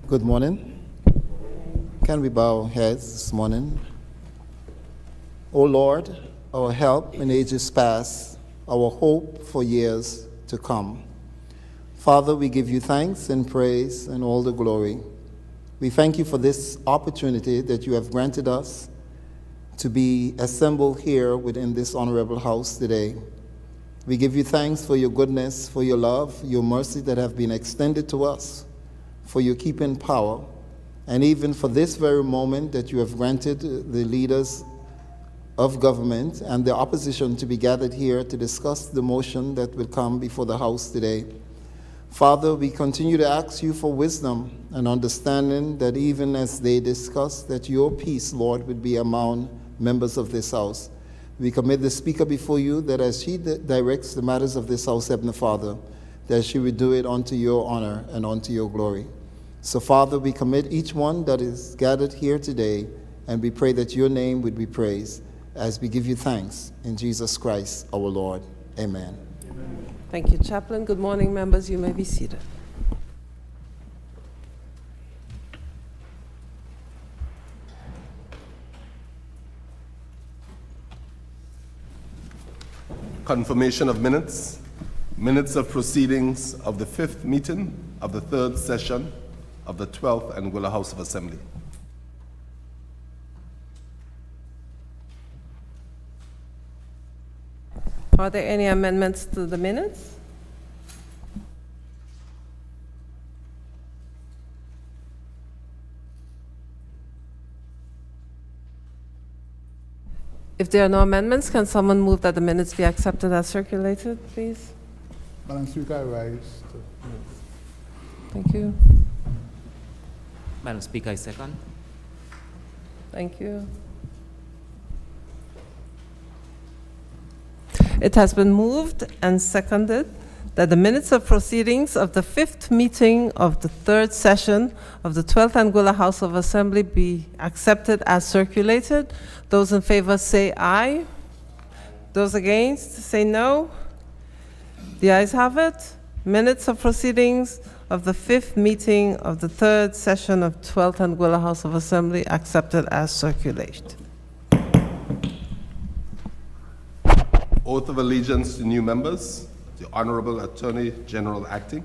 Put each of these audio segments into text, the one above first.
Good morning. Can we bow our heads this morning? O Lord, our help in ages past, our hope for years to come. Father, we give you thanks and praise and all the glory. We thank you for this opportunity that you have granted us to be assembled here within this honorable house today. We give you thanks for your goodness, for your love, your mercy that have been extended to us, for your keeping power, and even for this very moment that you have granted the leaders of government and the opposition to be gathered here to discuss the motion that will come before the House today. Father, we continue to ask you for wisdom and understanding that even as they discuss, that your peace, Lord, would be among members of this House. We commit the speaker before you, that as she directs the matters of this House, Heavenly Father, that she would do it unto your honor and unto your glory. So, Father, we commit each one that is gathered here today, and we pray that your name would be praised as we give you thanks in Jesus Christ, our Lord. Amen. Amen. Thank you, Chaplain. Good morning, members. You may be seated. Confirmation of minutes. Minutes of proceedings of the 5th meeting of the 3rd session of the 12th Anguilla House of Assembly. Are there any amendments to the minutes? If there are no amendments, can someone move that the minutes be accepted as circulated, please? Madam Speaker, I rise to move. Thank you. Madam Speaker, I second. Thank you. It has been moved and seconded that the minutes of proceedings of the 5th meeting of the 3rd session of the 12th Anguilla House of Assembly be accepted as circulated. Those in favor say aye. Those against say no. The ayes have it. Minutes of proceedings of the 5th meeting of the 3rd session of 12th Anguilla House of Assembly accepted as circulated. Oath of allegiance to new members. The Honorable Attorney General acting.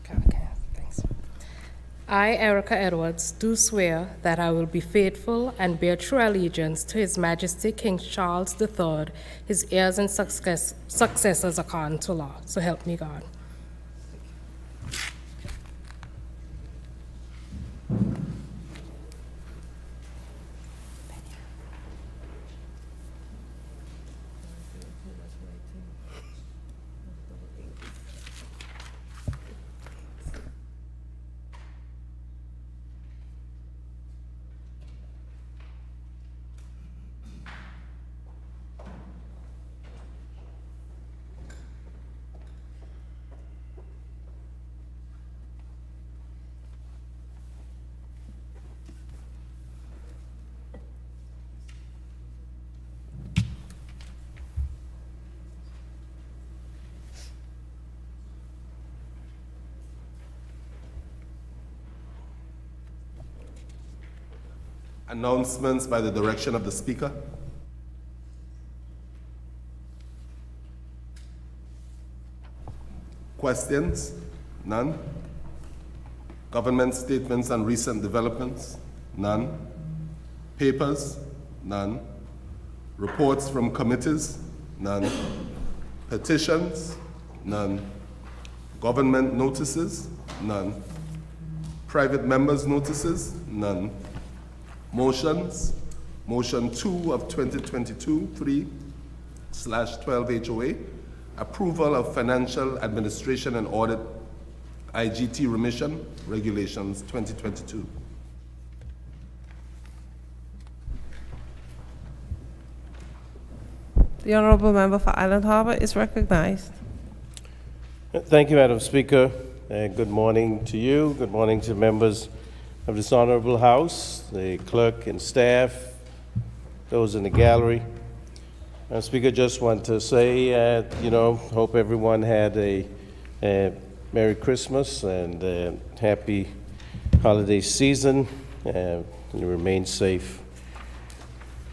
Okay, thanks. I, Erica Edwards, do swear that I will be faithful and bear true allegiance to His Majesty King Charles III, his heirs and successors according to law. So help me God. Announcements by the direction of the Speaker. Questions? None. Government statements and recent developments? None. Papers? None. Reports from committees? None. Petitions? None. Government notices? None. Private members' notices? None. Motions. Motion 2 of 2022-3/12 HOA. Approval of Financial Administration and Audit IGT Remission Regulations 2022. The Honourable Member for Island Harbour is recognized. Thank you, Madam Speaker. Good morning to you. Good morning to members of this honorable House, the clerk and staff, those in the gallery. Madam Speaker, just want to say, hope everyone had a Merry Christmas and happy holiday season, and remain safe.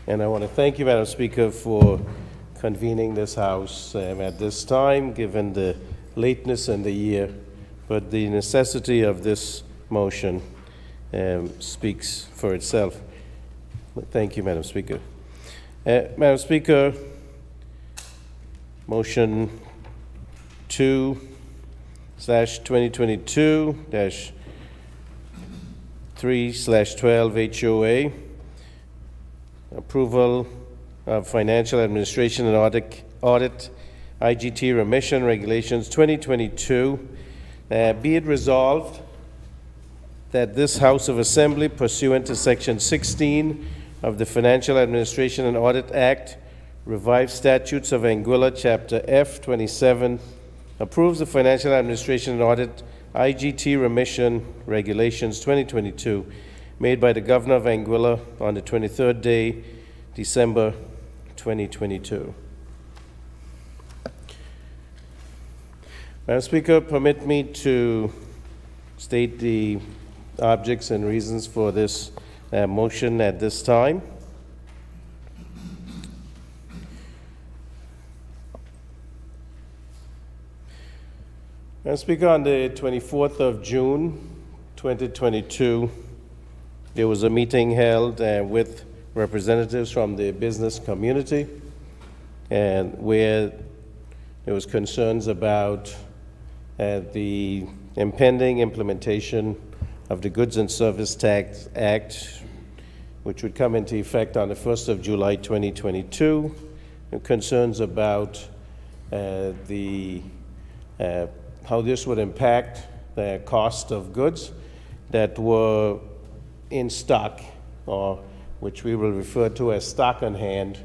And I want to thank you, Madam Speaker, for convening this House at this time, given the lateness in the year, but the necessity of this motion speaks for itself. Thank you, Madam Speaker. Madam Speaker, motion 2/2022-3/12 HOA, approval of financial administration and audit IGT remission regulations 2022. Be it resolved that this House of Assembly, pursuant to Section 16 of the Financial Administration and Audit Act, Revised Statutes of Anguilla, Chapter F 27, approves the Financial Administration and Audit IGT remission regulations 2022 made by the Governor of Anguilla on the 23rd day, December 2022. Madam Speaker, permit me to state the objects and reasons for this motion at this time. Madam Speaker, on the 24th of June, 2022, there was a meeting held with representatives from the business community, and where there was concerns about the impending implementation of the Goods and Service Tax Act, which would come into effect on the 1st of July 2022, and concerns about how this would impact the cost of goods that were in stock, or which we will refer to as stock on hand,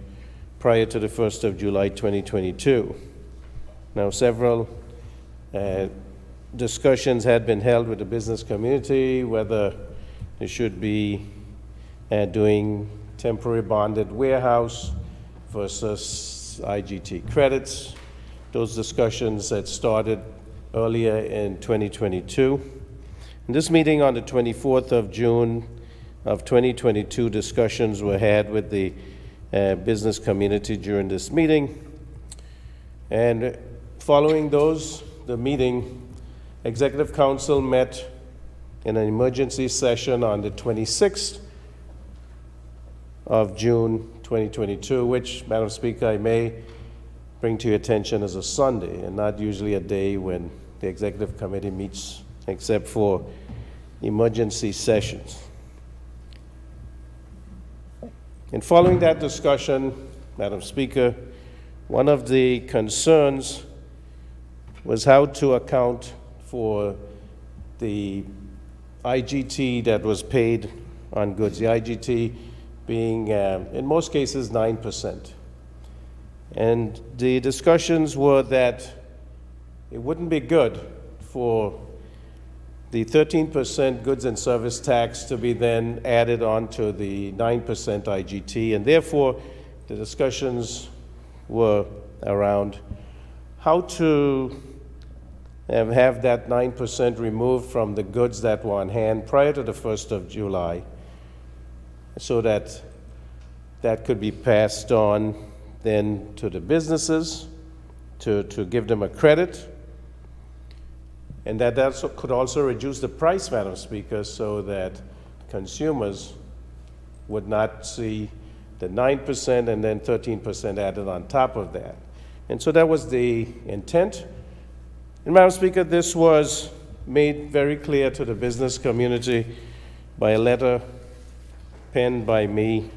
prior to the 1st of July 2022. Now, several discussions had been held with the business community, whether they should be doing temporary bonded warehouse versus IGT credits. Those discussions had started earlier in 2022. In this meeting on the 24th of June of 2022, discussions were had with the business community during this meeting. And following the meeting, Executive Council met in an emergency session on the 26th of June 2022, which, Madam Speaker, I may bring to your attention as a Sunday, and not usually a day when the Executive Committee meets except for emergency sessions. And following that discussion, Madam Speaker, one of the concerns was how to account for the IGT that was paid on goods, the IGT being, in most cases, 9%. And the discussions were that it wouldn't be good for the 13% goods and service tax to be then added on to the 9% IGT, and therefore the discussions were around how to have that 9% removed from the goods that were on hand prior to the 1st of July, so that that could be passed on then to the businesses to give them a credit, and that could also reduce the price, Madam Speaker, so that consumers would not see the 9% and then 13% added on top of that. And so that was the intent. And Madam Speaker, this was made very clear to the business community by a letter penned by me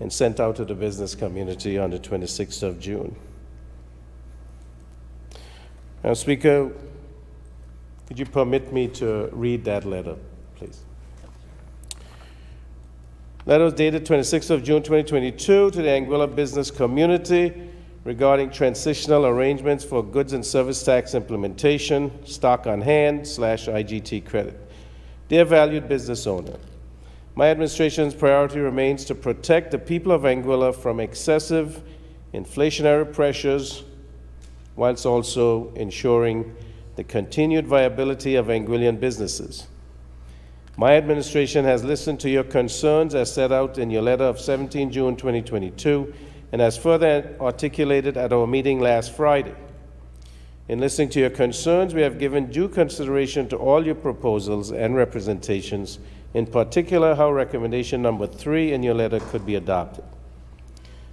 and sent out to the business community on the 26th of June. Madam Speaker, could you permit me to read that letter, please? Letter was dated 26th of June 2022 to the Anguilla business community. regarding transitional arrangements for goods and service tax implementation, stock on hand / IGT credit. Dear valued business owner, my administration's priority remains to protect the people of Anguilla from excessive inflationary pressures, whilst also ensuring the continued viability of Anguillan businesses. My administration has listened to your concerns as set out in your letter of 17 June 2022 and has further articulated at our meeting last Friday. In listening to your concerns, we have given due consideration to all your proposals and representations, in particular how recommendation number 3 in your letter could be adopted.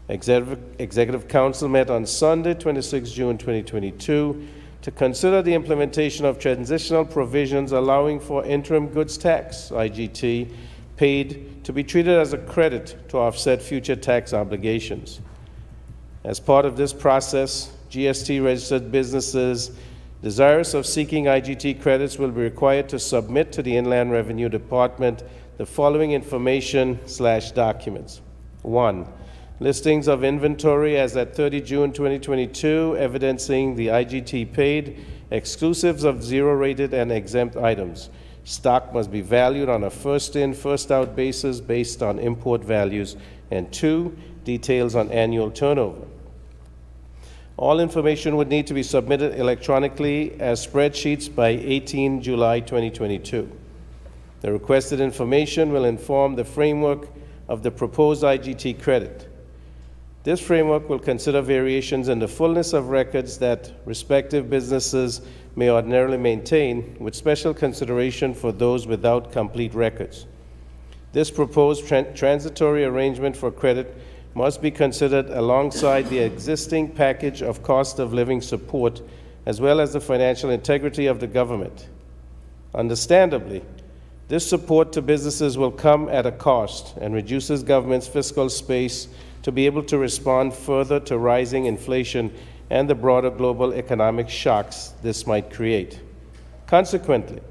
Executive Council met on Sunday, 26 June 2022, to consider the implementation of transitional provisions allowing for interim goods tax, IGT, paid to be treated as a credit to offset future tax obligations. As part of this process, GST-registered businesses desirous of seeking IGT credits will be required to submit to the Inland Revenue Department the following information / documents. 1. Listings of inventory as at 30 June 2022, evidencing the IGT paid, exclusives of zero-rated and exempt items. Stock must be valued on a first-in, first-out basis based on import values. And 2, details on annual turnover. All information would need to be submitted electronically as spreadsheets by 18 July 2022. The requested information will inform the framework of the proposed IGT credit. This framework will consider variations in the fullness of records that respective businesses may ordinarily maintain, with special consideration for those without complete records. This proposed transitory arrangement for credit must be considered alongside the existing package of cost of living support, as well as the financial integrity of the government. Understandably, this support to businesses will come at a cost and reduces government's fiscal space to be able to respond further to rising inflation and the broader global economic shocks this might create. Consequently,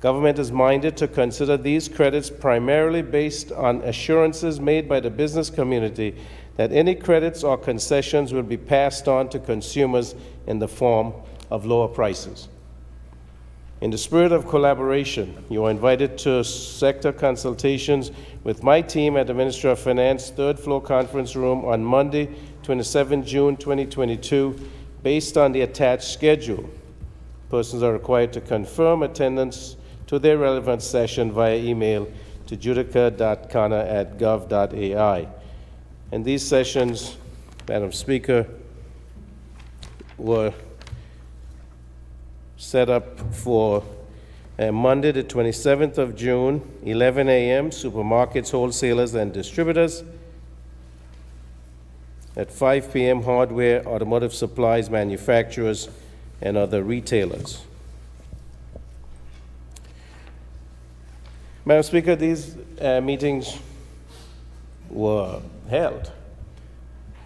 government is minded to consider these credits primarily based on assurances made by the business community that any credits or concessions will be passed on to consumers in the form of lower prices. In the spirit of collaboration, you are invited to sector consultations with my team at the Ministry of Finance, 3rd floor conference room on Monday, 27 June 2022, based on the attached schedule. Persons are required to confirm attendance to their relevant session via email to judica.kana@gov.ai. And these sessions, Madam Speaker, were set up for Monday, the 27th of June, 11 a.m., supermarkets, wholesalers, and distributors. At 5 p.m., hardware, automotive supplies, manufacturers, and other retailers. Madam Speaker, these meetings were held.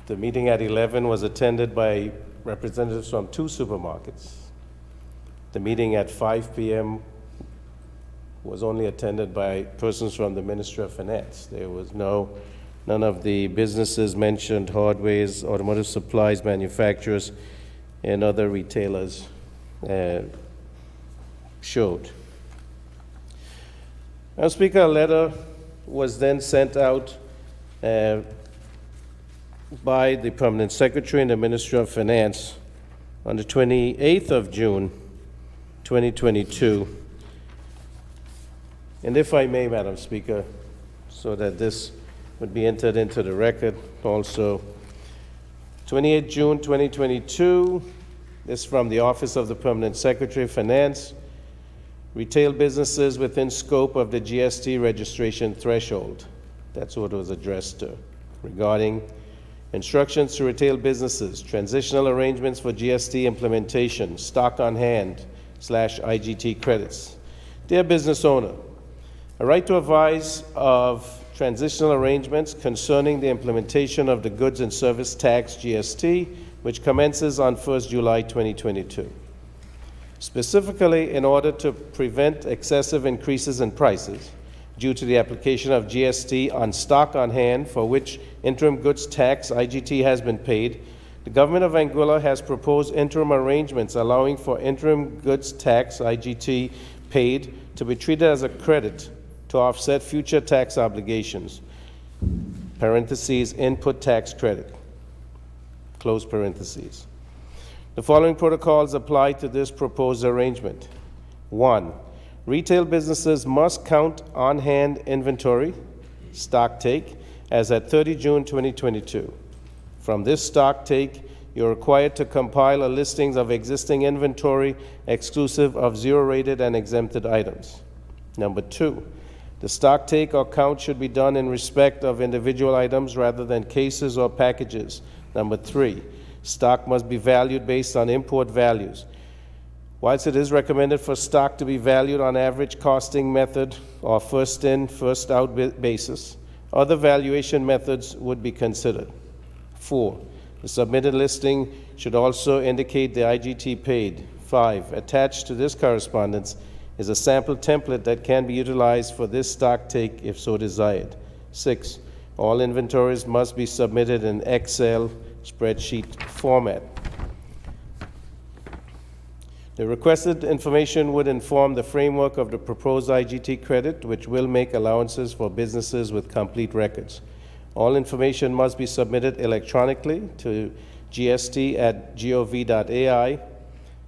The meeting at 11 was attended by representatives from 2 supermarkets. The meeting at 5 p.m. was only attended by persons from the Ministry of Finance. There was none of the businesses mentioned, hardwares, automotive supplies, manufacturers, and other retailers showed. Now, Speaker, a letter was then sent out by the Permanent Secretary in the Ministry of Finance on the 28th of June, 2022. And if I may, Madam Speaker, so that this would be entered into the record also, 28 June 2022, this from the Office of the Permanent Secretary of Finance, retail businesses within scope of the GST registration threshold. That's what it was addressed to, regarding instructions to retail businesses, transitional arrangements for GST implementation, stock on hand / IGT credits. Dear business owner, a right to advise of transitional arrangements concerning the implementation of the goods and service tax GST, which commences on 1st July 2022. Specifically, in order to prevent excessive increases in prices due to the application of GST on stock on hand for which interim goods tax IGT has been paid, The government of Anguilla has proposed interim arrangements allowing for interim goods tax, IGT, paid to be treated as a credit to offset future tax obligations, parentheses, input tax credit, close parentheses. The following protocols apply to this proposed arrangement. 1. Retail businesses must count on-hand inventory, stock take, as at 30 June 2022. From this stock take, you're required to compile a listing of existing inventory exclusive of zero-rated and exempted items. Number 2, the stock take or count should be done in respect of individual items rather than cases or packages. Number 3, stock must be valued based on import values. Whilst it is recommended for stock to be valued on average costing method or first in, first out basis, other valuation methods would be considered. 4, the submitted listing should also indicate the IGT paid. 5, attached to this correspondence is a sample template that can be utilized for this stock take if so desired. 6, all inventories must be submitted in Excel spreadsheet format. The requested information would inform the framework of the proposed IGT credit, which will make allowances for businesses with complete records. All information must be submitted electronically to gst@gov.ai.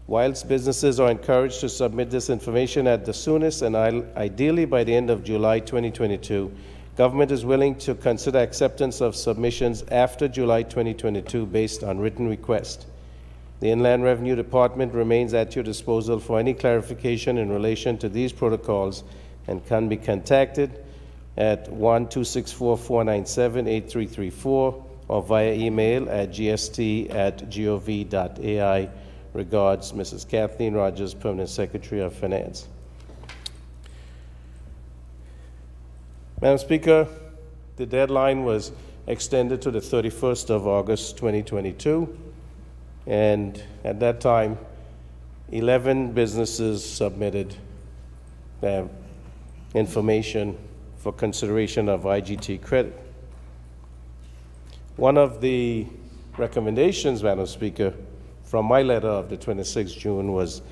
Whilst businesses are encouraged to submit this information at the soonest and ideally by the end of July 2022, government is willing to consider acceptance of submissions after July 2022 based on written request. The Inland Revenue Department remains at your disposal for any clarification in relation to these protocols and can be contacted at 1-264-497-8334 or via email at gst@gov.ai. Regards, Mrs. Kathleen Rogers, Permanent Secretary of Finance. Madam Speaker, the deadline was extended to the 31st of August 2022. And at that time, 11 businesses submitted information for consideration of IGT credit. One of the recommendations, Madam Speaker, from my letter of the 26th June was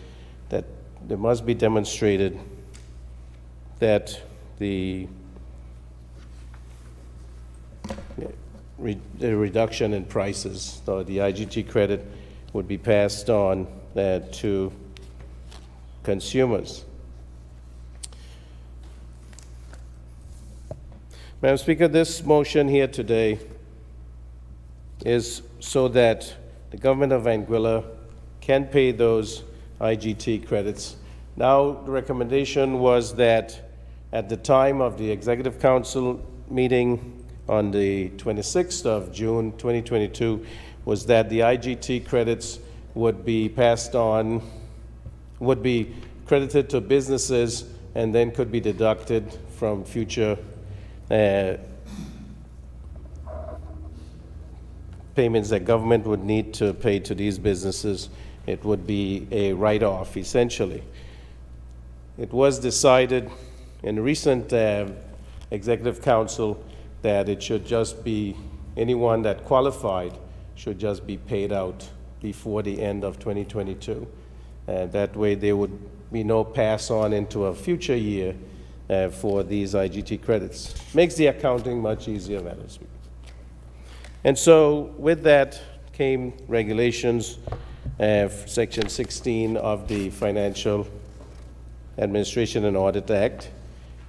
that there must be demonstrated that the reduction in prices, or the IGT credit, would be passed on to consumers. Madam Speaker, this motion here today is so that the government of Anguilla can pay those IGT credits. Now, the recommendation was that at the time of the Executive Council meeting on the 26th of June 2022 was that the IGT credits would be passed on, would be credited to businesses and then could be deducted from future payments that government would need to pay to these businesses. It would be a write-off, essentially. It was decided in recent Executive Council that it should just be anyone that qualified should just be paid out before the end of 2022. That way there would be no pass on into a future year for these IGT credits. Makes the accounting much easier, Madam Speaker. And so with that came regulations, Section 16 of the Financial Administration and Audit Act,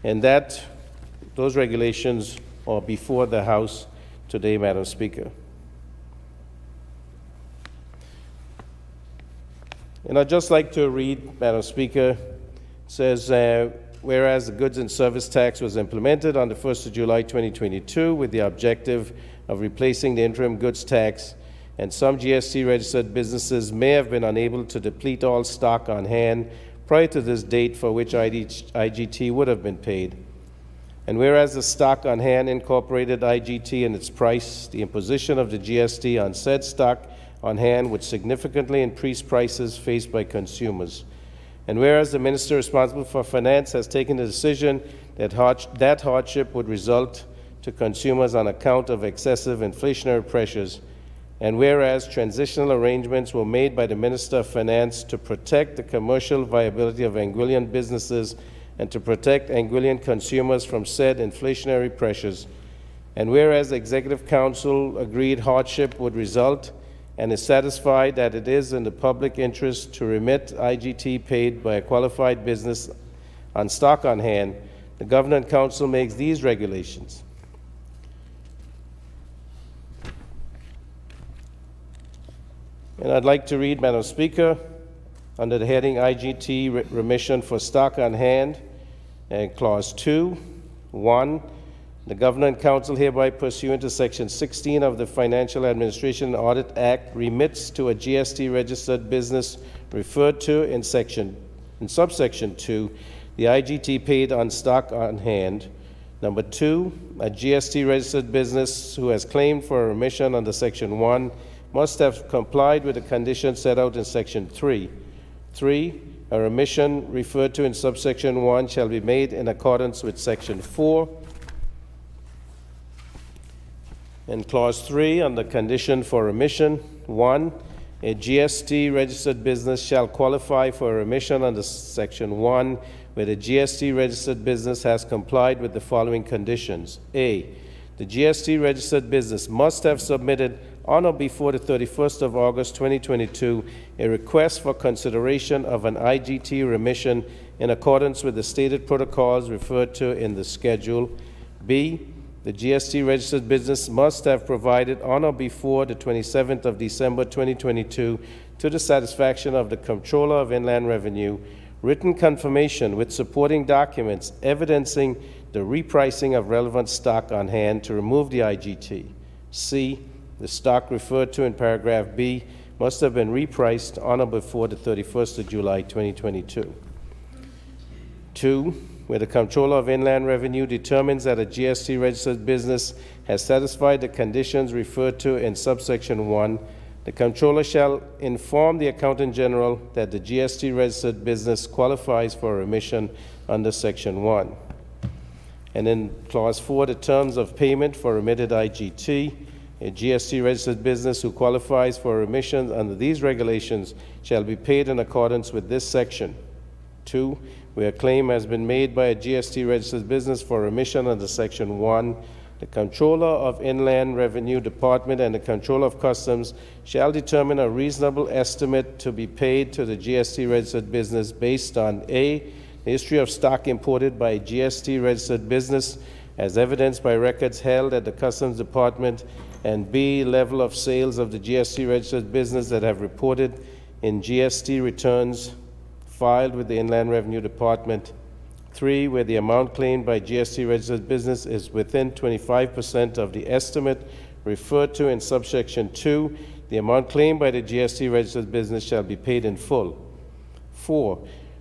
and those regulations are before the House today, Madam Speaker. And I'd just like to read, Madam Speaker, it says, whereas the goods and service tax was implemented on the 1st of July 2022 with the objective of replacing the interim goods tax, and some GST registered businesses may have been unable to deplete all stock on hand prior to this date for which IGT would have been paid. And whereas the stock on hand incorporated IGT in its price, the imposition of the GST on said stock on hand would significantly increase prices faced by consumers. And whereas the Minister responsible for Finance has taken the decision that that hardship would result to consumers on account of excessive inflationary pressures, And whereas transitional arrangements were made by the Minister of Finance to protect the commercial viability of Anguillan businesses and to protect Anguillan consumers from said inflationary pressures. And whereas the Executive Council agreed hardship would result and is satisfied that it is in the public interest to remit IGT paid by a qualified business on stock on hand, the Governing Council makes these regulations. And I'd like to read, Madam Speaker, under the heading IGT remission for stock on hand, and Clause 2, 1, the Governing Council hereby pursuant to Section 16 of the Financial Administration and Audit Act remits to a GST registered business referred to in subsection 2 the IGT paid on stock on hand. Number 2, a GST registered business who has claimed for a remission under Section 1 must have complied with the conditions set out in Section 3. 3, a remission referred to in subsection 1 shall be made in accordance with Section 4. In Clause 3, on the condition for remission, 1, a GST registered business shall qualify for a remission under Section 1 where the GST registered business has complied with the following conditions. A, the GST registered business must have submitted on or before the 31st of August 2022 a request for consideration of an IGT remission in accordance with the stated protocols referred to in the schedule. B, the GST registered business must have provided on or before the 27th of December 2022 to the satisfaction of the Comptroller of Inland Revenue written confirmation with supporting documents evidencing the repricing of relevant stock on hand to remove the IGT. C, the stock referred to in paragraph B must have been repriced on or before the 31st of July 2022. 2, where the Comptroller of Inland Revenue determines that a GST registered business has satisfied the conditions referred to in subsection 1, the Comptroller shall inform the Accountant General that the GST registered business qualifies for a remission under Section 1. And in Clause 4, the terms of payment for remitted IGT, a GST registered business who qualifies for remission under these regulations shall be paid in accordance with this section. 2, where a claim has been made by a GST registered business for remission under Section 1, the Comptroller of Inland Revenue Department and the Comptroller of Customs shall determine a reasonable estimate to be paid to the GST registered business based on A, the history of stock imported by a GST registered business as evidenced by records held at the Customs Department, and B, level of sales of the GST registered business that have reported in GST returns filed with the Inland Revenue Department. 3, where the amount claimed by GST registered business is within 25% of the estimate referred to in subsection 2, the amount claimed by the GST registered business shall be paid in full. 4,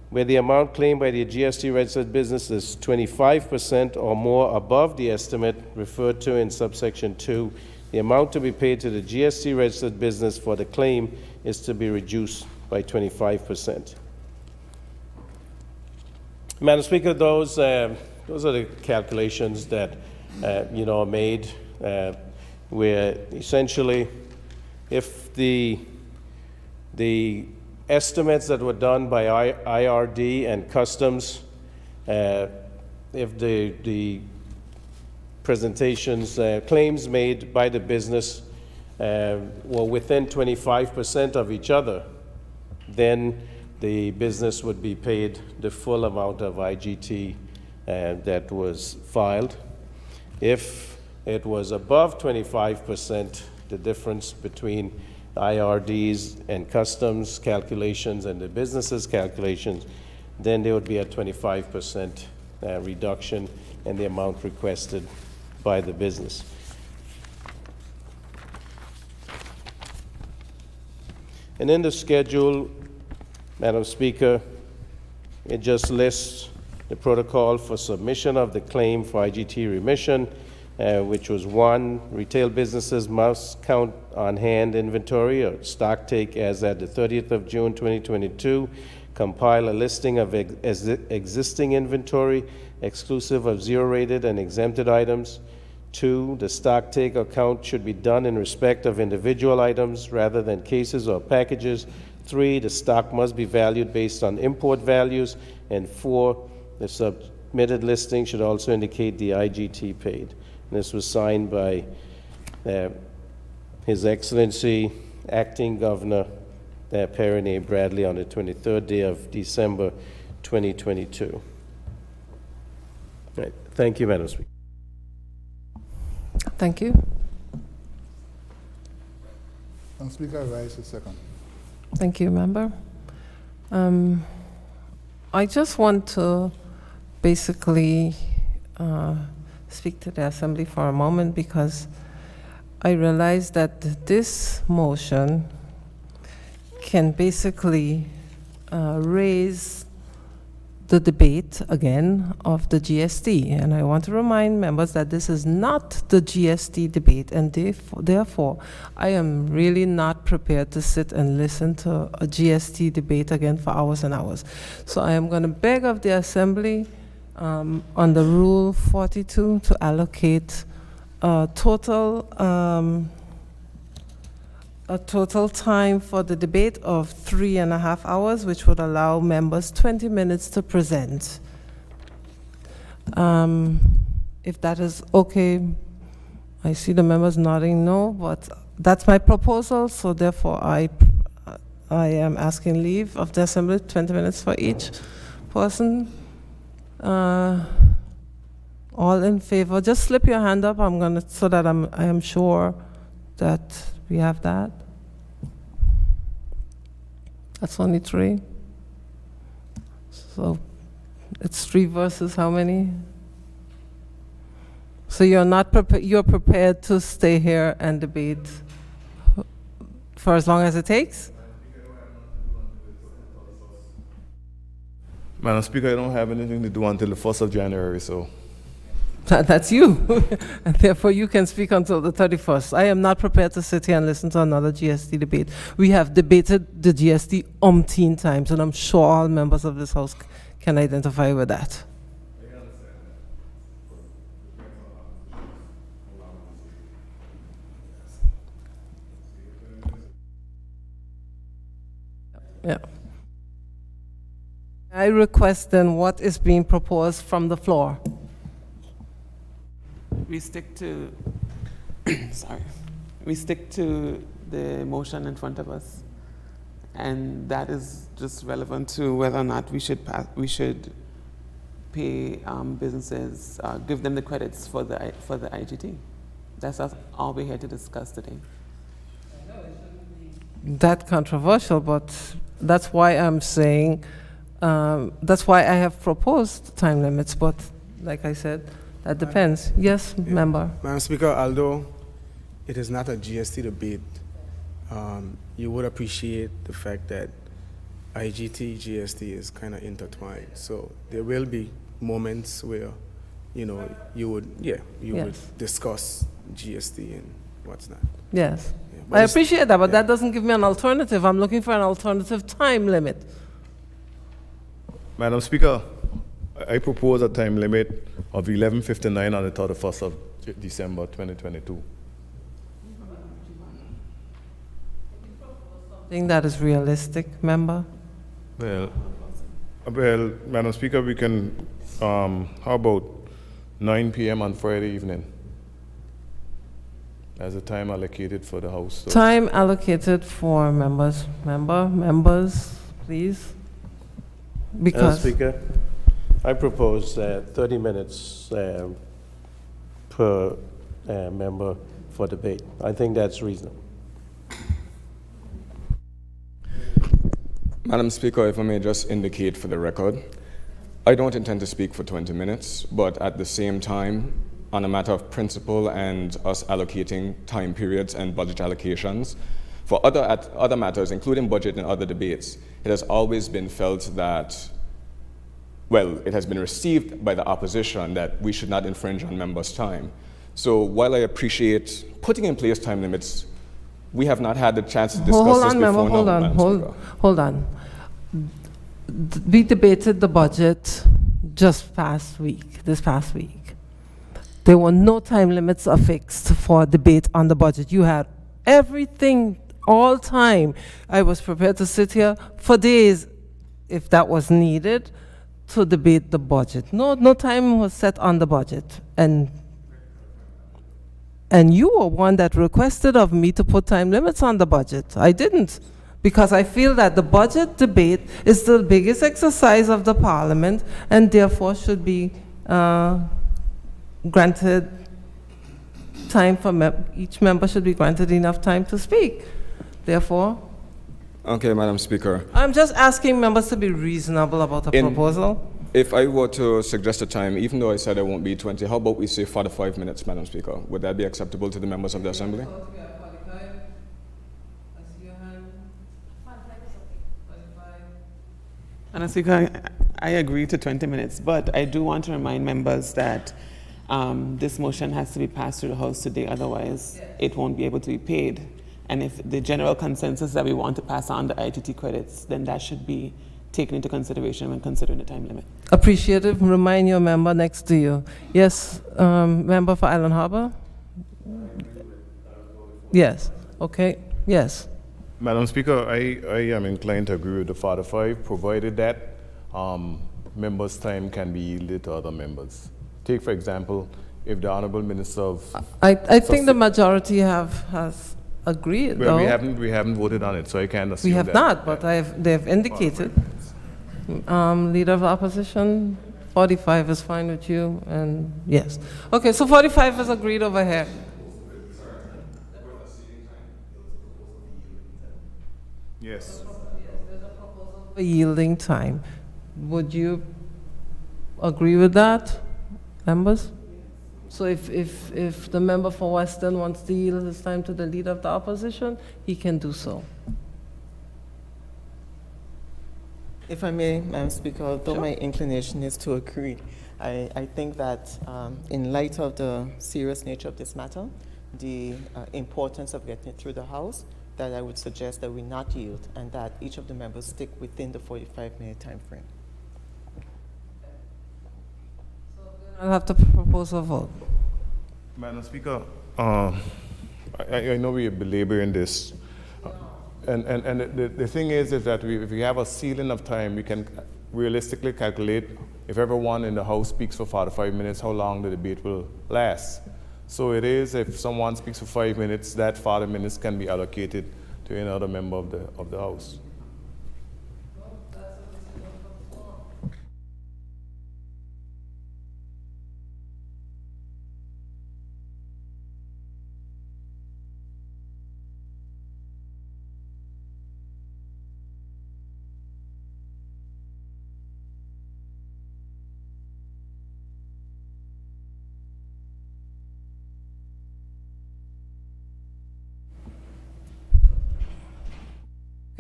where the amount claimed by the GST registered business is 25% or more above the estimate referred to in subsection 2, the amount to be paid to the GST registered business for the claim is to be reduced by 25%. Madam Speaker, those are the calculations that are made, where essentially, if the estimates that were done by IRD and Customs, if the presentations, claims made by the business were within 25% of each other, then the business would be paid the full amount of IGT that was filed. If it was above 25%, the difference between IRD's and Customs calculations and the business's calculations, then there would be a 25% reduction in the amount requested by the business. And in the schedule, Madam Speaker, it just lists the protocol for submission of the claim for IGT remission, which was 1, retail businesses must count on hand inventory or stock take as at the 30th of June 2022, compile a listing of existing inventory exclusive of zero-rated and exempted items. 2, the stock take account should be done in respect of individual items rather than cases or packages. 3, the stock must be valued based on import values. And 4, the submitted listing should also indicate the IGT paid. And this was signed by His Excellency Acting Governor Perrin A. Bradley on the 23rd day of December 2022. Right. Thank you, Madam Speaker. Thank you. Madam Speaker, I rise to second. Thank you, member. I just want to basically speak to the Assembly for a moment because I realize that this motion can basically raise the debate again of the GST. And I want to remind members that this is not the GST debate, and therefore I am really not prepared to sit and listen to a GST debate again for hours and hours. So I am going to beg of the Assembly under Rule 42 to allocate a total time for the debate of 3.5 hours, which would allow members 20 minutes to present. If that is okay, I see the members nodding no, but that's my proposal, so therefore I am asking leave of the Assembly, 20 minutes for each person. All in favor, just slip your hand up. I'm gonna, so that I am sure that we have that. That's only 3. So it's 3 versus how many? So you're not prepared, you're prepared to stay here and debate for as long as it takes? Madam Speaker, I don't have anything to do until the 1st of January, so. That's you, and therefore you can speak until the 31st. I am not prepared to sit here and listen to another GST debate. We have debated the GST umpteen times, and I'm sure all members of this House can identify with that. Yeah. I request then what is being proposed from the floor. We stick to, sorry, we stick to the motion in front of us, and that is just relevant to whether or not we should pay businesses, give them the credits for the IGT. That's all we're here to discuss today. That controversial, but that's why I'm saying, that's why I have proposed time limits, but like I said, that depends. Yes, member. Madam Speaker, although it is not a GST debate, you would appreciate the fact that IGT, GST is kind of intertwined. So there will be moments where, you would discuss GST and what's not. Yes. But I it's- appreciate that, but that doesn't give me an alternative. I'm looking for an alternative time limit. Madam Speaker, I propose a time limit of 11:59 on the 31st of December 2022. Think that is realistic, member? Well, Madam Speaker, we can, how about 9 p.m. on Friday evening as a time allocated for the House? So Time allocated for members. Members, please. Madam Because Speaker, I propose 30 minutes per member for debate. I think that's reasonable. Madam Speaker, if I may just indicate for the record, I don't intend to speak for 20 minutes, but at the same time, on a matter of principle and us allocating time periods and budget allocations, for other matters, including budget and other debates, it has always been felt that, well, it has been received by the opposition that we should not infringe on members' time. So while I appreciate putting in place time limits, we have not had the chance to discuss hold this on, before member, hold now, on, Madam Speaker. hold on. We debated the budget just this past week. There were no time limits affixed for debate on the budget. You had everything, all time. I was prepared to sit here for days, if that was needed, to debate the budget. No time was set on the budget. And you were one that requested of me to put time limits on the budget. I didn't, because I feel that the budget debate is the biggest exercise of the parliament and therefore should be granted time for each member should be granted enough time to speak. Therefore, Okay, Madam Speaker. I'm just asking members to be reasonable about the proposal. If I were to suggest a time, even though I said it won't be 20, how about we say 45 minutes, Madam Speaker? Would that be acceptable to the members of the Assembly? Madam Speaker, I agree to 20 minutes, but I do want to remind members that this motion has to be passed through the House today, otherwise it won't be able to be paid. And if the general consensus that we want to pass on the ITT credits, then that should be taken into consideration when considering the time limit. Appreciative. Remind your member next to you. Yes, member for Island Harbor? Yes. Okay. Yes. Madam Speaker, I am inclined to agree with the 45, provided that members' time can be yielded to other members. Take, for example, if the Honorable Minister of... I think the majority has agreed, Well, though. we haven't voted on it, so I can't assume We have that. not, but they've indicated. Leader of the Opposition, 45 is fine with you, and yes. Okay, so 45 is agreed over here. Yes. For yielding time. Would you agree with that, members? So if the member for Western wants to yield his time to the Leader of the Opposition, he can do so. If I may, Madam Speaker, although Sure. my inclination is to agree, I think that in light of the serious nature of this matter, the importance of getting it through the House, that I would suggest that we not yield and that each of the members stick within the 45-minute time frame. I'll have to propose a vote. Madam Speaker, I know we are belaboring this, and the thing is that if we have a ceiling of time, we can realistically calculate if everyone in the House speaks for 45 minutes, how long the debate will last. So it is, if someone speaks for 5 minutes, that 40 minutes can be allocated to another member of the House.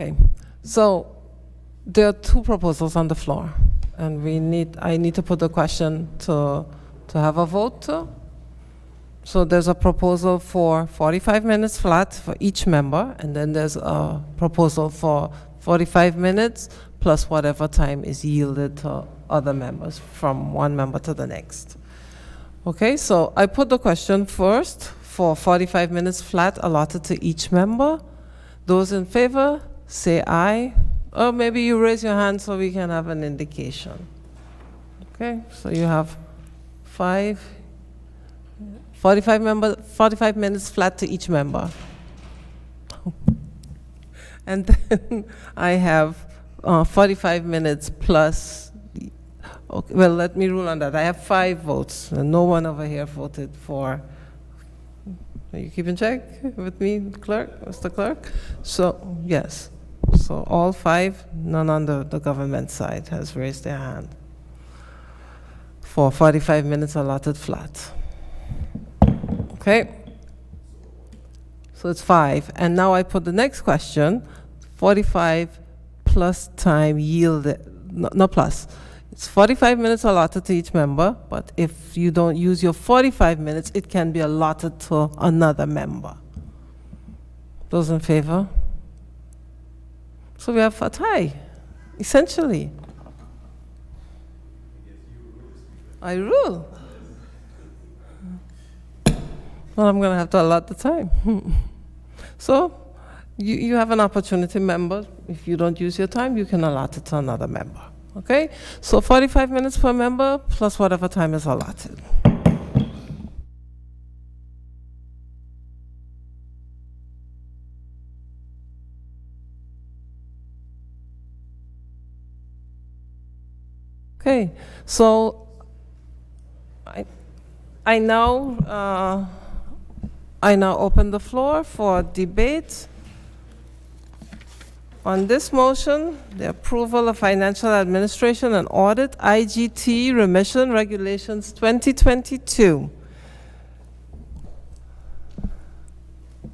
Okay, so there are two proposals on the floor, and I need to put the question to have a vote to. So there's a proposal for 45 minutes flat for each member, and then there's a proposal for 45 minutes plus whatever time is yielded to other members from one member to the next. Okay, so I put the question first for 45 minutes flat allotted to each member. Those in favor, say aye. Or maybe you raise your hand so we can have an indication. Okay, so you have 45 minutes flat to each member. And then I have 45 minutes plus. Okay, well, let me rule on that. I have 5 votes, and no one over here voted for. Are you keeping check with me, clerk, Mr. Clerk? So, yes. So all 5, none on the government side has raised their hand for 45 minutes allotted flat. Okay? So it's 5. And now I put the next question, 45 plus time yielded, no plus. It's 45 minutes allotted to each member, but if you don't use your 45 minutes, it can be allotted to another member. Those in favor? So we have a tie, essentially. I rule. Well, I'm going to have to allot the time. So you have an opportunity, member. If you don't use your time, you can allot it to another member. Okay? So 45 minutes per member plus whatever time is allotted. Okay, so I now open the floor for debate on this motion, the approval of financial administration and audit, IGT remission regulations 2022.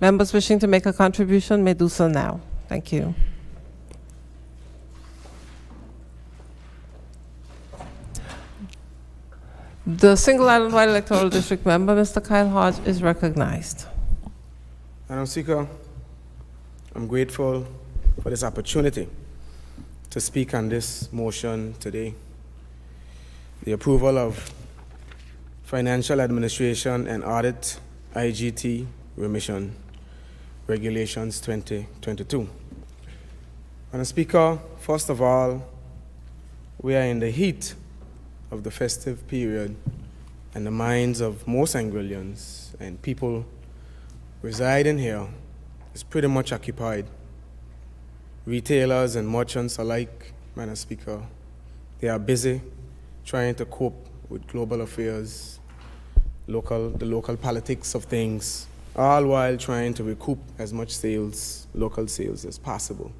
Members wishing to make a contribution may do so now. Thank you. The Single Island White Electoral District member, Mr. Kyle Hodge, is recognized. Madam Speaker, I'm grateful for this opportunity to speak on this motion today. The approval of Financial Administration and Audit, IGT Remission Regulations 2022. Madam Speaker, first of all, we are in the heat of the festive period, and the minds of most Anguillians and people residing here is pretty much occupied. Retailers and merchants alike, Madam Speaker, they are busy trying to cope with global affairs, the local politics of things, all while trying to recoup as much sales, local sales, as possible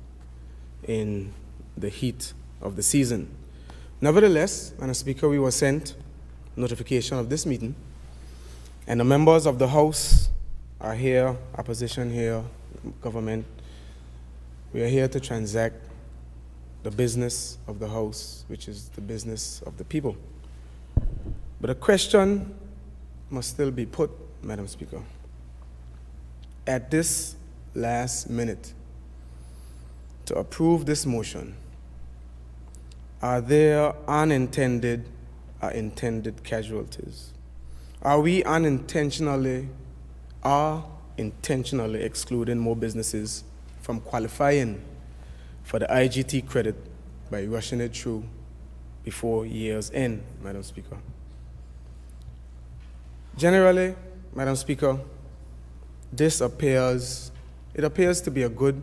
in the heat of the season. Nevertheless, Madam Speaker, we were sent notification of this meeting, and the members of the House are here, opposition here, government. We are here to transact the business of the House, which is the business of the people. But a question must still be put, Madam Speaker. At this last minute, to approve this motion, are there unintended or intended casualties? Are we intentionally excluding more businesses from qualifying for the IGT credit by rushing it through before year's end, Madam Speaker? Generally, Madam Speaker, this appears to be a good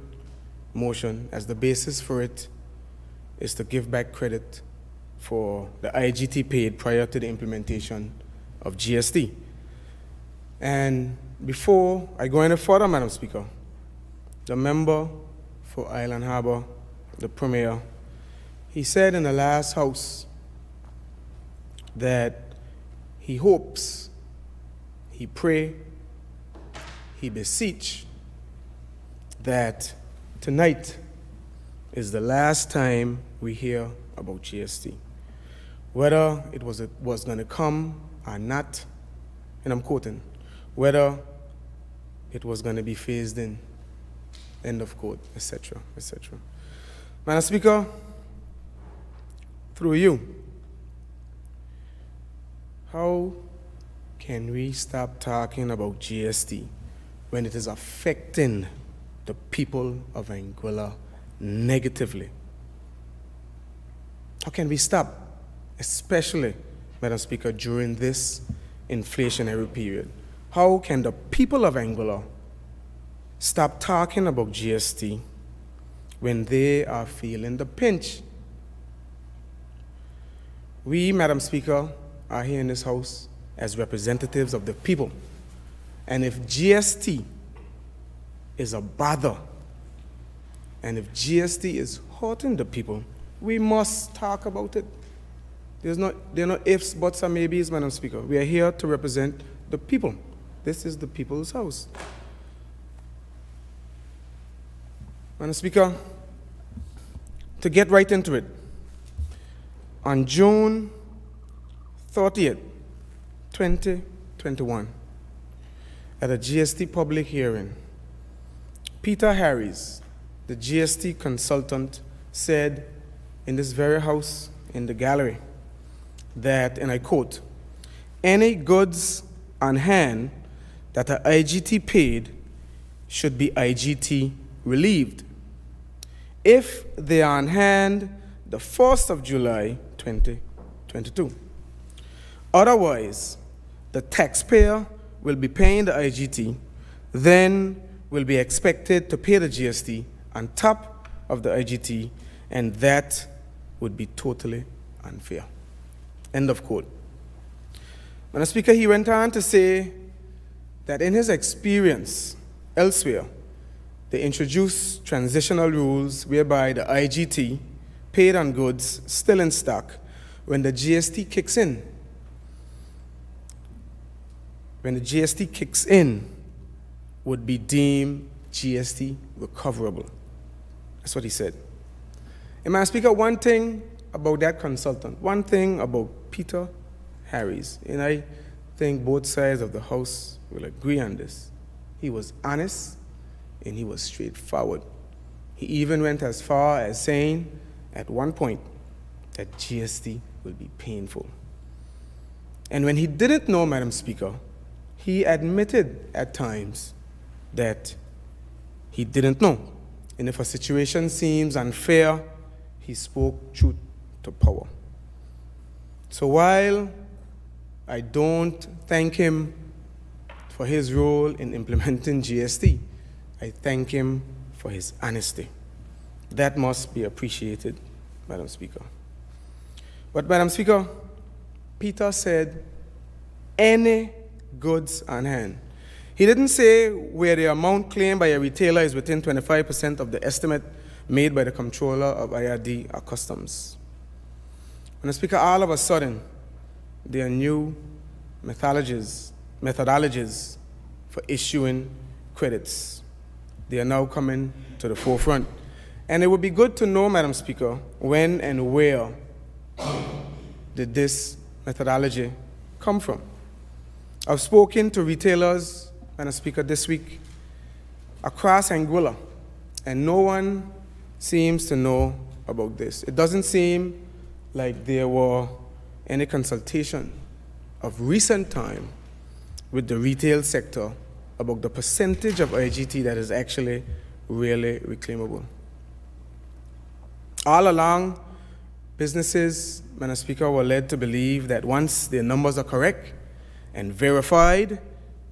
motion, as the basis for it is to give back credit for the IGT paid prior to the implementation of GST. And before I go any further, Madam Speaker, the member for Island Harbor, the Premier, he said in the last House that he hopes, he pray, he beseech that tonight is the last time we hear about GST. Whether it was going to come or not, and I'm quoting, whether it was going to be phased in, end of quote, etc., etc. Madam Speaker, through you, how can we stop talking about GST when it is affecting the people of Anguilla negatively? How can we stop, especially, Madam Speaker, during this inflationary period? How can the people of Anguilla stop talking about GST when they are feeling the pinch? We, Madam Speaker, are here in this House as representatives of the people. And if GST is a bother, and if GST is hurting the people, we must talk about it. There are no ifs, buts, or maybes, Madam Speaker. We are here to represent the people. This is the people's house. Madam Speaker, to get right into it, on June 30th, 2021, at a GST public hearing, Peter Harris, the GST consultant, said in this very house, in the gallery, that, and I quote, "Any goods on hand that a IGT paid should be IGT relieved if they are on hand the 1st of July 2022. Otherwise, the taxpayer will be paying the IGT, then will be expected to pay the GST on top of the IGT, and that would be totally unfair. End of quote. Madam Speaker, he went on to say that in his experience elsewhere, they introduced transitional rules whereby the IGT paid on goods still in stock when the GST kicks in. When the GST kicks in, would be deemed GST recoverable. That's what he said. And Madam Speaker, one thing about that consultant, one thing about Peter Harris, and I think both sides of the House will agree on this. He was honest and he was straightforward. He even went as far as saying at one point that GST will be painful. And when he didn't know, Madam Speaker, he admitted at times that he didn't know. And if a situation seems unfair, he spoke truth to power. So while I don't thank him for his role in implementing GST, I thank him for his honesty. That must be appreciated, Madam Speaker. But Madam Speaker, Peter said any goods on hand. He didn't say where the amount claimed by a retailer is within 25% of the estimate made by the Comptroller of IRD or Customs. Madam Speaker, all of a sudden, there are new methodologies for issuing credits. They are now coming to the forefront. And it would be good to know, Madam Speaker, when and where did this methodology come from? I've spoken to retailers, Madam Speaker, this week across Anguilla, and no one seems to know about this. It doesn't seem like there were any consultation of recent time with the retail sector about the percentage of IGT that is actually really reclaimable. All along, businesses, Madam Speaker, were led to believe that once their numbers are correct and verified,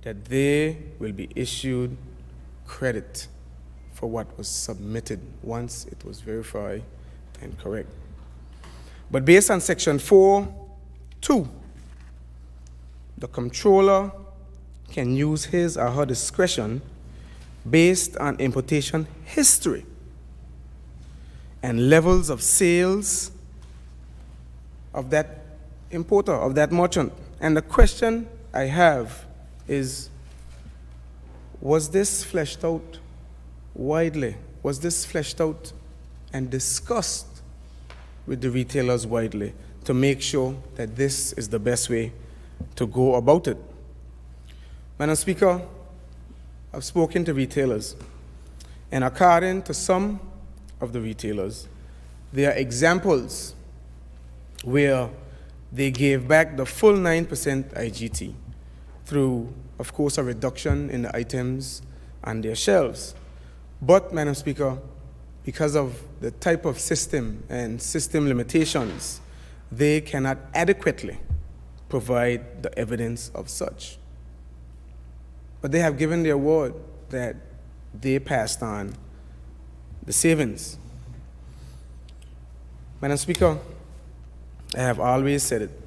that they will be issued credit for what was submitted once it was verified and correct. But based on Section 4(2), the Comptroller can use his or her discretion based on importation history and levels of sales of that importer, of that merchant. And the question I have is, was this fleshed out widely? Was this fleshed out and discussed with the retailers widely to make sure that this is the best way to go about it? Madam Speaker, I've spoken to retailers, and according to some of the retailers, there are examples where they gave back the full 9% IGT through, of course, a reduction in the items on their shelves. But, Madam Speaker, because of the type of system and system limitations, they cannot adequately provide the evidence of such. But they have given their word that they passed on the savings. Madam Speaker, I have always said it.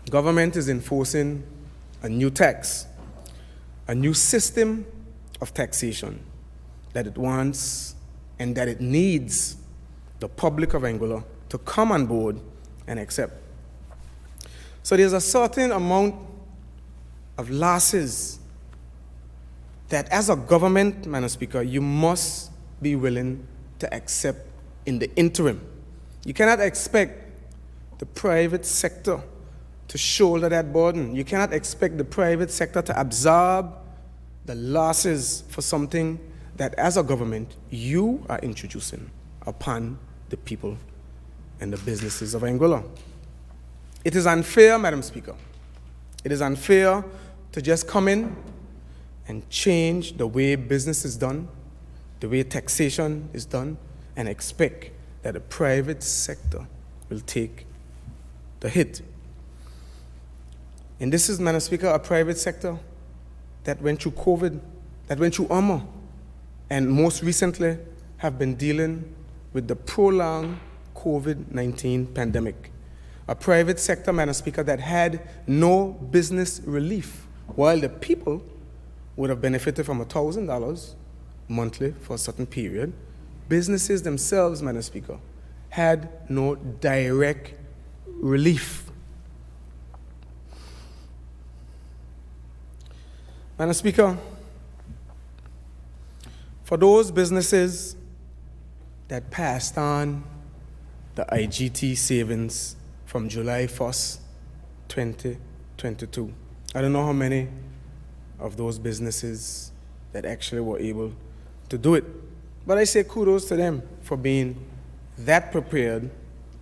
Government is enforcing a new tax, a new system of taxation that it wants and that it needs the public of Anguilla to come on board and accept. So there's a certain amount of losses that as a government, Madam Speaker, you must be willing to accept in the interim. You cannot expect the private sector to shoulder that burden. You cannot expect the private sector to absorb the losses for something that as a government you are introducing upon the people and the businesses of Anguilla. It is unfair, Madam Speaker. It is unfair to just come in and change the way business is done, the way taxation is done, and expect that the private sector will take the hit. And this is, Madam Speaker, a private sector that went through COVID, that went through Irma, and most recently have been dealing with the prolonged COVID-19 pandemic. A private sector, Madam Speaker, that had no business relief, while the people would have benefited from $1,000 monthly for a certain period. Businesses themselves, Madam Speaker, had no direct relief. Madam Speaker, for those businesses that passed on the IGT savings from July 1st, 2022, I don't know how many of those businesses that actually were able to do it, but I say kudos to them for being that prepared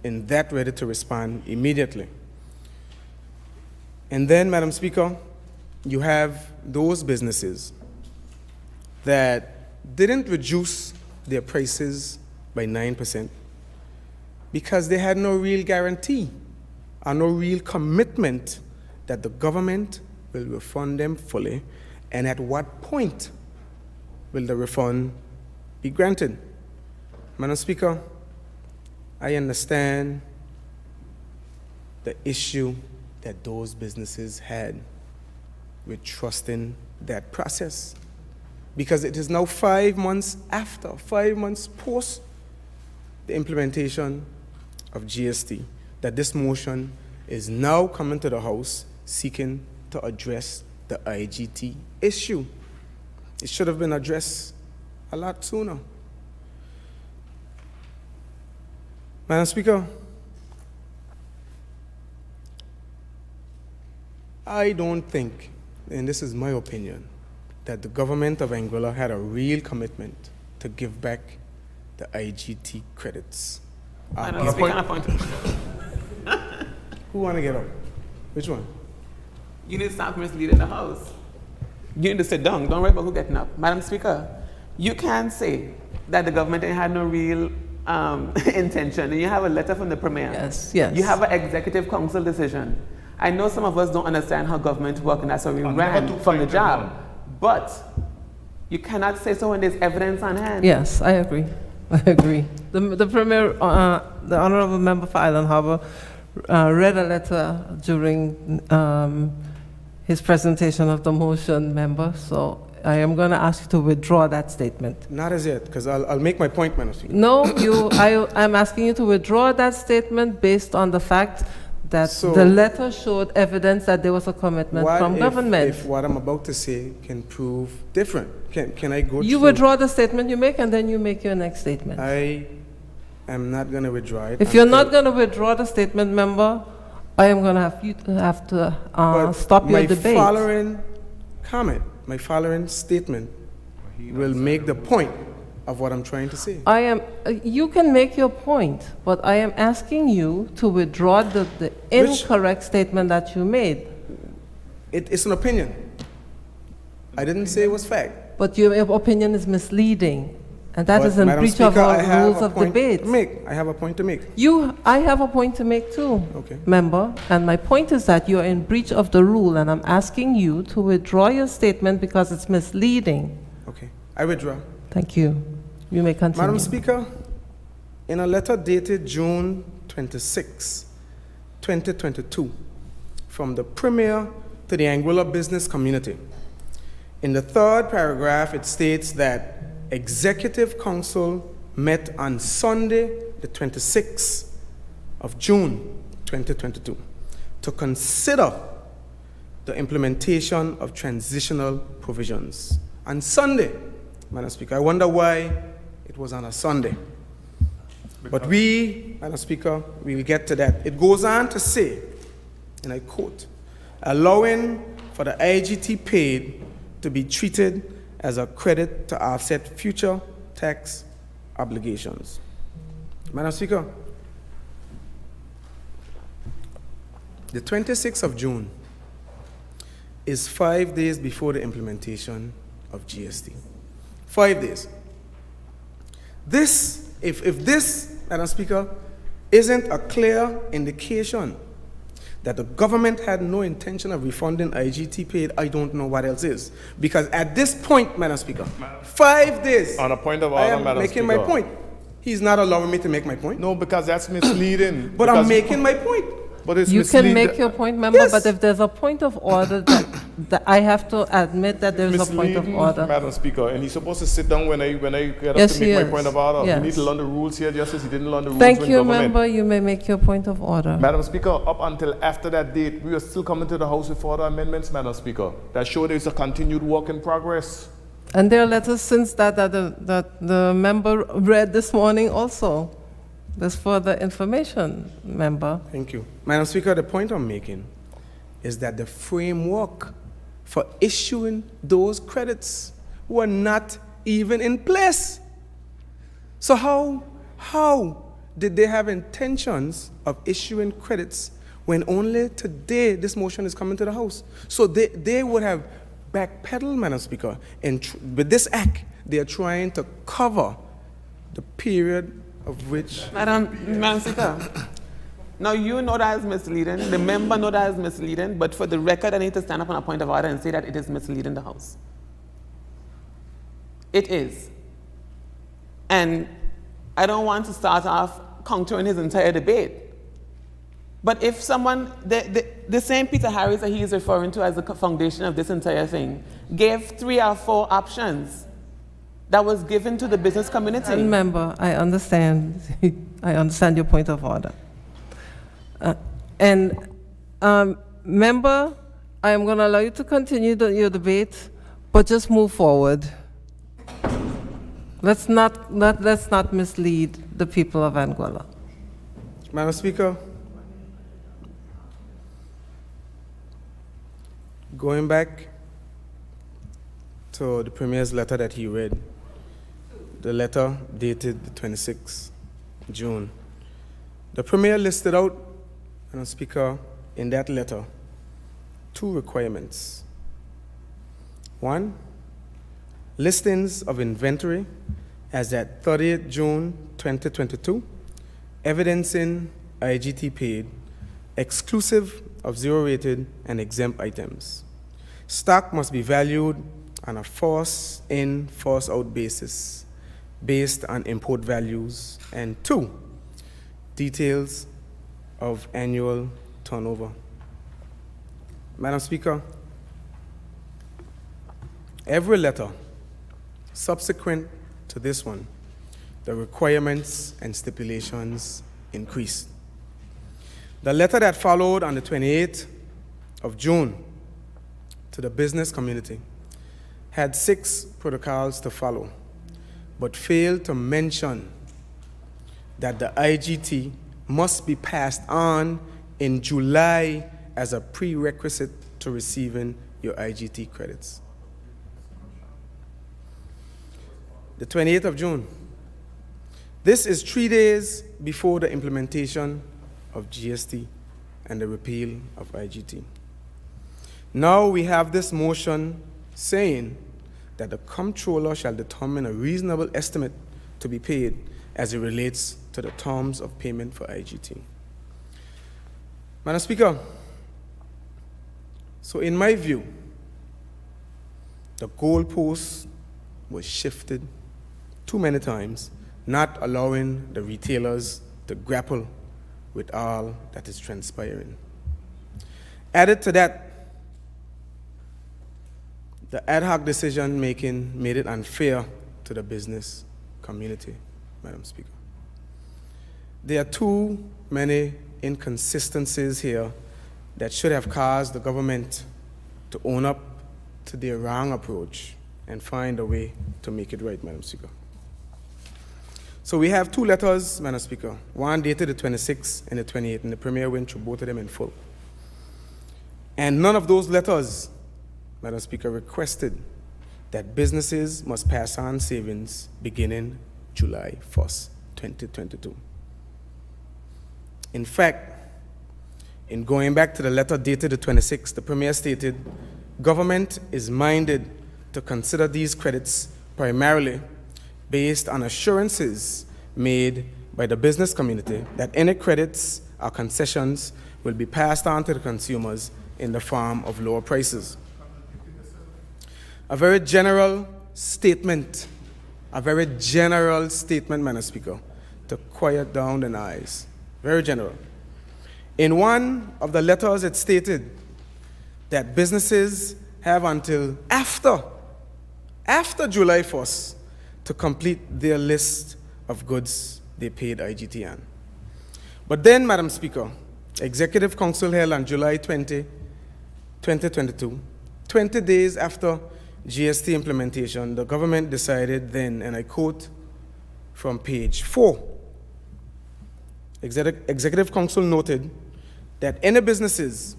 and that ready to respond immediately. And then, Madam Speaker, you have those businesses that didn't reduce their prices by 9% because they had no real guarantee or no real commitment that the government will refund them fully, and at what point will the refund be granted. Madam Speaker, I understand the issue that those businesses had with trusting that process, because it is now 5 months after, 5 months post the implementation of GST, that this motion is now coming to the House seeking to address the IGT issue. It should have been addressed a lot sooner. Madam Speaker, I don't think, and this is my opinion, that the government of Anguilla had a real commitment to give back the IGT credits. Madam Speaker, a point. Who want to get up? Which one? You need to stop misleading the House. You need to sit down. Don't worry about who getting up. Madam Speaker, you can't say that the government had no real intention, and you have a letter from the Premier. Yes, yes. You have an executive council decision. I know some of us don't understand how government works, and that's why we ran from the job. But you cannot say so when there's evidence on hand. Yes, I agree. I agree. The Premier, the Honorable Member for Island Harbour, read a letter during his presentation of the motion, member. So I am going to ask you to withdraw that statement. Not as yet, because I'll make my point, Madam Speaker. No, I'm asking you to withdraw that statement based on the fact that the letter showed evidence that there was a commitment from government. If what I'm about to say can prove different, can I go You through? withdraw the statement you make, and then you make your next statement. I am not going to withdraw it. If you're not going to withdraw the statement, member, I am going to have to stop your debate. My following comment, my following statement will make the point of what I'm trying to say. You can make your point, but I am asking you to withdraw the incorrect statement that you made. It's an opinion. I didn't say it was fact. But your opinion is misleading, and that is in breach of our rules of debate. I have a point to make. I have a point to make too, member, and my point is that you're in breach of the rule, and I'm asking you to withdraw your statement because it's misleading. Okay, I withdraw. Thank you. You may continue. Madam Speaker, in a letter dated June 26, 2022, from the Premier to the Anguilla business community, in the third paragraph, it states that Executive Council met on Sunday, the 26th of June, 2022, to consider the implementation of transitional provisions. On Sunday, Madam Speaker, I wonder why it was on a Sunday. But we, Madam Speaker, we will get to that. It goes on to say, and I quote, allowing for the IGT paid to be treated as a credit to offset future tax obligations. Madam Speaker, the 26th of June, is 5 days before the implementation of GST. 5 days. This, if this, Madam Speaker, isn't a clear indication that the government had no intention of refunding IGT paid, I don't know what else is. Because at this point, Madam Speaker, 5 days. On a point of I order, am Madam making Speaker. my point. He's not allowing me to make my point. No, because that's misleading. But I'm Because- making my point. But it's You can mislead- make your point, member, Yes. but if there's a point of order, that I have to admit that there's a point of misleading, order. Madam Speaker, and he's supposed to sit down when I get Yes, up to he make my is. point of order. Yes. He needs to learn the rules here, Justice. He didn't learn the rules Thank when you, government. member. You may make your point of order. Madam Speaker, up until after that date, we were still coming to the House with further amendments, Madam Speaker. That show there is a continued work in progress. And there are letters since that the member read this morning also. There's further information, member. Thank you. Madam Speaker, the point I'm making is that the framework for issuing those credits were not even in place. So how did they have intentions of issuing credits when only today this motion is coming to the House? So they would have backpedaled, Madam Speaker, and with this act, they are trying to cover the period of which... Madam Speaker, now you know that is misleading, the member know that is misleading, but for the record, I need to stand up on a point of order and say that it is misleading the House. It is. And I don't want to start off countering his entire debate. But if someone, the same Peter Harris that he is referring to as the foundation of this entire thing, gave 3 or 4 options that was given to the business community. And member, I understand. I understand your point of order. Member, I am going to allow you to continue your debate, but just move forward. Let's not mislead the people of Anguilla. Madam Speaker, going back to the Premier's letter that he read, the letter dated the 26th June. The Premier listed out, Madam Speaker, in that letter, 2 requirements. 1, listings of inventory as at 30th June 2022, evidencing IGT paid, exclusive of zero-rated and exempt items. Stock must be valued on a force-in, force-out basis, based on import values. And 2, details of annual turnover. Madam Speaker, every letter subsequent to this one, the requirements and stipulations increased. The letter that followed on the 28th of June to the business community had 6 protocols to follow, but failed to mention that the IGT must be passed on in July as a prerequisite to receiving your IGT credits. The 28th of June. This is 3 days before the implementation of GST and the repeal of IGT. Now we have this motion saying that the comptroller shall determine a reasonable estimate to be paid as it relates to the terms of payment for IGT. Madam Speaker, so in my view, the goalpost was shifted too many times, not allowing the retailers to grapple with all that is transpiring. Added to that, the ad hoc decision making made it unfair to the business community, Madam Speaker. There are too many inconsistencies here that should have caused the government to own up to their wrong approach and find a way to make it right, Madam Speaker. So we have 2 letters, Madam Speaker, one dated the 26th and the 28th, and the Premier went through both of them in full. And none of those letters, Madam Speaker, requested that businesses must pass on savings beginning July 1st, 2022. In fact, in going back to the letter dated the 26th, the Premier stated government is minded to consider these credits primarily based on assurances made by the business community that any credits or concessions will be passed on to the consumers in the form of lower prices. A very general statement, Madam Speaker, to quiet down the noise. Very general. In one of the letters, it stated that businesses have until after July 1st to complete their list of goods they paid IGT on. But then, Madam Speaker, Executive Council held on July 20, 2022, 20 days after GST implementation, the government decided then, and I quote from page 4, Executive Council noted that any businesses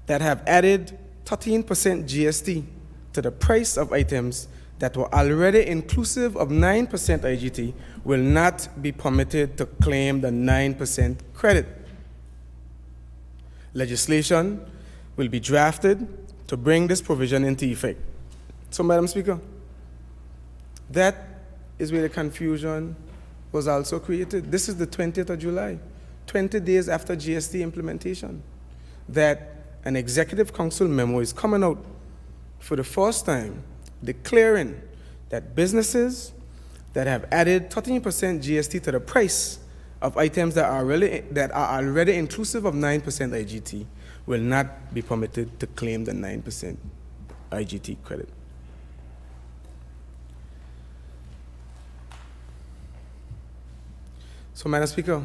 that have added 13% GST to the price of items that were already inclusive of 9% IGT will not be permitted to claim the 9% credit. Legislation will be drafted to bring this provision into effect. So, Madam Speaker, that is where the confusion was also created. This is the 20th of July, 20 days after GST implementation, that an Executive Council memo is coming out for the first time declaring that businesses that have added 13% GST to the price of items that are already inclusive of 9% IGT will not be permitted to claim the 9% IGT credit. So, Madam Speaker,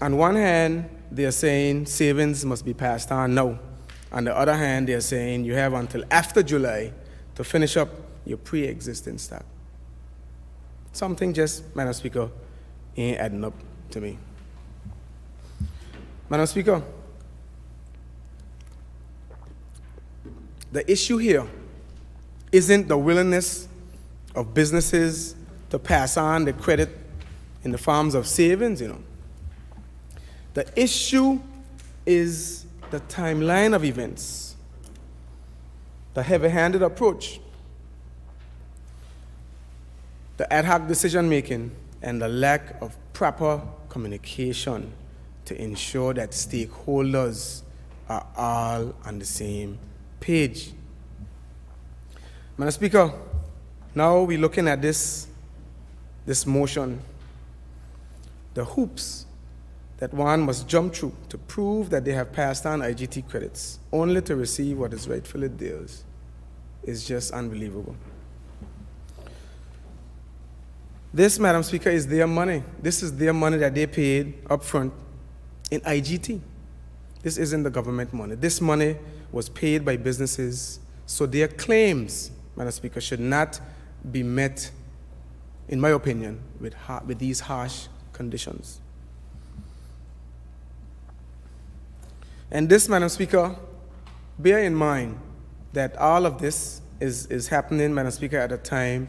on one hand, they are saying savings must be passed on now. On the other hand, they are saying you have until after July to finish up your pre-existing stock. Something just, Madam Speaker, ain't adding up to me. Madam Speaker, the issue here isn't the willingness of businesses to pass on the credit in the forms of savings, The issue is the timeline of events, the heavy-handed approach, the ad hoc decision-making, and the lack of proper communication to ensure that stakeholders are all on the same page. Madam Speaker, now we're looking at this motion, the hoops that one must jump through to prove that they have passed on IGT credits, only to receive what is rightfully theirs, is just unbelievable. This, Madam Speaker, is their money. This is their money that they paid up front in IGT. This isn't the government money. This money was paid by businesses, so their claims, Madam Speaker, should not be met, in my opinion, with these harsh conditions. And this, Madam Speaker, bear in mind that all of this is happening, Madam Speaker, at a time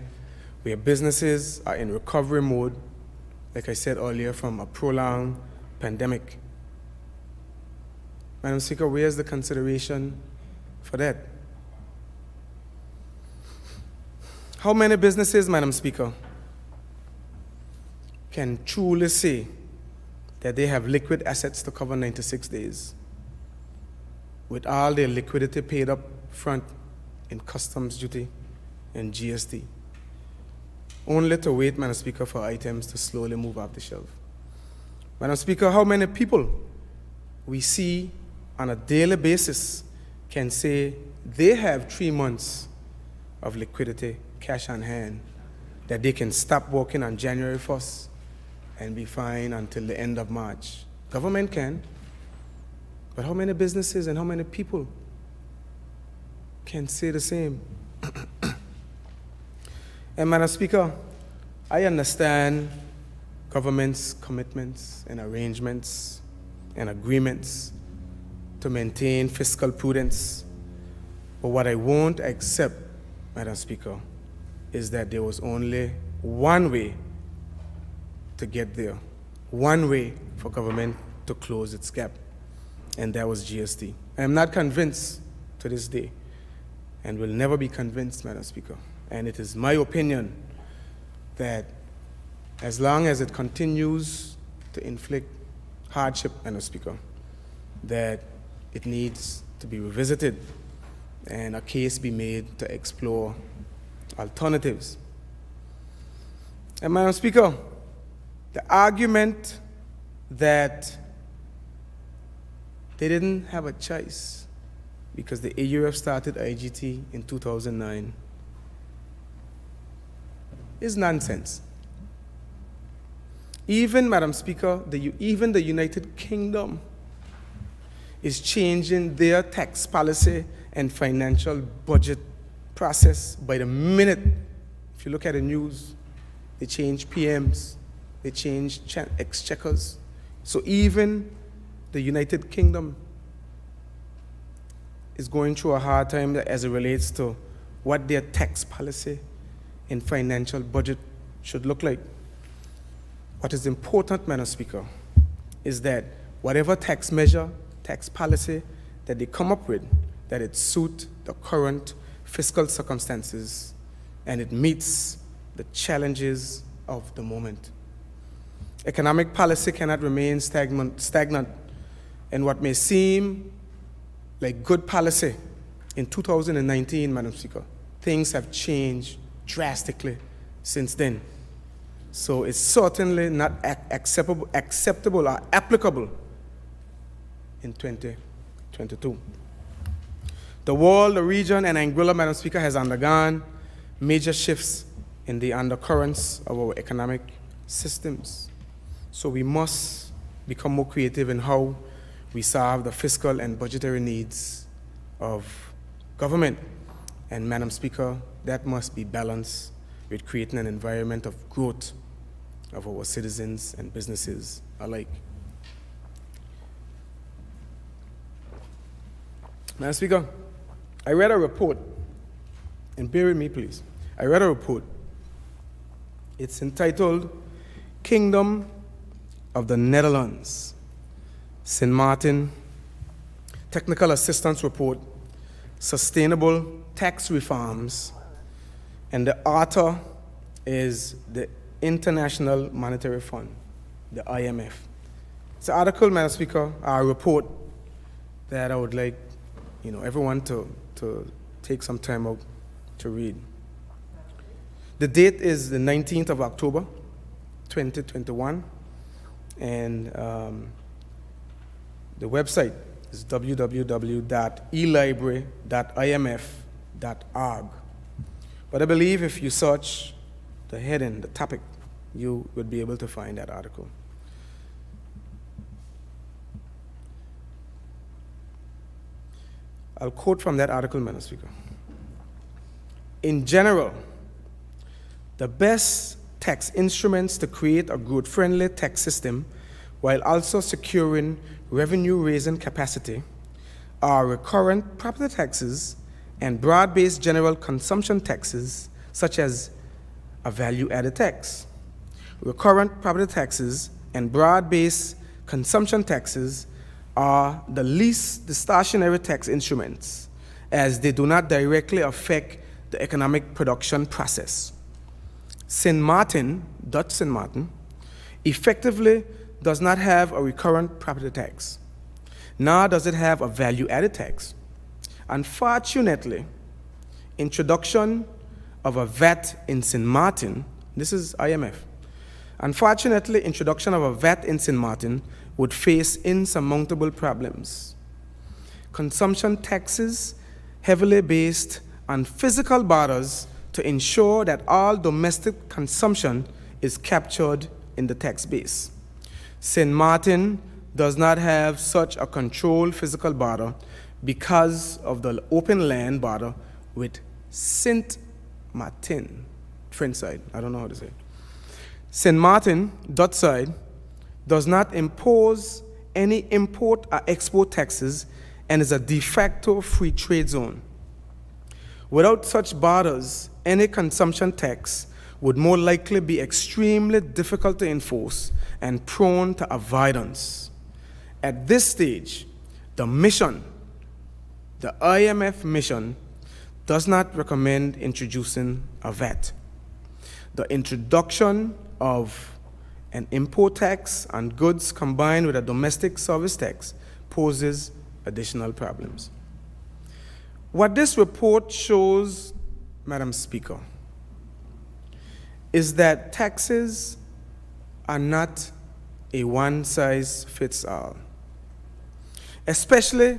where businesses are in recovery mode, like I said earlier, from a prolonged pandemic. Madam Speaker, where's the consideration for that? How many businesses, Madam Speaker, can truly say that they have liquid assets to cover 96 days with all their liquidity paid up front in customs duty and GST, only to wait, Madam Speaker, for items to slowly move off the shelf? Madam Speaker, how many people we see on a daily basis can say they have 3 months of liquidity, cash on hand, that they can stop working on January 1st and be fine until the end of March? Government can, but how many businesses and how many people can say the same? And Madam Speaker, I understand government's commitments and arrangements and agreements to maintain fiscal prudence, but what I won't accept, Madam Speaker, is that there was only one way to get there, one way for government to close its gap, and that was GST. I am not convinced to this day and will never be convinced, Madam Speaker. And it is my opinion that as long as it continues to inflict hardship, Madam Speaker, that it needs to be revisited and a case be made to explore alternatives. And Madam Speaker, the argument that they didn't have a choice because the AUF started IGT in 2009 is nonsense. Even, Madam Speaker, even the United Kingdom is changing their tax policy and financial budget process by the minute. If you look at the news, they change PMs, they change exchequers. So even the United Kingdom is going through a hard time as it relates to what their tax policy and financial budget should look like. What is important, Madam Speaker, is that whatever tax measure, tax policy that they come up with, that it suit the current fiscal circumstances and it meets the challenges of the moment. Economic policy cannot remain stagnant, and what may seem like good policy in 2019, Madam Speaker, things have changed drastically since then. So it's certainly not acceptable or applicable in 2022. The world, the region, and Anguilla, Madam Speaker, has undergone major shifts in the undercurrents of our economic systems. So we must become more creative in how we serve the fiscal and budgetary needs of government. And Madam Speaker, that must be balanced with creating an environment of growth of our citizens and businesses alike. Madam Speaker, I read a report, and bear with me please. I read a report. It's entitled Kingdom of the Netherlands, St. Martin, Technical Assistance Report, Sustainable Tax Reforms, and the author is the International Monetary Fund, the IMF. It's an article, Madam Speaker, a report that I would like everyone to take some time out to read. The date is the 19th of October, 2021, and the website is www.elibrary.imf.org. But I believe if you search the heading, the topic, you would be able to find that article. I'll quote from that article, Madam Speaker. In general, the best tax instruments to create a growth-friendly tax system while also securing revenue-raising capacity are recurrent property taxes and broad-based general consumption taxes, such as a value-added tax. Recurrent property taxes and broad-based consumption taxes are the least distortionary tax instruments, as they do not directly affect the economic production process. St. Martin, Dutch St. Martin, effectively does not have a recurrent property tax, nor does it have a value-added tax. Unfortunately, introduction of a VAT in St. Martin, this is IMF, unfortunately, introduction of a VAT in St. Martin would face insurmountable problems. Consumption taxes heavily based on physical barriers to ensure that all domestic consumption is captured in the tax base. St. Martin does not have such a controlled physical border because of the open land border with Saint Martin, French side, I don't know how to say it. St. Martin, Dutch side, does not impose any import or export taxes and is a de facto free trade zone. Without such borders, any consumption tax would more likely be extremely difficult to enforce and prone to avoidance. At this stage, the IMF mission, does not recommend introducing a VAT. The introduction of an import tax on goods combined with a domestic service tax poses additional problems. What this report shows, Madam Speaker, is that taxes are not a one-size-fits-all, especially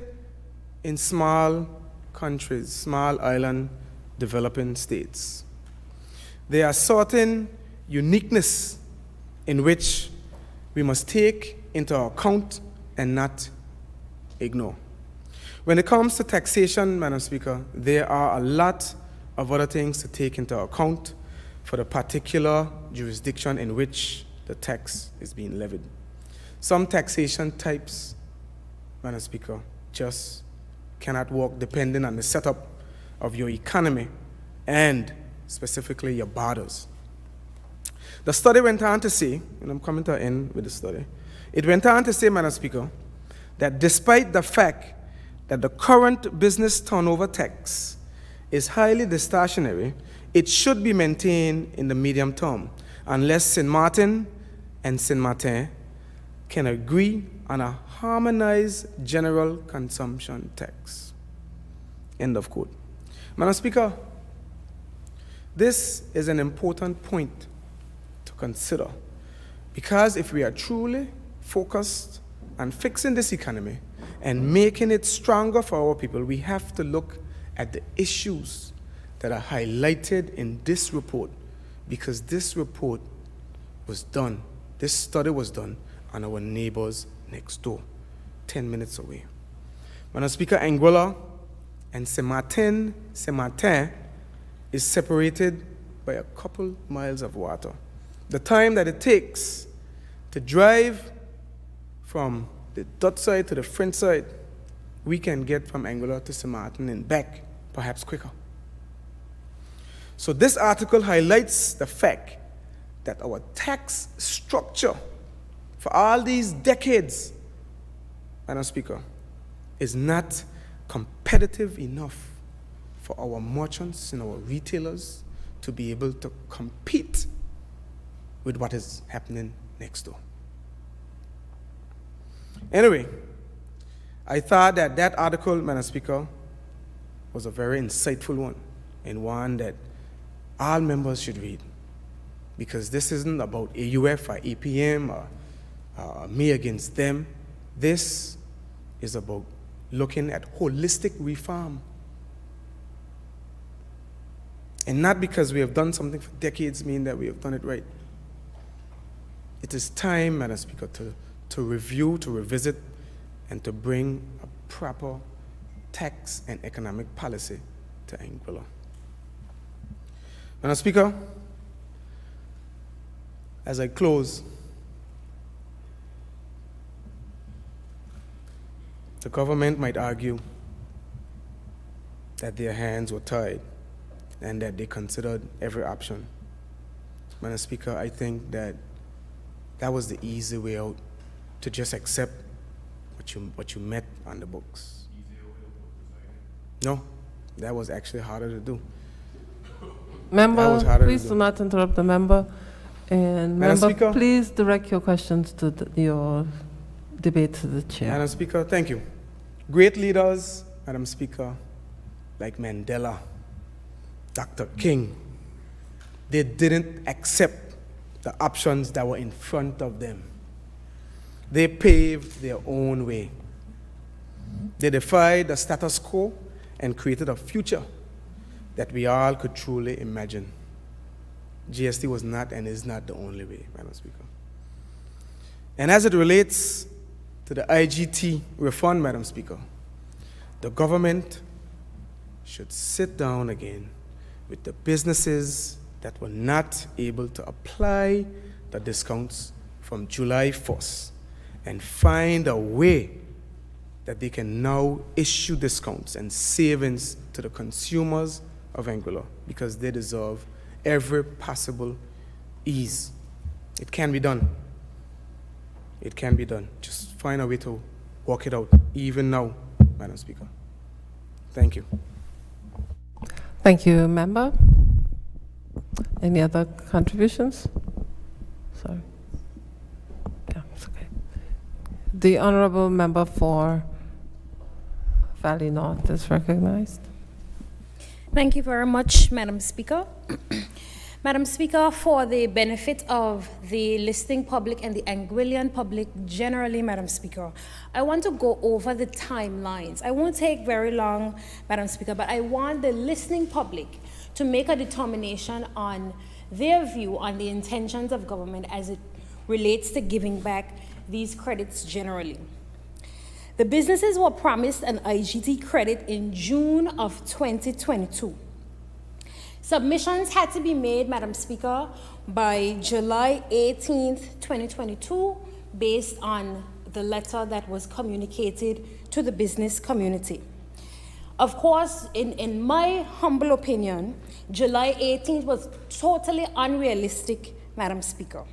in small countries, small island developing states. There are certain uniqueness in which we must take into account and not ignore. When it comes to taxation, Madam Speaker, there are a lot of other things to take into account for the particular jurisdiction in which the tax is being levied. Some taxation types, Madam Speaker, just cannot work depending on the setup of your economy and specifically your borders. The study went on to say, and I'm coming to an end with the study, it went on to say, Madam Speaker, that despite the fact that the current business turnover tax is highly distortionary, it should be maintained in the medium term unless St. Martin and St. Martin can agree on a harmonized general consumption tax. End of quote. Madam Speaker, this is an important point to consider because if we are truly focused on fixing this economy and making it stronger for our people, we have to look at the issues that are highlighted in this report because this report was done, this study was done on our neighbors next door, 10 minutes away. Madam Speaker, Anguilla and St. Martin is separated by a couple miles of water. The time that it takes to drive from the Dutch side to the French side, we can get from Anguilla to St. Martin and back, perhaps quicker. So this article highlights the fact that our tax structure for all these decades, Madam Speaker, is not competitive enough for our merchants and our retailers to be able to compete with what is happening next door. Anyway, I thought that that article, Madam Speaker, was a very insightful one and one that all members should read because this isn't about AUF or APM or me against them. This is about looking at holistic reform. And not because we have done something for decades mean that we have done it right. It is time, Madam Speaker, to review, to revisit, and to bring a proper tax and economic policy to Anguilla. Madam Speaker, as I close, the government might argue that their hands were tied and that they considered every option. Madam Speaker, I think that that was the easy way out, to just accept what you met on the books. No, that was actually harder to do. Member, please do not interrupt the member. And Madam member, Speaker? please direct your questions to your debate to the chair. Madam Speaker, thank you. Great leaders, Madam Speaker, like Mandela, Dr. King, they didn't accept the options that were in front of them. They paved their own way. They defied the status quo and created a future that we all could truly imagine. GST was not and is not the only way, Madam Speaker. And as it relates to the IGT refund, Madam Speaker, the government should sit down again with the businesses that were not able to apply the discounts from July 1st and find a way that they can now issue discounts and savings to the consumers of Anguilla because they deserve every possible ease. It can be done. It can be done. Just find a way to work it out, even now, Madam Speaker. Thank you. Thank you, member. Any other contributions? Sorry. Yeah, it's okay. The honorable member for Valley North is recognized. Thank you very much, Madam Speaker. Madam Speaker, for the benefit of the listening public and the Anguillan public generally, Madam Speaker, I want to go over the timelines. I won't take very long, Madam Speaker, but I want the listening public to make a determination on their view on the intentions of government as it relates to giving back these credits generally. The businesses were promised an IGT credit in June of 2022. Submissions had to be made, Madam Speaker, by July 18th, 2022, based on the letter that was communicated to the business community. Of course, in my humble opinion, July 18th was totally unrealistic, Madam Speaker.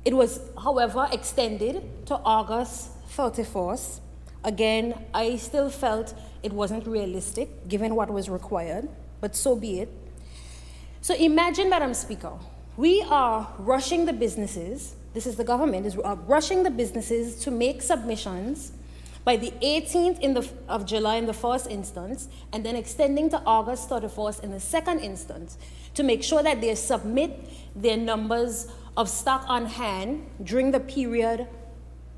It was, however, extended to August 31st. Again, I still felt it wasn't realistic, given what was required, but so be it. So imagine, Madam Speaker, we are rushing the businesses, this is the government, is rushing the businesses to make submissions by the 18th of July in the first instance, and then extending to August 31st in the second instance, to make sure that they submit their numbers of stock on hand during the period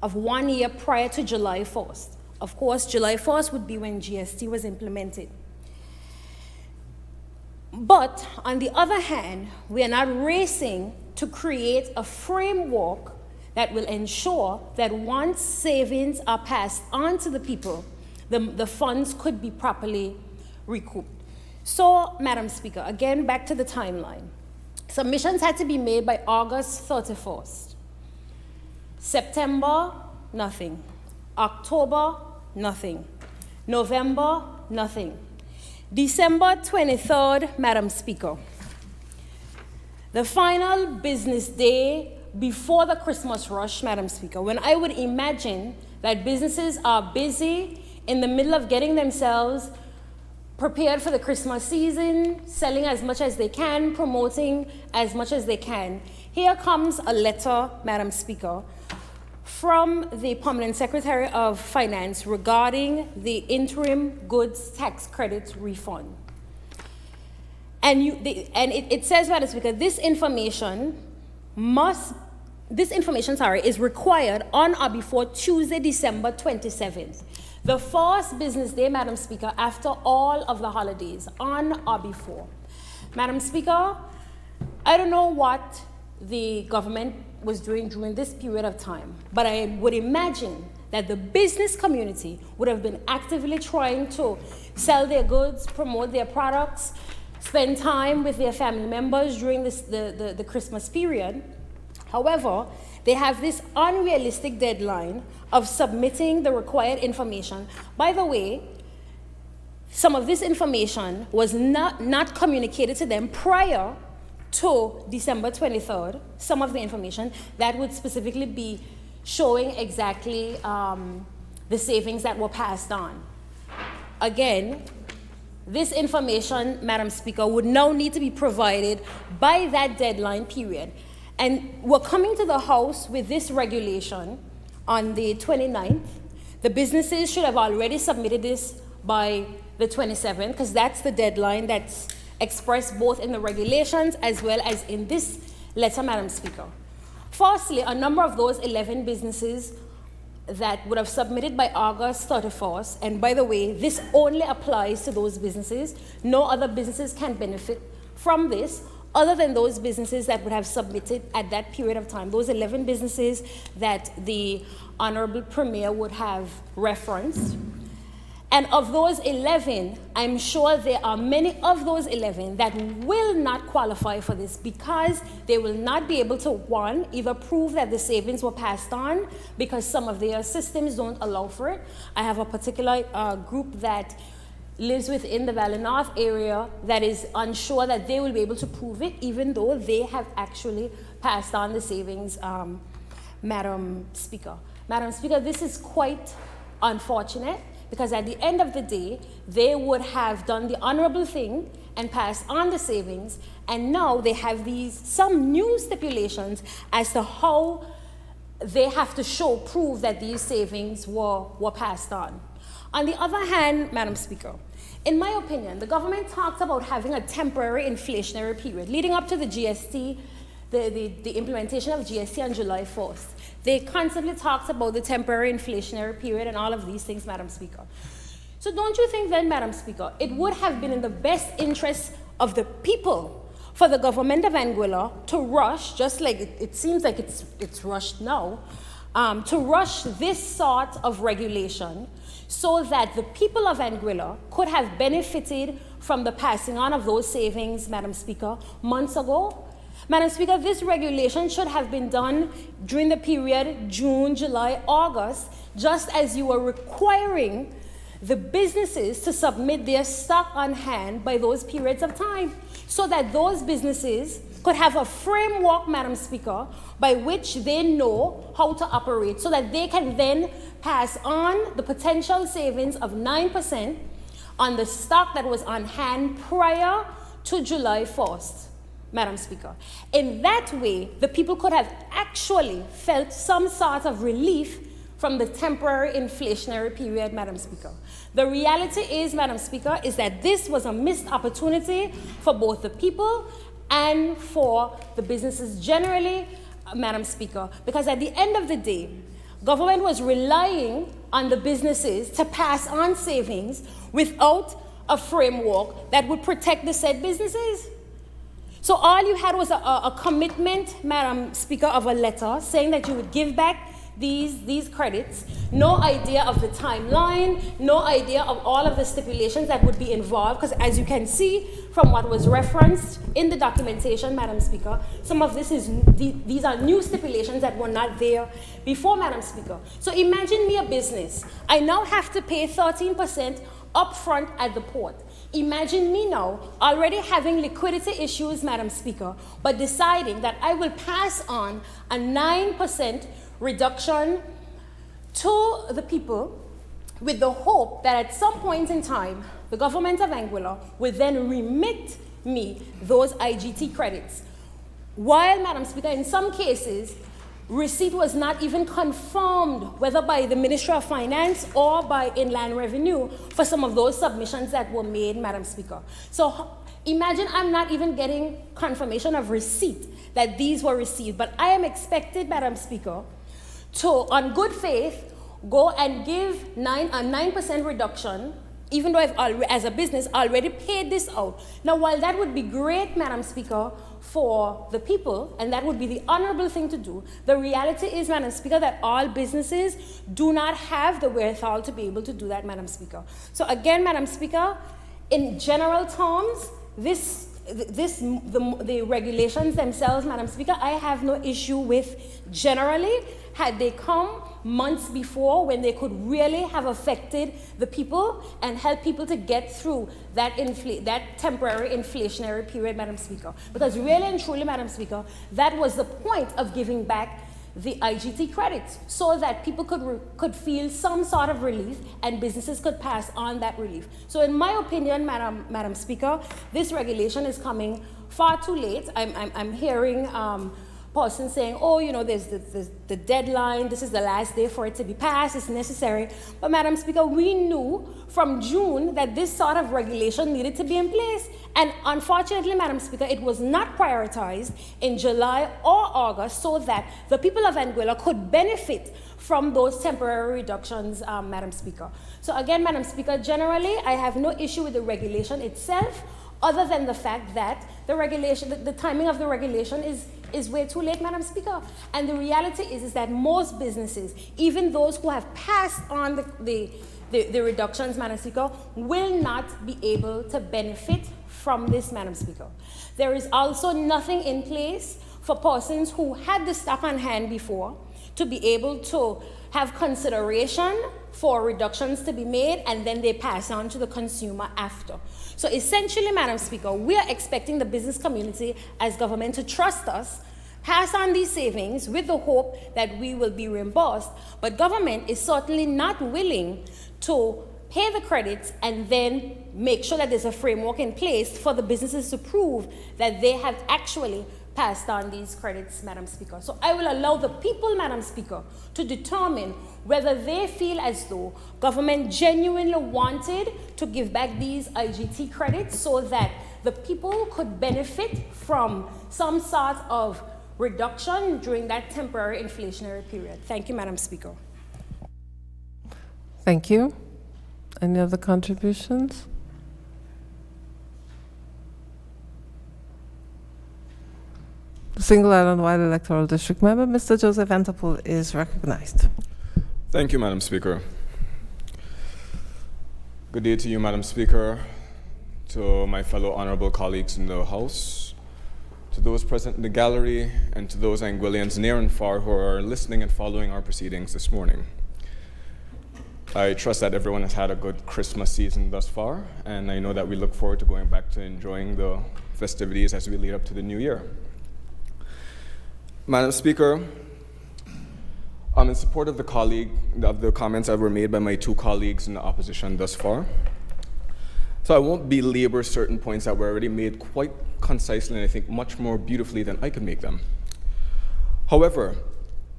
of 1 year prior to July 1st. Of course, July 1st would be when GST was implemented. But on the other hand, we are not racing to create a framework that will ensure that once savings are passed on to the people, the funds could be properly recouped. So, Madam Speaker, again, back to the timeline. Submissions had to be made by August 31st. September, nothing. October, nothing. November, nothing. December 23rd, Madam Speaker. The final business day before the Christmas rush, Madam Speaker, when I would imagine that businesses are busy in the middle of getting themselves prepared for the Christmas season, selling as much as they can, promoting as much as they can. Here comes a letter, Madam Speaker, from the Permanent Secretary of Finance regarding the interim goods tax credit refund. And it says, Madam Speaker, this information is required on or before Tuesday, December 27th. The first business day, Madam Speaker, after all of the holidays, on or before. Madam Speaker, I don't know what the government was doing during this period of time, but I would imagine that the business community would have been actively trying to sell their goods, promote their products, spend time with their family members during the Christmas period. However, they have this unrealistic deadline of submitting the required information. By the way, some of this information was not communicated to them prior to December 23rd, some of the information that would specifically be showing exactly the savings that were passed on. Again, this information, Madam Speaker, would now need to be provided by that deadline period. And we're coming to the House with this regulation on the 29th. The businesses should have already submitted this by the 27th, because that's the deadline that's expressed both in the regulations as well as in this letter, Madam Speaker. Firstly, a number of those 11 businesses that would have submitted by August 31st, and by the way, this only applies to those businesses. No other businesses can benefit from this other than those businesses that would have submitted at that period of time. Those 11 businesses that the Honorable Premier would have referenced. And of those 11, I'm sure there are many of those 11 that will not qualify for this because they will not be able to, one, either prove that the savings were passed on because some of their systems don't allow for it. I have a particular group that lives within the Valley North area that is unsure that they will be able to prove it even though they have actually passed on the savings, Madam Speaker. Madam Speaker, this is quite unfortunate because at the end of the day, they would have done the honorable thing and passed on the savings, and now they have some new stipulations as to how they have to prove that these savings were passed on. On the other hand, Madam Speaker, in my opinion, the government talks about having a temporary inflationary period leading up to the GST, the implementation of GST on July 1st. They constantly talked about the temporary inflationary period and all of these things, Madam Speaker. So don't you think then, Madam Speaker, it would have been in the best interest of the people for the government of Anguilla to rush, just like it seems like it's rushed now, to rush this sort of regulation so that the people of Anguilla could have benefited from the passing on of those savings, Madam Speaker, months ago? Madam Speaker, this regulation should have been done during the period June, July, August, just as you were requiring the businesses to submit their stock on hand by those periods of time, so that those businesses could have a framework, Madam Speaker, by which they know how to operate, so that they can then pass on the potential savings of 9% on the stock that was on hand prior to July 1st, Madam Speaker. In that way, the people could have actually felt some sort of relief from the temporary inflationary period, Madam Speaker. The reality is, Madam Speaker, is that this was a missed opportunity for both the people and for the businesses generally, Madam Speaker, because at the end of the day, government was relying on the businesses to pass on savings without a framework that would protect the said businesses. So all you had was a commitment, Madam Speaker, of a letter saying that you would give back these credits, no idea of the timeline, no idea of all of the stipulations that would be involved, because as you can see from what was referenced in the documentation, Madam Speaker, some of these are new stipulations that were not there before, Madam Speaker. So imagine me a business. I now have to pay 13% upfront at the port. Imagine me now already having liquidity issues, Madam Speaker, but deciding that I will pass on a 9% reduction to the people with the hope that at some point in time, the government of Anguilla will then remit me those IGT credits. While, Madam Speaker, in some cases, receipt was not even confirmed, whether by the Ministry of Finance or by Inland Revenue, for some of those submissions that were made, Madam Speaker. So imagine I'm not even getting confirmation of receipt that these were received, but I am expected, Madam Speaker, to, on good faith, go and give a 9% reduction, even though I've, as a business, already paid this out. Now, while that would be great, Madam Speaker, for the people, and that would be the honorable thing to do, the reality is, Madam Speaker, that all businesses do not have the wherewithal to be able to do that, Madam Speaker. So again, Madam Speaker, in general terms, the regulations themselves, Madam Speaker, I have no issue with generally. Had they come months before, when they could really have affected the people and help people to get through that temporary inflationary period, Madam Speaker. Because really and truly, Madam Speaker, that was the point of giving back the IGT credits, so that people could feel some sort of relief and businesses could pass on that relief. So in my opinion, Madam Speaker, this regulation is coming far too late. I'm hearing person saying, oh, you know, there's the deadline, this is the last day for it to be passed, it's necessary. But Madam Speaker, we knew from June that this sort of regulation needed to be in place. And unfortunately, Madam Speaker, it was not prioritized in July or August so that the people of Anguilla could benefit from those temporary reductions, Madam Speaker. So again, Madam Speaker, generally, I have no issue with the regulation itself, other than the fact that the regulation, the timing of the regulation is way too late, Madam Speaker. And the reality is that most businesses, even those who have passed on the reductions, Madam Speaker, will not be able to benefit from this, Madam Speaker. There is also nothing in place for persons who had the stock on hand before to be able to have consideration for reductions to be made, and then they pass on to the consumer after. So essentially, Madam Speaker, we are expecting the business community as government to trust us, pass on these savings with the hope that we will be reimbursed. But government is certainly not willing to pay the credits and then make sure that there's a framework in place for the businesses to prove that they have actually passed on these credits, Madam Speaker. So I will allow the people, Madam Speaker, to determine whether they feel as though government genuinely wanted to give back these IGT credits so that the people could benefit from some sort of reduction during that temporary inflationary period. Thank you, Madam Speaker. Thank you. Any other contributions? The Single Island Wide Electoral District member, Mr. Joseph Antapol, is recognized. Thank you, Madam Speaker. Good day to you, Madam Speaker, to my fellow honorable colleagues in the House, to those present in the gallery, and to those Anguillians near and far who are listening and following our proceedings this morning. I trust that everyone has had a good Christmas season thus far, and I know that we look forward to going back to enjoying the festivities as we lead up to the new year. Madam Speaker, I'm in support of the comments that were made by my two colleagues in the opposition thus far. So I won't belabor certain points that were already made quite concisely and I think much more beautifully than I could make them. However,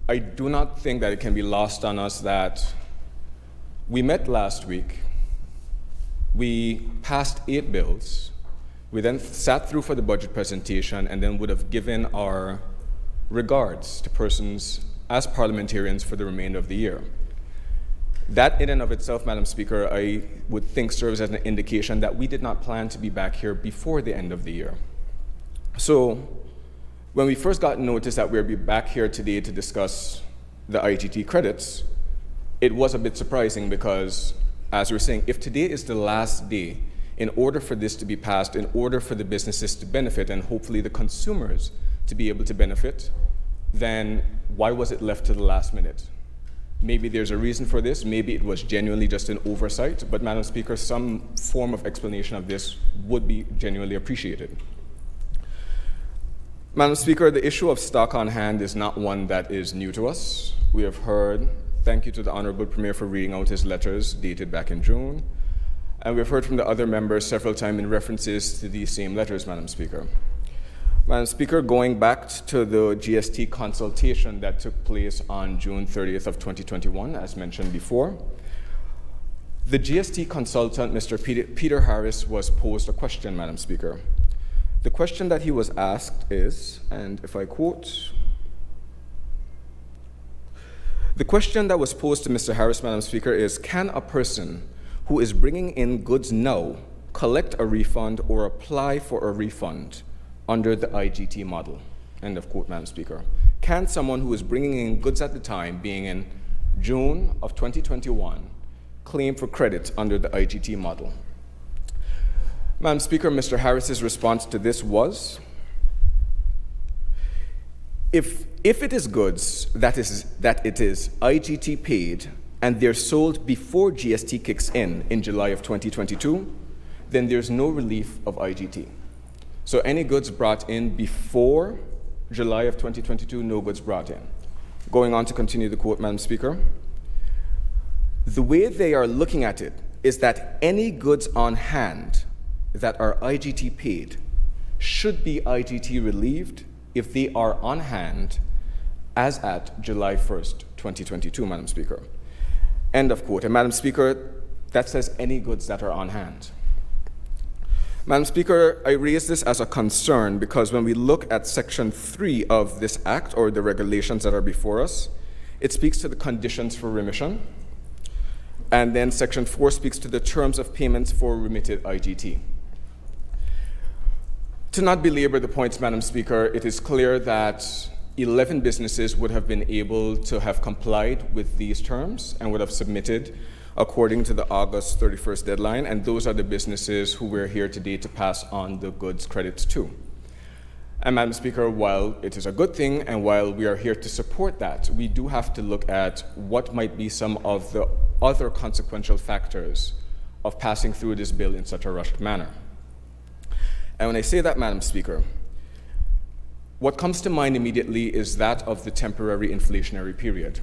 I do not think that it can be lost on us that we met last week, we passed 8 bills, we then sat through for the budget presentation and then would have given our regards to persons as parliamentarians for the remainder of the year. That in and of itself, Madam Speaker, I would think serves as an indication that we did not plan to be back here before the end of the year. So when we first got notice that we'd be back here today to discuss the IGT credits, it was a bit surprising because, as we're saying, if today is the last day, in order for this to be passed, in order for the businesses to benefit and hopefully the consumers to be able to benefit, then why was it left to the last minute? Maybe there's a reason for this, maybe it was genuinely just an oversight, but Madam Speaker, some form of explanation of this would be genuinely appreciated. Madam Speaker, the issue of stock on hand is not one that is new to us. We have heard, thank you to the Honorable Premier for reading out his letters dated back in June, and we've heard from the other members several times in references to these same letters, Madam Speaker. Madam Speaker, going back to the GST consultation that took place on June 30th of 2021, as mentioned before, the GST consultant, Mr. Peter Harris, was posed a question, Madam Speaker. The question that he was asked is, and if I quote, the question that was posed to Mr. Harris, Madam Speaker, is, can a person who is bringing in goods now collect a refund or apply for a refund under the IGT model? End of quote, Madam Speaker. Can someone who is bringing in goods at the time, being in June of 2021, claim for credit under the IGT model? Madam Speaker, Mr. Harris's response to this was, if it is goods that it is IGT paid and they're sold before GST kicks in July of 2022, then there's no relief of IGT. So any goods brought in before July of 2022, no goods brought in. Going on to continue the quote, Madam Speaker. The way they are looking at it is that any goods on hand that are IGT paid should be IGT relieved if they are on hand as at July 1st, 2022, Madam Speaker. End of quote. And Madam Speaker, that says any goods that are on hand. Madam Speaker, I raise this as a concern because when we look at Section 3 of this Act, or the regulations that are before us, it speaks to the conditions for remission. And then Section 4 speaks to the terms of payments for remitted IGT. To not belabor the points, Madam Speaker, it is clear that 11 businesses would have been able to have complied with these terms and would have submitted according to the August 31st deadline, and those are the businesses who we're here today to pass on the goods credits to. And Madam Speaker, while it is a good thing and while we are here to support that, we do have to look at what might be some of the other consequential factors of passing through this bill in such a rushed manner. And when I say that, Madam Speaker, what comes to mind immediately is that of the temporary inflationary period.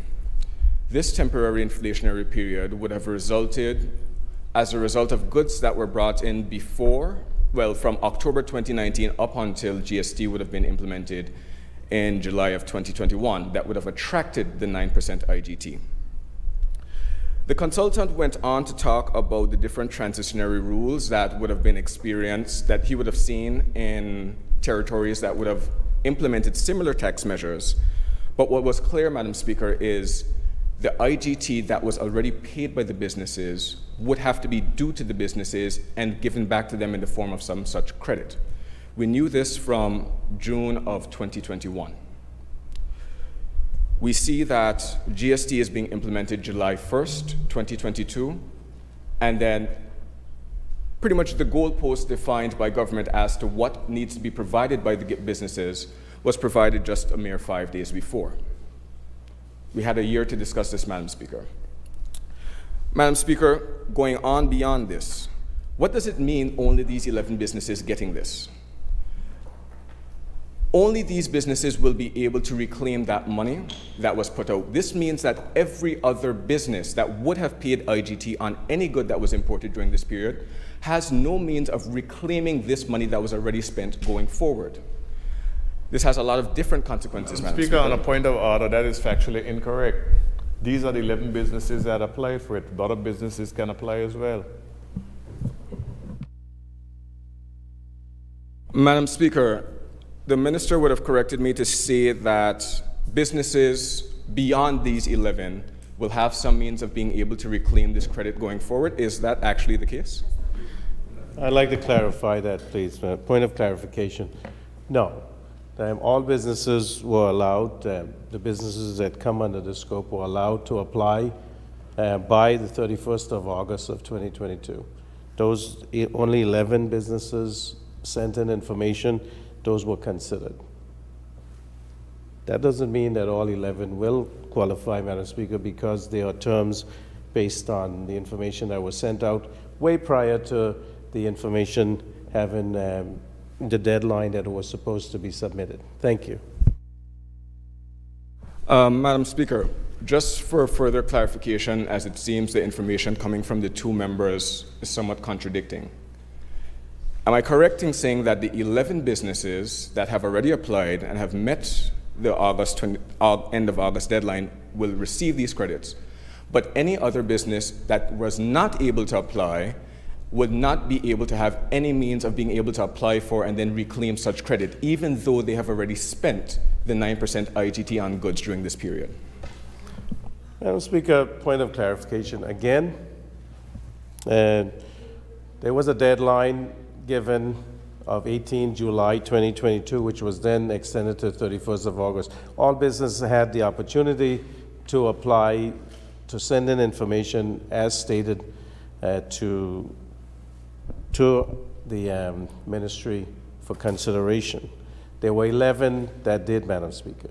This temporary inflationary period would have resulted as a result of goods that were brought in before, well, from October 2019 up until GST would have been implemented in July of 2021, that would have attracted the 9% IGT. The consultant went on to talk about the different transitionary rules that would have been experienced, that he would have seen in territories that would have implemented similar tax measures. But what was clear, Madam Speaker, is the IGT that was already paid by the businesses would have to be due to the businesses and given back to them in the form of some such credit. We knew this from June of 2021. We see that GST is being implemented July 1st, 2022, and then pretty much the goalpost defined by government as to what needs to be provided by the businesses was provided just a mere 5 days before. We had a year to discuss this, Madam Speaker. Madam Speaker, going on beyond this, what does it mean only these 11 businesses getting this? Only these businesses will be able to reclaim that money that was put out. This means that every other business that would have paid IGT on any good that was imported during this period has no means of reclaiming this money that was already spent going forward. This has a lot of different consequences, Madam Speaker. On a point of order, that is factually incorrect. These are the 11 businesses that applied for it. Other businesses can apply as well. Madam Speaker, the minister would have corrected me to say that businesses beyond these 11 will have some means of being able to reclaim this credit going forward. Is that actually the case? I'd like to clarify that, please. Point of clarification. No. All businesses were allowed, the businesses that come under the scope were allowed to apply by the 31st of August of 2022. Those only 11 businesses sent in information, those were considered. That doesn't mean that all 11 will qualify, Madam Speaker, because there are terms based on the information that was sent out way prior to the information having the deadline that was supposed to be submitted. Thank you. Madam Speaker, just for further clarification, as it seems the information coming from the two members is somewhat contradicting. Am I correct in saying that the 11 businesses that have already applied and have met the end of August deadline will receive these credits, but any other business that was not able to apply would not be able to have any means of being able to apply for and then reclaim such credit, even though they have already spent the 9% IGT on goods during this period? Madam Speaker, point of clarification again. There was a deadline given of 18 July 2022, which was then extended to 31st of August. All businesses had the opportunity to apply, to send in information as stated to the ministry for consideration. There were 11 that did, Madam Speaker.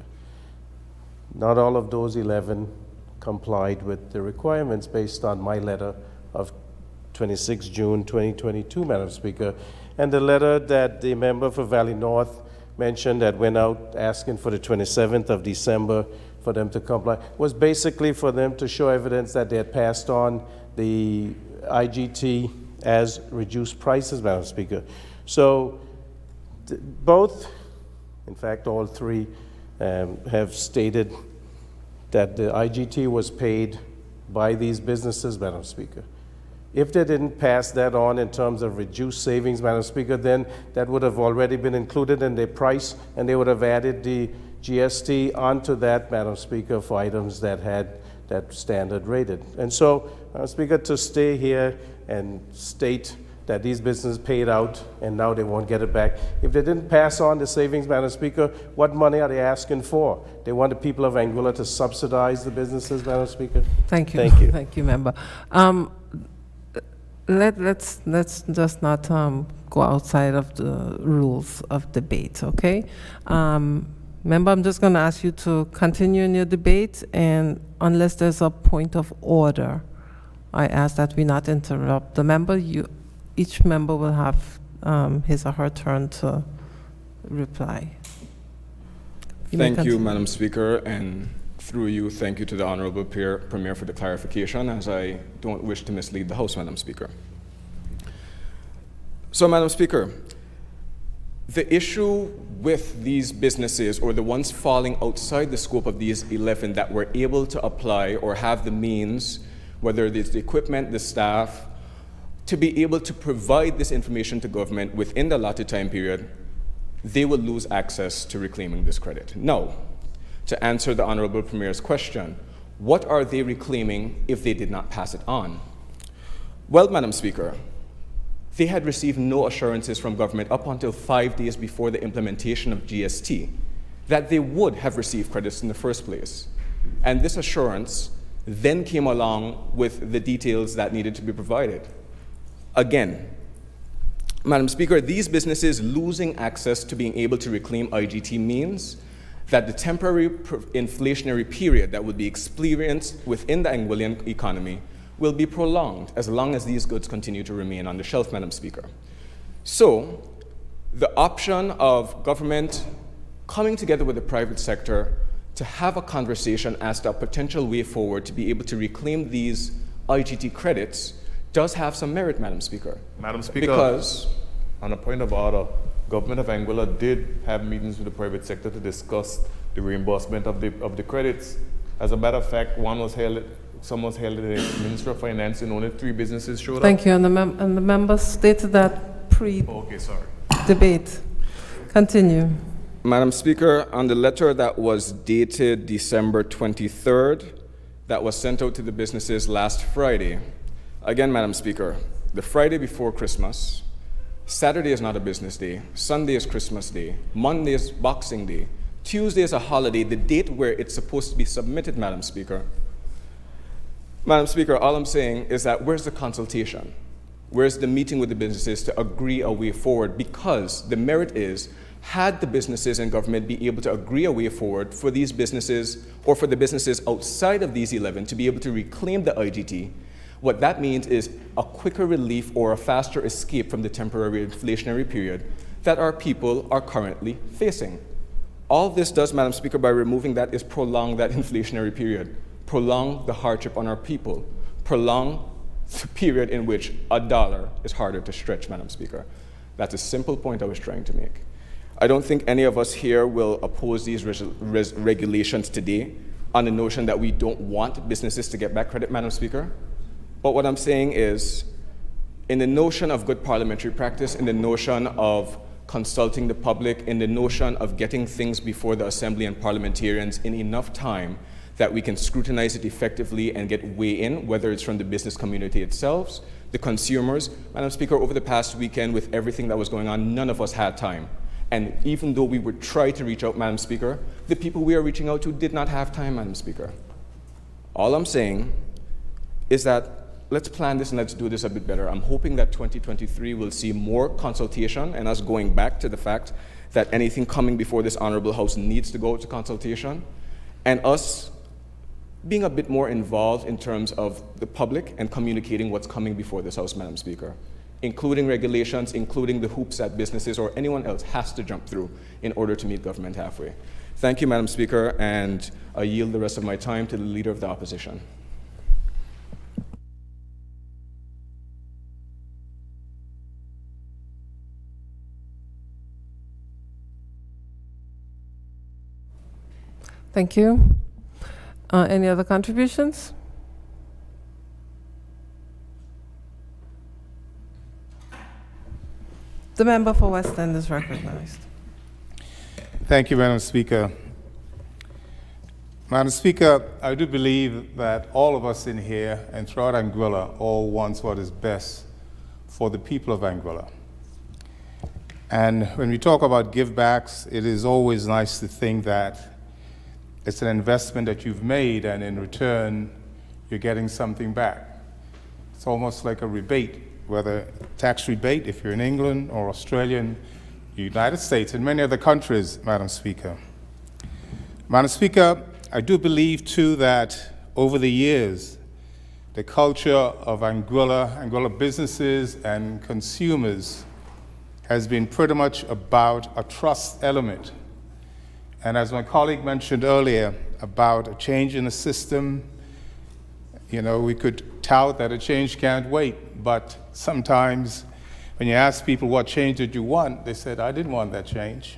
Not all of those 11 complied with the requirements based on my letter of 26 June 2022, Madam Speaker. And the letter that the member for Valley North mentioned that went out asking for the 27th of December for them to comply was basically for them to show evidence that they had passed on the IGT as reduced prices, Madam Speaker. So both, in fact, all three have stated that the IGT was paid by these businesses, Madam Speaker. If they didn't pass that on in terms of reduced savings, Madam Speaker, then that would have already been included in their price, and they would have added the GST onto that, Madam Speaker, for items that had that standard rated. And so, Madam Speaker, to stay here and state that these businesses paid out and now they won't get it back. If they didn't pass on the savings, Madam Speaker, what money are they asking for? They want the people of Anguilla to subsidize the businesses, Madam Speaker? Thank you. Thank you. Thank you, Member. Let's just not go outside of the rules of debate, okay? Member, I'm just going to ask you to continue in your debate, and unless there's a point of order, I ask that we not interrupt the member. Each member will have his or her turn to reply. Thank you, Madam Speaker, and Through you, thank you to the Honorable Premier for the clarification, as I don't wish to mislead the House, Madam Speaker. So, Madam Speaker, the issue with these businesses, or the ones falling outside the scope of these 11 that were able to apply or have the means, whether it's the equipment, the staff, to be able to provide this information to government within the allotted time period, they will lose access to reclaiming this credit. Now, to answer the Honorable Premier's question, what are they reclaiming if they did not pass it on? Well, Madam Speaker, they had received no assurances from government up until 5 days before the implementation of GST that they would have received credits in the first place. And this assurance then came along with the details that needed to be provided. Again, Madam Speaker, these businesses losing access to being able to reclaim IGT means that the temporary inflationary period that would be experienced within the Anguillan economy will be prolonged as long as these goods continue to remain on the shelf, Madam Speaker. So, the option of government coming together with the private sector to have a conversation as to a potential way forward to be able to reclaim these IGT credits does have some merit, Madam Speaker. Madam Speaker, because, on a point of order, government of Anguilla did have meetings with the private sector to discuss the reimbursement of the credits. As a matter of fact, some was held at the Minister of Finance, and only 3 businesses showed up. Thank you, and the members stated that Okay, sorry. pre-debate. Continue. Madam Speaker, on the letter that was dated December 23rd, that was sent out to the businesses last Friday, again, Madam Speaker, the Friday before Christmas, Saturday is not a business day, Sunday is Christmas Day, Monday is Boxing Day, Tuesday is a holiday, the date where it's supposed to be submitted, Madam Speaker. Madam Speaker, all I'm saying is that where's the consultation? Where's the meeting with the businesses to agree a way forward? Because the merit is, had the businesses and government be able to agree a way forward for these businesses, or for the businesses outside of these 11 to be able to reclaim the IGT, what that means is a quicker relief or a faster escape from the temporary inflationary period that our people are currently facing. All this does, Madam Speaker, by removing that is prolong that inflationary period, prolong the hardship on our people, prolong the period in which a dollar is harder to stretch, Madam Speaker. That's a simple point I was trying to make. I don't think any of us here will oppose these regulations today on the notion that we don't want businesses to get back credit, Madam Speaker. But what I'm saying is, in the notion of good parliamentary practice, in the notion of consulting the public, in the notion of getting things before the Assembly and parliamentarians in enough time that we can scrutinize it effectively and get weigh-in, whether it's from the business community itself, the consumers. Madam Speaker, over the past weekend with everything that was going on, none of us had time. And even though we would try to reach out, Madam Speaker, the people we are reaching out to did not have time, Madam Speaker. All I'm saying is that let's plan this and let's do this a bit better. I'm hoping that 2023 will see more consultation and us going back to the fact that anything coming before this Honorable House needs to go to consultation, and us being a bit more involved in terms of the public and communicating what's coming before this House, Madam Speaker, including regulations, including the hoops that businesses or anyone else has to jump through in order to meet government halfway. Thank you, Madam Speaker, and I yield the rest of my time to the Leader of the Opposition. Thank you. Any other contributions? The member for West End is recognized. Thank you, Madam Speaker. Madam Speaker, I do believe that all of us in here and throughout Anguilla all want what is best for the people of Anguilla. And when we talk about givebacks, it is always nice to think that it's an investment that you've made, and in return, you're getting something back. It's almost like a rebate, whether tax rebate if you're in England or Australia, United States, and many other countries, Madam Speaker. Madam Speaker, I do believe, too, that over the years, the culture of Anguilla businesses and consumers has been pretty much about a trust element. And as my colleague mentioned earlier, about a change in the system. You know, we could tout that a change can't wait, but sometimes when you ask people what change did you want, they said, I didn't want that change.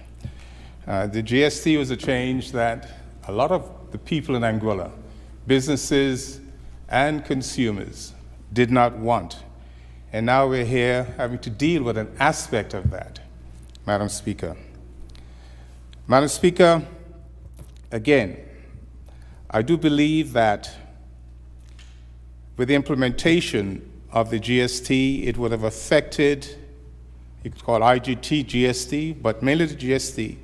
The GST was a change that a lot of the people in Anguilla, businesses and consumers, did not want. And now we're here having to deal with an aspect of that, Madam Speaker. Madam Speaker, again, I do believe that with the implementation of the GST, it would have affected, you could call it IGT, GST, but mainly the GST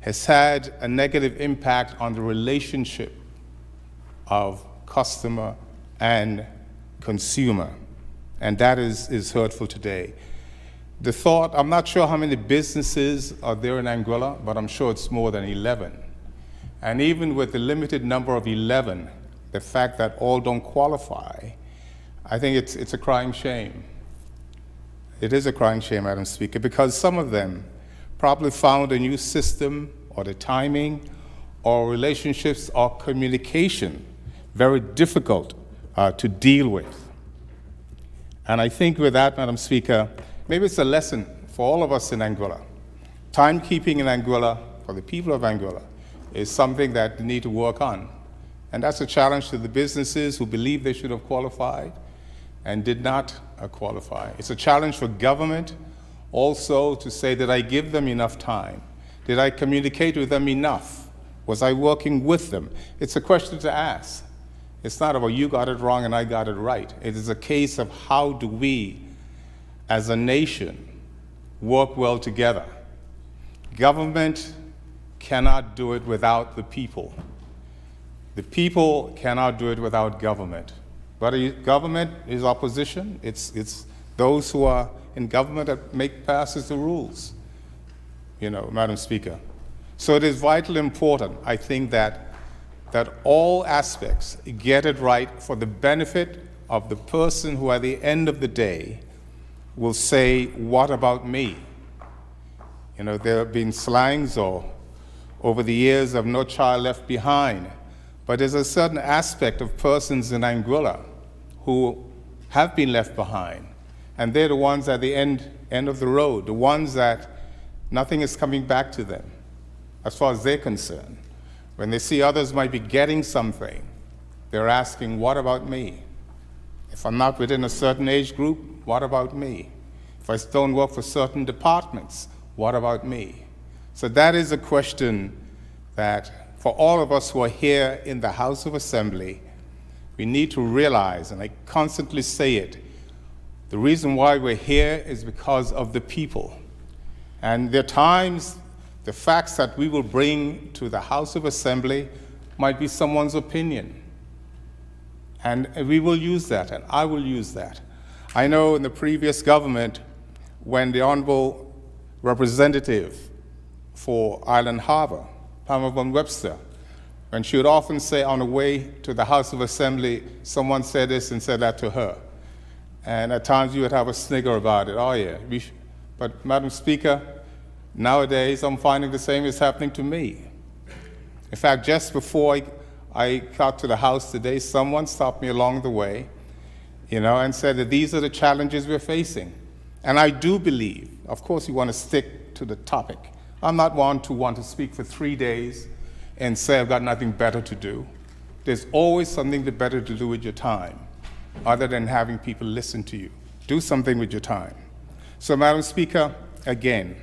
has had a negative impact on the relationship of customer and consumer, and that is hurtful today. The thought, I'm not sure how many businesses are there in Anguilla, but I'm sure it's more than 11. And even with the limited number of 11, the fact that all don't qualify, I think it's a crying shame. It is a crying shame, Madam Speaker, because some of them probably found a new system or the timing or relationships or communication very difficult to deal with. And I think with that, Madam Speaker, maybe it's a lesson for all of us in Anguilla. Timekeeping in Anguilla, for the people of Anguilla, is something that we need to work on. And that's a challenge to the businesses who believe they should have qualified and did not qualify. It's a challenge for government also to say, did I give them enough time? Did I communicate with them enough? Was I working with them? It's a question to ask. It's not about you got it wrong and I got it right. It is a case of how do we, as a nation, work well together. Government cannot do it without the people. The people cannot do it without government. But government is opposition. It's those who are in government that passes the rules, you know, Madam Speaker. So it is vitally important, I think, that all aspects get it right for the benefit of the person who at the end of the day will say, what about me? You know, there have been slangs over the years of no child left behind, but there's a certain aspect of persons in Anguilla who have been left behind, and they're the ones at the end of the road, the ones that nothing is coming back to them as far as they're concerned. When they see others might be getting something, they're asking, what about me? If I'm not within a certain age group, what about me? If I don't work for certain departments, what about me? So that is a question that for all of us who are here in the House of Assembly, we need to realize, and I constantly say it, the reason why we're here is because of the people. And there are times the facts that we will bring to the House of Assembly might be someone's opinion. And we will use that, and I will use that. I know in the previous government, when the Honorable Representative for Island Harbor, Pamela Von Webster, when she would often say on the way to the House of Assembly, someone said this and said that to her. And at times you would have a snigger about it. Oh yeah, but Madam Speaker, nowadays I'm finding the same is happening to me. In fact, just before I got to the House today, someone stopped me along the way, you know, and said that these are the challenges we're facing. And I do believe, of course you want to stick to the topic. I'm not one to want to speak for 3 days and say I've got nothing better to do. There's always something better to do with your time, other than having people listen to you. Do something with your time. So, Madam Speaker, again,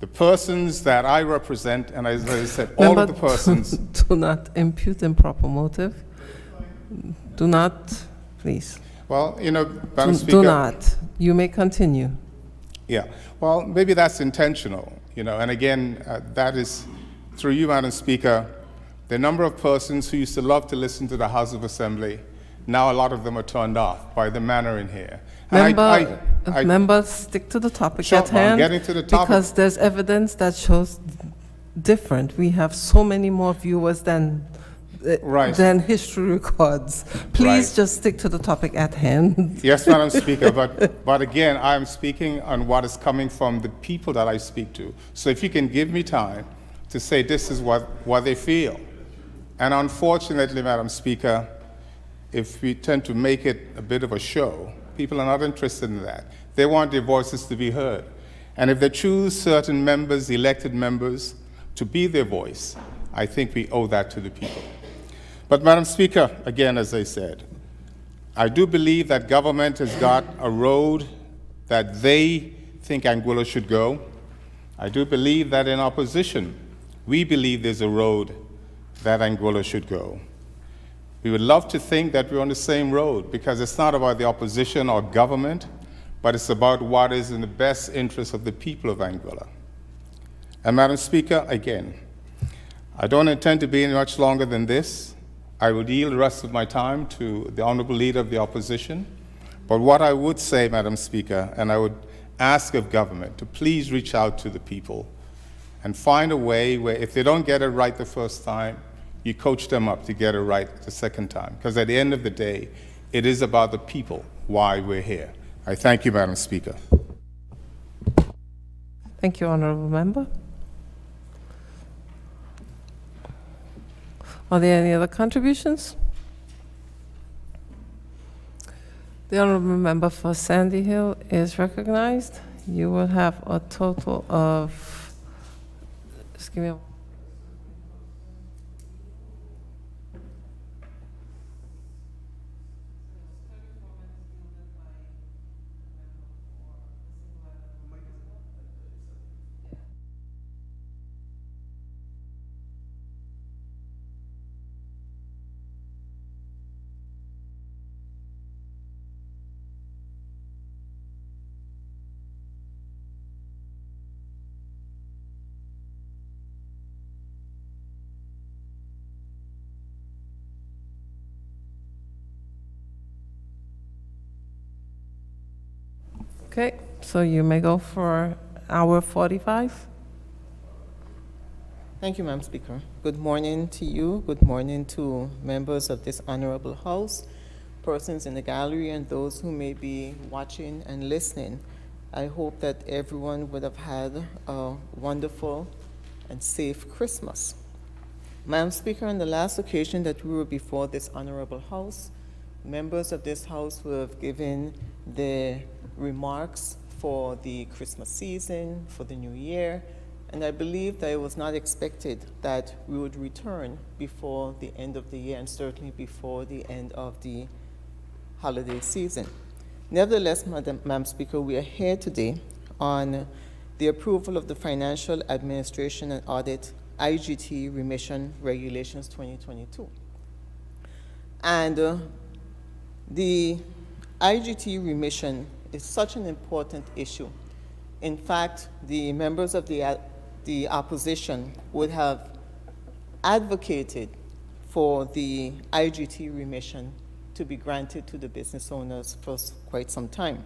the persons that I represent, and as I said, all of the persons... Do not impute improper motive. Do not, please. Well, you know, Madam Speaker... Do not. You may continue. Yeah. Well, maybe that's intentional, you know, and again, that is, through you, Madam Speaker, the number of persons who used to love to listen to the House of Assembly, now a lot of them are turned off by the manner in here. Members, stick to the topic sure, at hand. I'm getting to the topic. Because there's evidence that shows different. We have so many more viewers than history records. Please just stick to the topic at hand. Yes, Madam Speaker, but again, I'm speaking on what is coming from the people that I speak to. So if you can give me time to say this is what they feel, And unfortunately, Madam Speaker, if we tend to make it a bit of a show, people are not interested in that. They want their voices to be heard. And if they choose certain members, elected members, to be their voice, I think we owe that to the people. But Madam Speaker, again, as I said, I do believe that government has got a road that they think Anguilla should go. I do believe that in opposition, we believe there's a road that Anguilla should go. We would love to think that we're on the same road, because it's not about the opposition or government, but it's about what is in the best interest of the people of Anguilla. And Madam Speaker, again, I don't intend to be any much longer than this. I will yield the rest of my time to the Honorable Leader of the Opposition. But what I would say, Madam Speaker, and I would ask of government to please reach out to the people and find a way where if they don't get it right the first time, you coach them up to get it right the second time. Because at the end of the day, it is about the people, why we're here. I thank you, Madam Speaker. Thank you, Honorable Member. Are there any other contributions? The Honorable Member for Sandy Hill is recognized. You will have a total of, just give me a Okay, so you may go for hour 45. Thank you, Madam Speaker. Good morning to you. Good morning to members of this honorable House, persons in the gallery, and those who may be watching and listening. I hope that everyone would have had a wonderful and safe Christmas. Madam Speaker, on the last occasion that we were before this honorable House, members of this House would have given their remarks for the Christmas season, for the new year, and I believe that it was not expected that we would return before the end of the year, and certainly before the end of the holiday season. Nevertheless, Madam Speaker, we are here today on the approval of the Financial Administration and Audit IGT Remission Regulations 2022. And the IGT remission is such an important issue. In fact, the members of the opposition would have advocated for the IGT remission to be granted to the business owners for quite some time.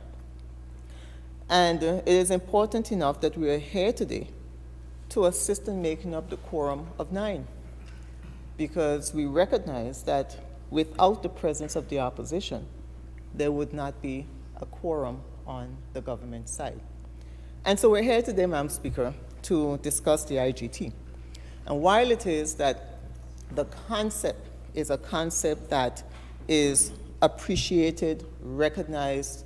And it is important enough that we are here today to assist in making up the quorum of 9, because we recognize that without the presence of the opposition, there would not be a quorum on the government side. And so we're here today, Madam Speaker, to discuss the IGT. And while it is that the concept is a concept that is appreciated, recognized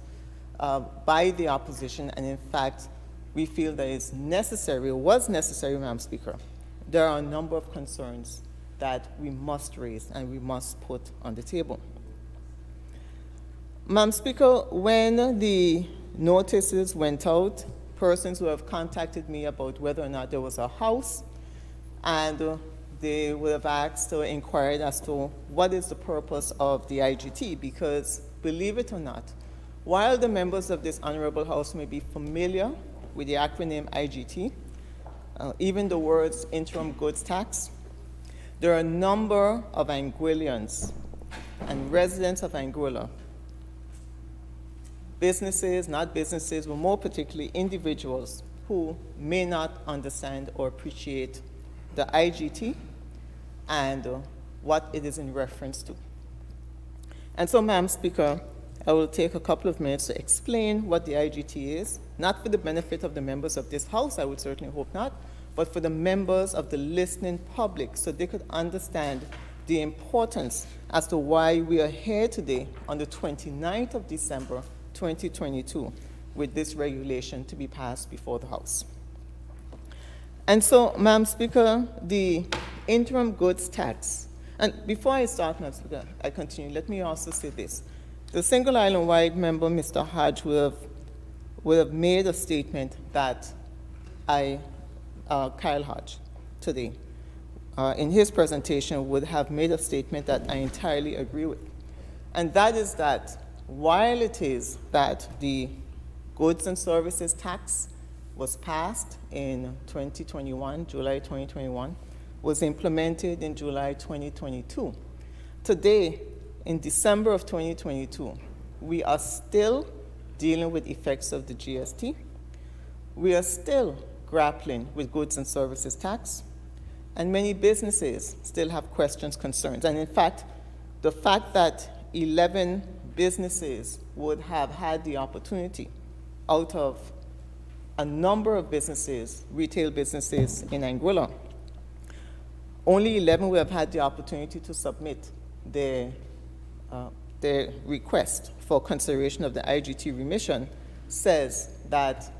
by the opposition, and in fact, we feel that it's necessary, or was necessary, Madam Speaker, there are a number of concerns that we must raise and we must put on the table. Madam Speaker, when the notices went out, persons who have contacted me about whether or not there was a house, and they would have asked or inquired as to what is the purpose of the IGT, because believe it or not, while the members of this honorable House may be familiar with the acronym IGT, even the words interim goods tax, there are a number of Anguillians and residents of Anguilla, businesses, not businesses, but more particularly individuals who may not understand or appreciate the IGT and what it is in reference to. And so, Madam Speaker, I will take a couple of minutes to explain what the IGT is, not for the benefit of the members of this House, I would certainly hope not, but for the members of the listening public, so they could understand the importance as to why we are here today on the 29th of December 2022 with this regulation to be passed before the House. And so, Madam Speaker, the interim goods tax, and before I start, Madam Speaker, I continue, let me also say this. The Single Island-wide member, Mr. Hodge, would have made a statement that Kyle Hodge, today, in his presentation, would have made a statement that I entirely agree with. And that is that while it is that the goods and services tax was passed in 2021, July 2021, was implemented in July 2022. Today, in December of 2022, we are still dealing with effects of the GST. We are still grappling with goods and services tax, and many businesses still have questions, concerns. And in fact, the fact that 11 businesses would have had the opportunity out of a number of businesses, retail businesses in Anguilla, only 11 would have had the opportunity to submit their request for consideration of the IGT remission, says that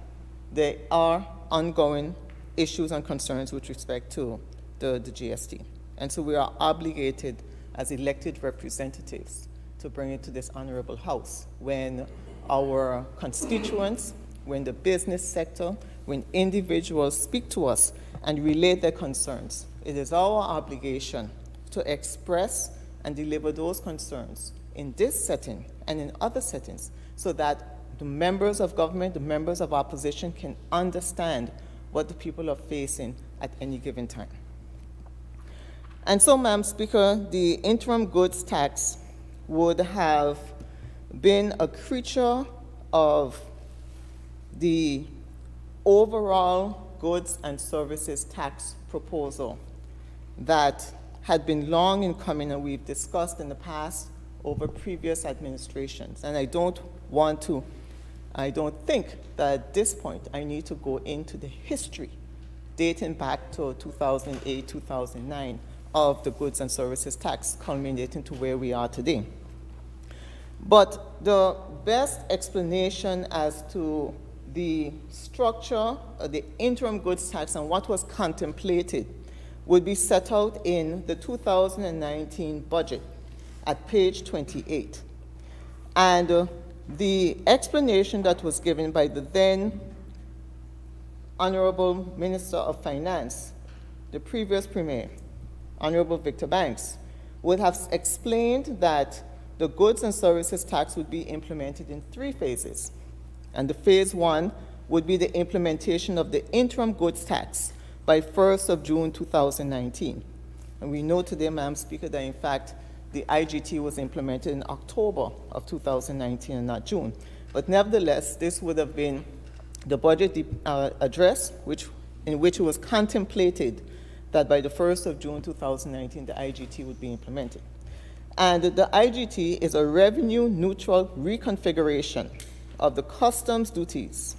there are ongoing issues and concerns with respect to the GST. And so we are obligated as elected representatives to bring it to this honorable House when our constituents, when the business sector, when individuals speak to us and relate their concerns. It is our obligation to express and deliver those concerns in this setting and in other settings so that the members of government, the members of opposition can understand what the people are facing at any given time. And so, Madam Speaker, the interim goods tax would have been a creature of the overall goods and services tax proposal that had been long in coming and we've discussed in the past over previous administrations. And I don't think that at this point I need to go into the history dating back to 2008, 2009 of the goods and services tax culminating to where we are today. But the best explanation as to the structure of the interim goods tax and what was contemplated would be set out in the 2019 budget at page 28. And the explanation that was given by the then Honorable Minister of Finance, the previous Premier, Honorable Victor Banks, would have explained that the goods and services tax would be implemented in 3 phases. And the phase 1 would be the implementation of the interim goods tax by 1st of June 2019. And we know today, Madam Speaker, that in fact the IGT was implemented in October of 2019 and not June. But nevertheless, this would have been the budget address in which it was contemplated that by the 1st of June 2019 the IGT would be implemented. And the IGT is a revenue-neutral reconfiguration of the customs duties,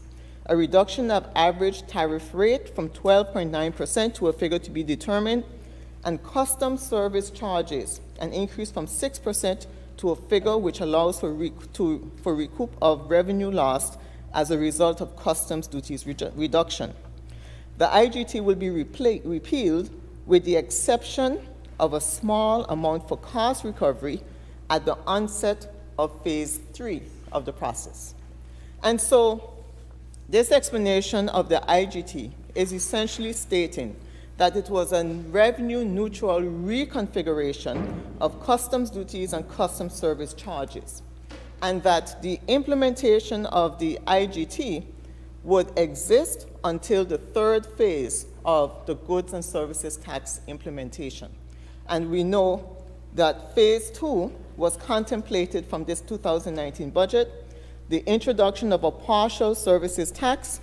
a reduction of average tariff rate from 12.9% to a figure to be determined, and customs service charges, an increase from 6% to a figure which allows for recoup of revenue lost as a result of customs duties reduction. The IGT will be repealed with the exception of a small amount for cost recovery at the onset of phase 3 of the process. And so this explanation of the IGT is essentially stating that it was a revenue-neutral reconfiguration of customs duties and customs service charges, and that the implementation of the IGT would exist until the 3rd phase of the goods and services tax implementation. And we know that phase 2 was contemplated from this 2019 budget, the introduction of a partial services tax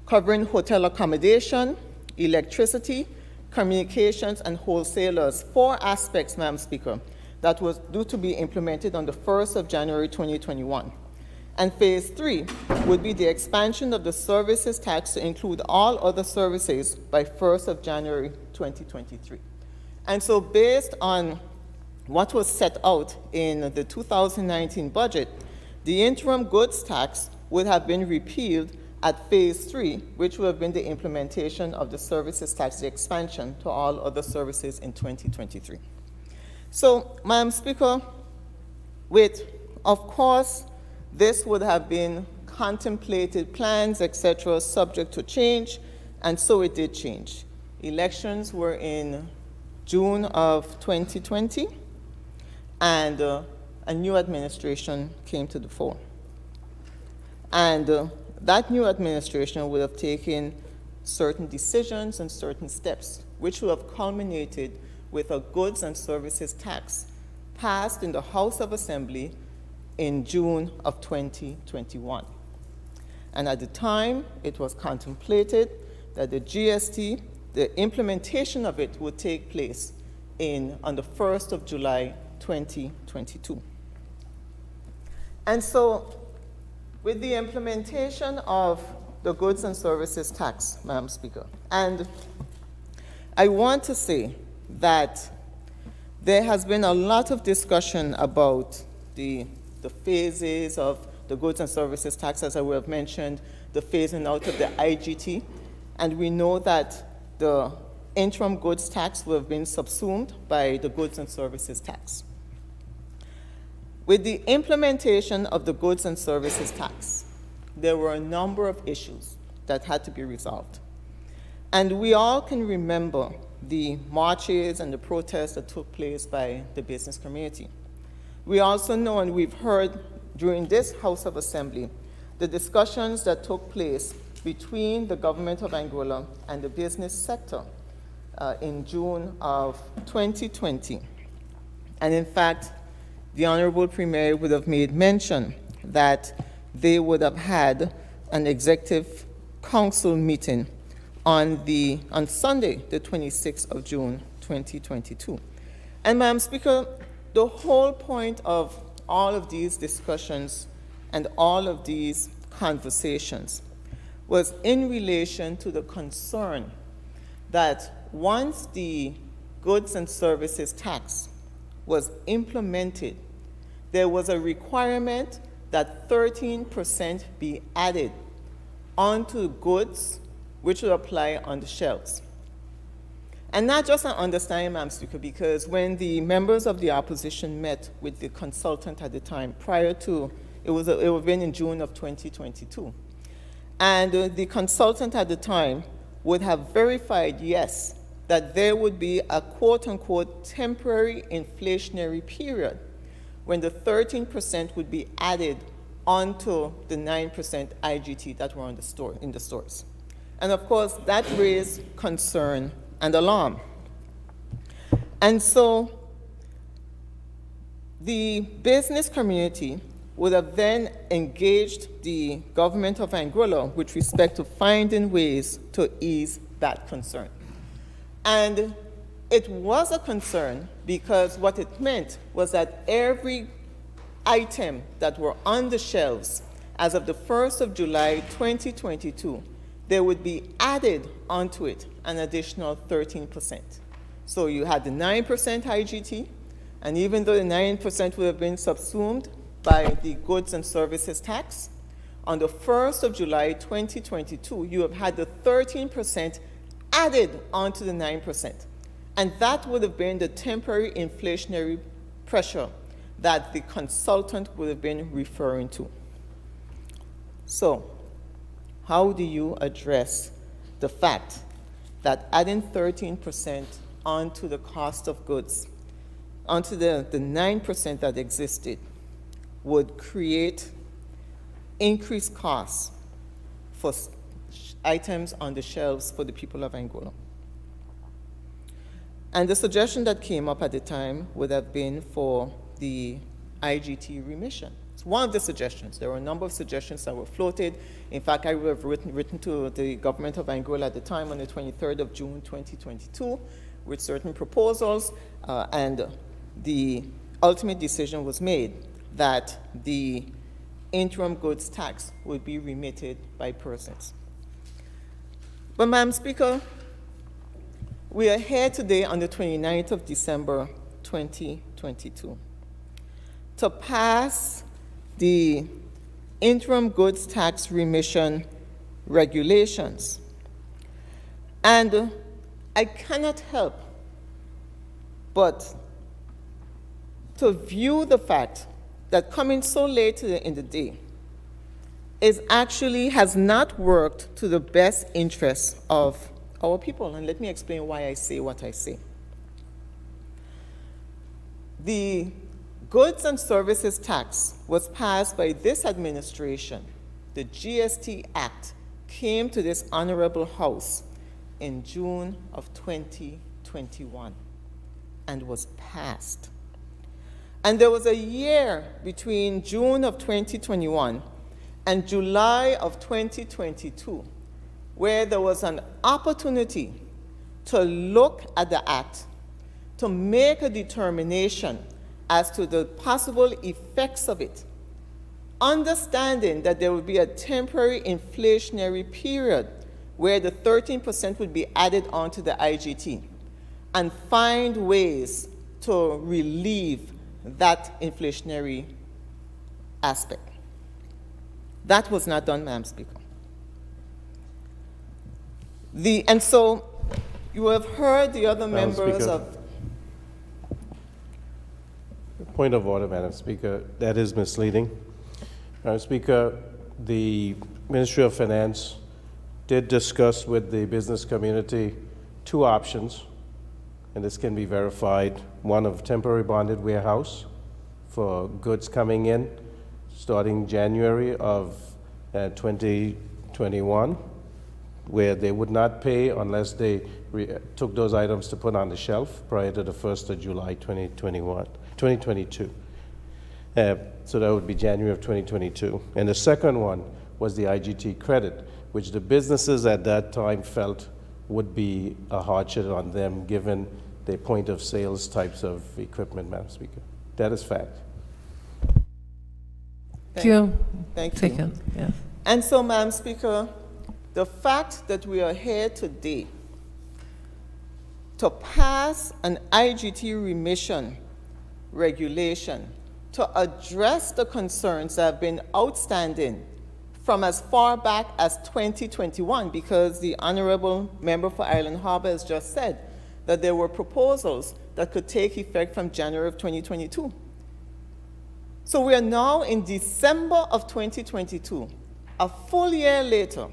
covering hotel accommodation, electricity, communications, and wholesalers. 4 aspects, Madam Speaker, that was due to be implemented on the 1st of January 2021. And phase 3 would be the expansion of the services tax to include all other services by 1st of January 2023. And so based on what was set out in the 2019 budget, the interim goods tax would have been repealed at phase 3, which would have been the implementation of the services tax, the expansion to all other services in 2023. So, Madam Speaker, of course, this would have been contemplated plans, etc., subject to change, and so it did change. Elections were in June of 2020, and a new administration came to the fore. And that new administration would have taken certain decisions and certain steps, which would have culminated with a goods and services tax passed in the House of Assembly in June of 2021. And at the time, it was contemplated that the GST, the implementation of it would take place on the 1st of July 2022. And so, with the implementation of the goods and services tax, Madam Speaker, and I want to say that there has been a lot of discussion about the phases of the goods and services tax, as I would have mentioned, the phasing out of the IGT, and we know that the interim goods tax will have been subsumed by the goods and services tax. With the implementation of the goods and services tax, there were a number of issues that had to be resolved. And we all can remember the marches and the protests that took place by the business community. We also know, and we've heard during this House of Assembly, the discussions that took place between the government of Anguilla and the business sector in June of 2020. And in fact, the Honorable Premier would have made mention that they would have had an executive council meeting on Sunday, the 26th of June, 2022. And Madam Speaker, the whole point of all of these discussions and all of these conversations was in relation to the concern that once the goods and services tax was implemented, there was a requirement that 13% be added onto goods which would apply on the shelves. And not just an understanding, Madam Speaker, because when the members of the opposition met with the consultant at the time, prior to, it would have been in June of 2022, and the consultant at the time would have verified, yes, that there would be a quote-unquote temporary inflationary period when the 13% would be added onto the 9% IGT that were in the stores. And of course, that raised concern and alarm. And so the business community would have then engaged the government of Anguilla with respect to finding ways to ease that concern. And it was a concern because what it meant was that every item that were on the shelves as of the 1st of July 2022, there would be added onto it an additional 13%. So you had the 9% IGT, and even though the 9% would have been subsumed by the goods and services tax, on the 1st of July 2022, you have had the 13% added onto the 9%. And that would have been the temporary inflationary pressure that the consultant would have been referring to. So, how do you address the fact that adding 13% onto the cost of goods, onto the 9% that existed, would create increased costs for items on the shelves for the people of Anguilla? And the suggestion that came up at the time would have been for the IGT remission. It's one of the suggestions. There were a number of suggestions that were floated. In fact, I would have written to the government of Anguilla at the time on the 23rd of June 2022 with certain proposals, and the ultimate decision was made that the interim goods tax would be remitted by persons. But Madam Speaker, we are here today on the 29th of December 2022. 2022, to pass the interim goods tax remission regulations. And I cannot help but to view the fact that coming so late in the day has not worked to the best interests of our people. And let me explain why I say what I say. The goods and services tax was passed by this administration. The GST Act came to this honorable House in June of 2021 and was passed. And there was a year between June of 2021 and July of 2022 where there was an opportunity to look at the Act, to make a determination as to the possible effects of it, understanding that there would be a temporary inflationary period where the 13% would be added onto the IGT, and find ways to relieve that inflationary aspect. That was not done, Madam Speaker. And so you have heard the other Madam members Speaker. of... Point of order, Madam Speaker. That is misleading. Madam Speaker, the Ministry of Finance did discuss with the business community two options, and this can be verified. One of temporary bonded warehouse for goods coming in starting January of 2021, where they would not pay unless they took those items to put on the shelf prior to the 1st of July 2022. So that would be January of 2022. And the second one was the IGT credit, which the businesses at that time felt would be a hardship on them given their point of sales types of equipment, Madam Speaker. That is fact. Thank you. Thank you. Taken, yes. And so, Madam Speaker, the fact that we are here today to pass an IGT remission regulation to address the concerns that have been outstanding from as far back as 2021, because the Honorable Member for Island Harbor has just said that there were proposals that could take effect from January of 2022. So we are now in December of 2022, a full year later,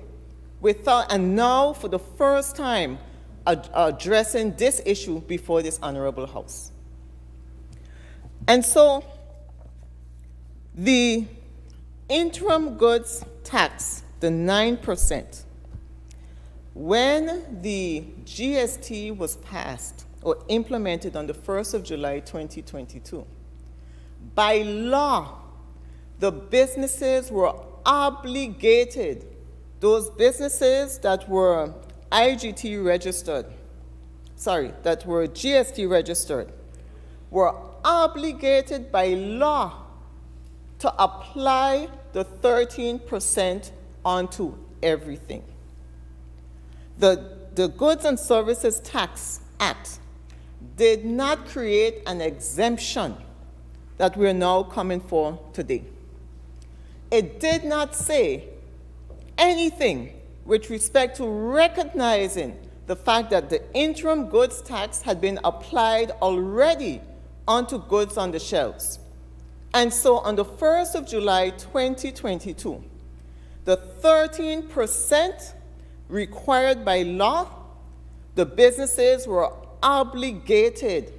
and now for the first time addressing this issue before this honorable House. And so the interim goods tax, the 9%, when the GST was passed or implemented on the 1st of July 2022, by law, the businesses were obligated, those businesses that were IGT registered, that were GST registered, were obligated by law to apply the 13% onto everything. The Goods and Services Tax Act did not create an exemption that we're now coming for today. It did not say anything with respect to recognizing the fact that the interim goods tax had been applied already onto goods on the shelves. And so on the 1st of July 2022, the 13% required by law, the businesses were obligated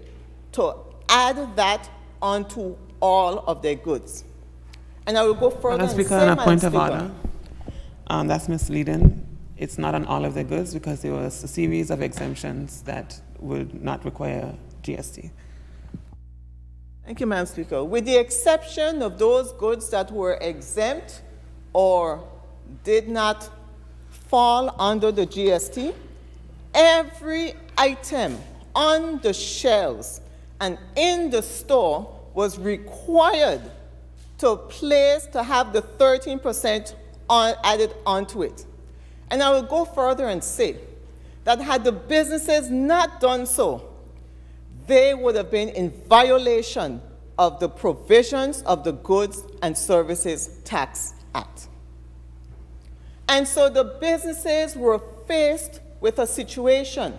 to add that onto all of their goods. And I will go further and say, on a point of Madam order, that's misleading. It's not on all of the goods because there was a series of exemptions that would not require GST. Thank you, Madam Speaker. With the exception of those goods that were exempt or did not fall under the GST, every item on the shelves and in the store was required to have the 13% added onto it. And I will go further and say that had the businesses not done so, they would have been in violation of the provisions of the Goods and Services Tax Act. And so the businesses were faced with a situation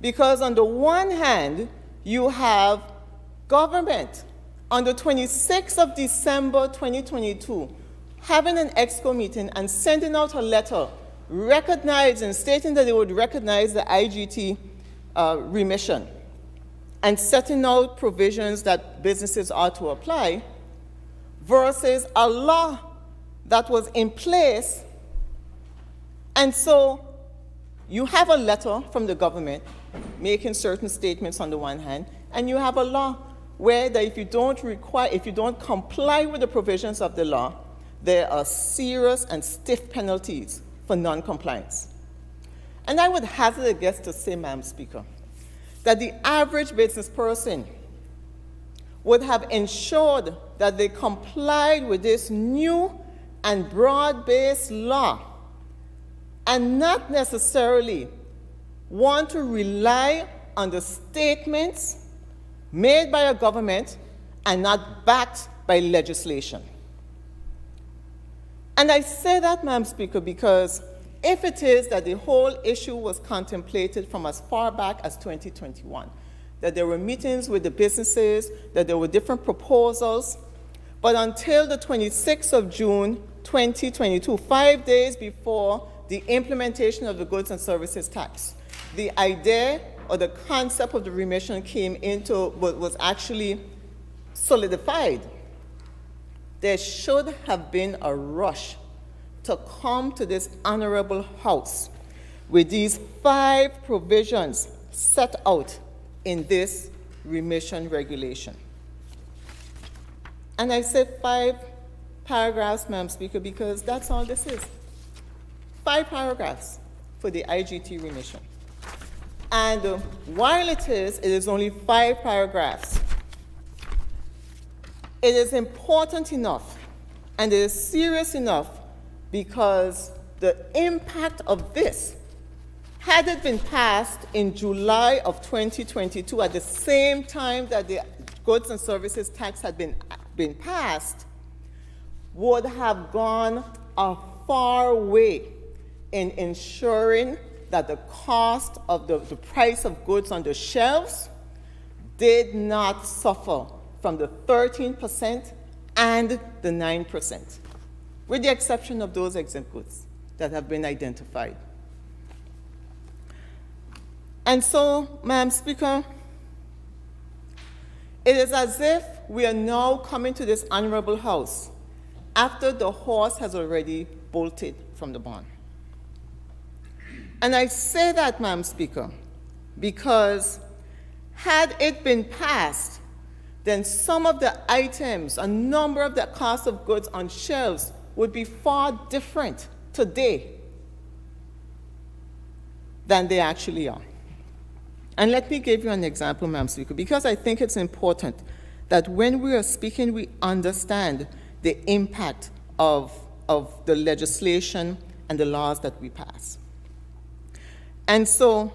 because on the one hand, you have government on the 26th of December 2022 having an EXCO meeting and sending out a letter recognizing, stating that they would recognize the IGT remission and setting out provisions that businesses are to apply, versus a law that was in place. And so you have a letter from the government making certain statements on the one hand, and you have a law where that if you don't comply with the provisions of the law, there are serious and stiff penalties for non-compliance. And I would hazard a guess to say, Madam Speaker, that the average business person would have ensured that they complied with this new and broad-based law and not necessarily want to rely on the statements made by a government and not backed by legislation. And I say that, Madam Speaker, because if it is that the whole issue was contemplated from as far back as 2021, that there were meetings with the businesses, that there were different proposals, but until the 26th of June 2022, 5 days before the implementation of the Goods and Services Tax, the idea or the concept of the remission was actually solidified. There should have been a rush to come to this honorable House with these 5 provisions set out in this remission regulation. And I said 5 paragraphs, Madam Speaker, because that's all this is. 5 paragraphs for the IGT remission. And while it is only 5 paragraphs, it is important enough and it is serious enough because the impact of this, had it been passed in July of 2022 at the same time that the Goods and Services Tax had been passed, would have gone a far way in ensuring that the cost of the price of goods on the shelves did not suffer from the 13% and the 9%, with the exception of those exempt goods that have been identified. And so, Madam Speaker, it is as if we are now coming to this honorable House after the horse has already bolted from the barn. And I say that, Madam Speaker, because had it been passed, then some of the items, a number of the cost of goods on shelves would be far different today than they actually are. And let me give you an example, Madam Speaker, because I think it's important that when we are speaking, we understand the impact of the legislation and the laws that we pass. And so,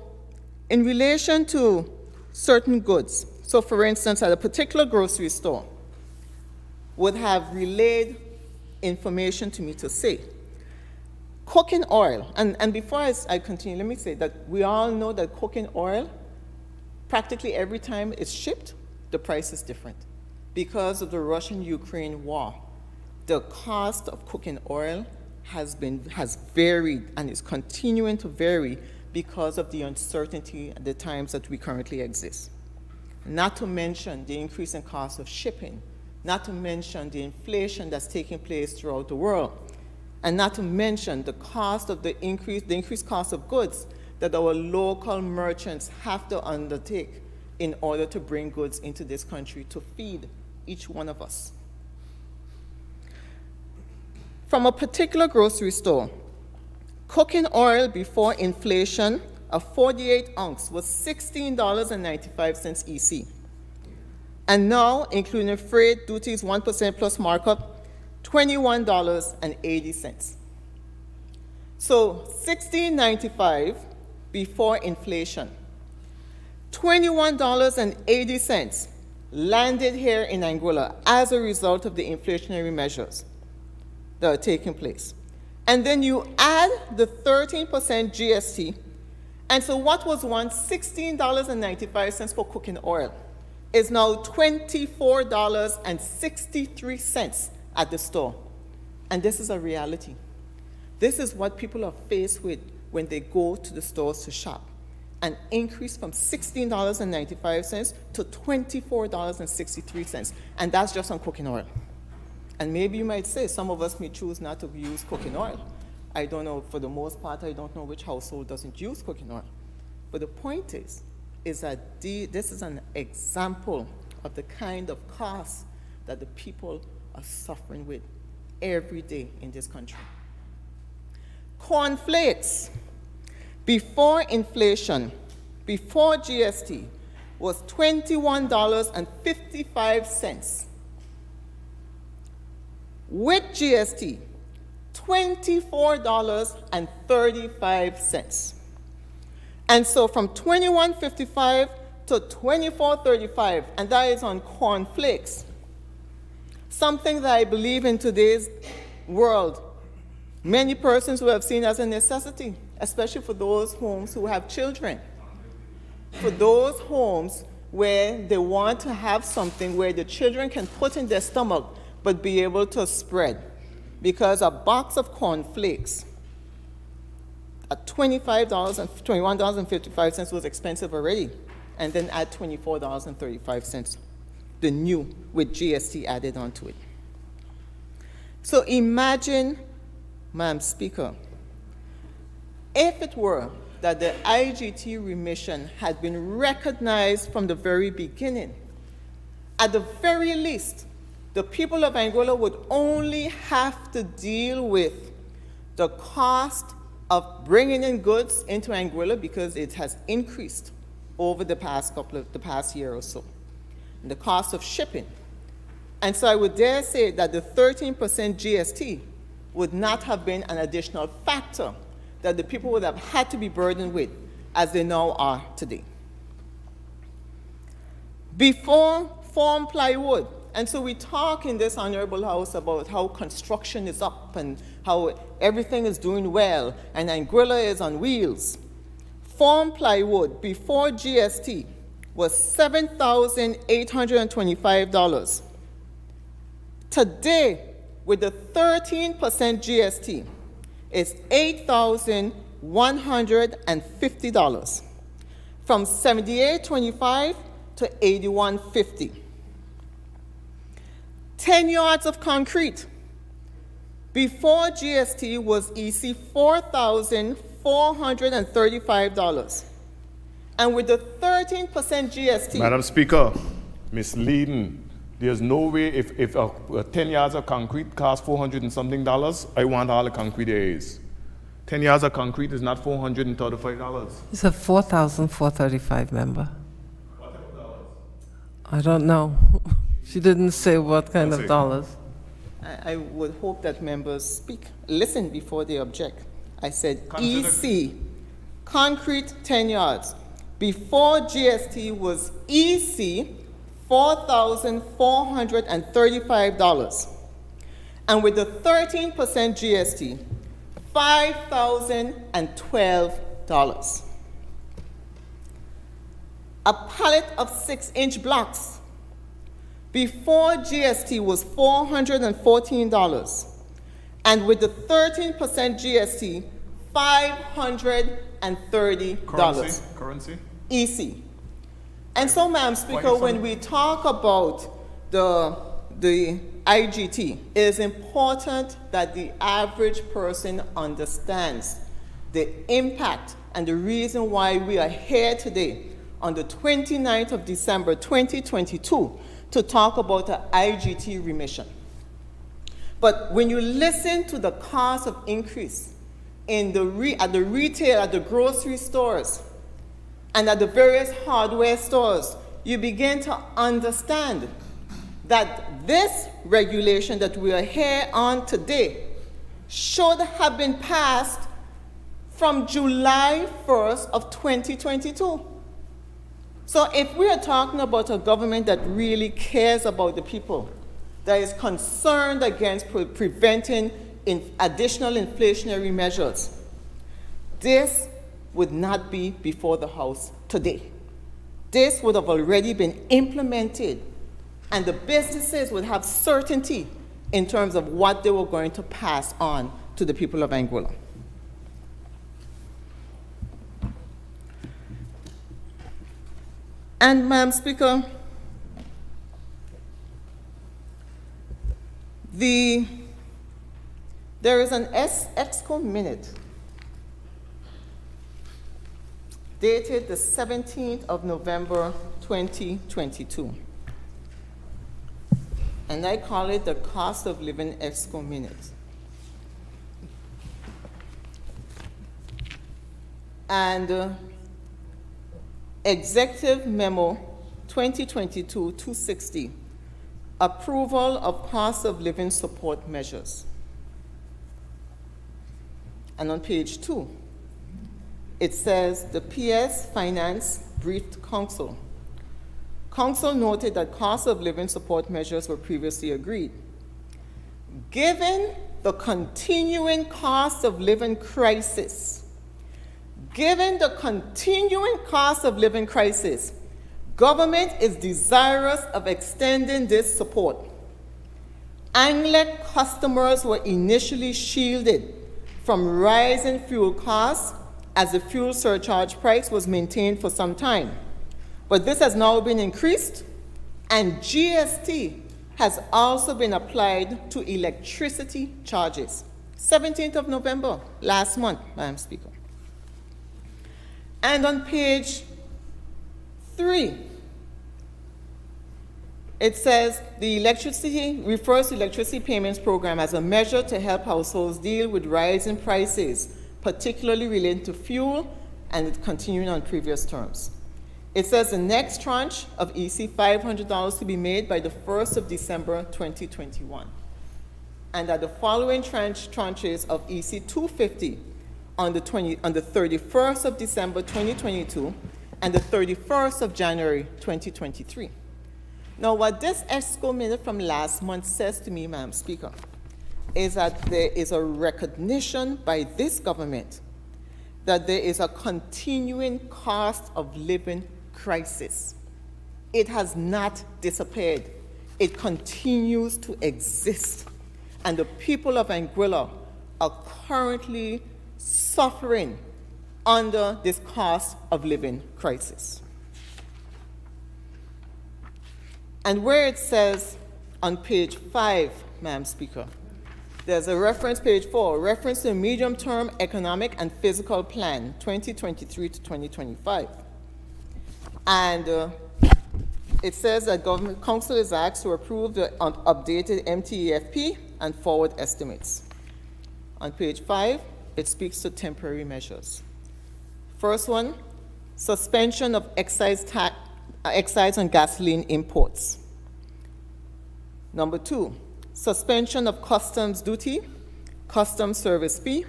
in relation to certain goods, so for instance, at a particular grocery store would have relayed information to me to say, cooking oil, and before I continue, let me say that we all know that cooking oil, practically every time it's shipped, the price is different. Because of the Russian-Ukraine war, the cost of cooking oil has varied and is continuing to vary because of the uncertainty at the times that we currently exist. Not to mention the increase in cost of shipping, not to mention the inflation that's taking place throughout the world, and not to mention the cost of the increased cost of goods that our local merchants have to undertake in order to bring goods into this country to feed each one of us. From a particular grocery store, cooking oil before inflation, a 48 ounce was $16.95 EC. And now, including freight, duties, 1% plus markup, $21.80. So $16.95 before inflation, $21.80 landed here in Anguilla as a result of the inflationary measures that are taking place. And then you add the 13% GST, and so what was once $16.95 for cooking oil is now $24.63 at the store. And this is a reality. This is what people are faced with when they go to the stores to shop. An increase from $16.95 to $24.63, and that's just on cooking oil. And maybe you might say, some of us may choose not to use cooking oil. I don't know, for the most part, I don't know which household doesn't use cooking oil. But the point is that this is an example of the kind of costs that the people are suffering with every day in this country. Cornflakes, before inflation, before GST, was $21.55. With GST, $24.35. And so from $21.55 to $24.35, and that is on cornflakes, something that I believe in today's world, many persons will have seen as a necessity, especially for those homes who have children. For those homes where they want to have something where the children can put in their stomach but be able to spread. Because a box of cornflakes at $21.55 was expensive already, and then add $24.35, the new, with GST added onto it. So imagine, Madam Speaker, if it were that the IGT remission had been recognized from the very beginning, at the very least, the people of Anguilla would only have to deal with the cost of bringing in goods into Anguilla, because it has increased over the past year or so, and the cost of shipping. And so I would dare say that the 13% GST would not have been an additional factor that the people would have had to be burdened with, as they now are today. Before form plywood, and so we talk in this honorable house about how construction is up and how everything is doing well and Anguilla is on wheels. Form plywood before GST was $7,825. Today, with the 13% GST, it's $8,150, from $78.25 to $81.50. 10 yards of concrete before GST was EC $4,435. And with the 13% GST... Madam Speaker, misleading. There's no way, if 10 yards of concrete costs $400 and something, I want all the concrete there is. 10 yards of concrete is not $435. It's a $4,435, member. I don't know. She didn't say what kind of dollars. I would hope that members listen before they object. I said EC, concrete 10 yards. Before GST was EC, $4,435. And with the 13% GST, $5,012. A pallet of 6-inch blocks before GST was $414. And with the 13% GST, $530. Currency? EC. And so, Madam Speaker, when we talk about the IGT, it is important that the average person understands the impact and the reason why we are here today on the 29th of December 2022 to talk about the IGT remission. But when you listen to the cost of increase at the retail, at the grocery stores, and at the various hardware stores, you begin to understand that this regulation that we are here on today should have been passed from July 1st of 2022. So if we are talking about a government that really cares about the people, that is concerned against preventing additional inflationary measures, this would not be before the House today. This would have already been implemented, and the businesses would have certainty in terms of what they were going to pass on to the people of Anguilla. And, Madam Speaker, there is an EXCO minute dated the 17th of November 2022. And I call it the Cost of Living EXCO minute. And Executive Memo 2022-260, Approval of Cost of Living Support Measures. And on page 2, it says, the PS Finance briefed Council. Council noted that cost of living support measures were previously agreed. Given the continuing cost of living crisis, government is desirous of extending this support. ANGLEC customers were initially shielded from rising fuel costs as the fuel surcharge price was maintained for some time. But this has now been increased, and GST has also been applied to electricity charges. 17th of November, last month, Madam Speaker. And on page 3, it says refers to electricity payments program as a measure to help households deal with rising prices, particularly related to fuel, and it's continuing on previous terms. It says the next tranche of EC $500 to be made by the 1st of December 2021, and that the following tranches of EC $250 on the 31st of December 2022 and the 31st of January 2023. Now, what this EXCO minute from last month says to me, Madam Speaker, is that there is a recognition by this government that there is a continuing cost of living crisis. It has not disappeared. It continues to exist. And the people of Anguilla are currently suffering under this cost of living crisis. And where it says on page 5, Madam Speaker, there's a reference, page 4, reference to the medium-term economic and physical plan, 2023 to 2025. And it says that Government Council is asked to approve the updated MTEFP and forward estimates. On page 5, it speaks to temporary measures. First one, suspension of excise on gasoline imports. Number 2, suspension of customs duty, customs service fee,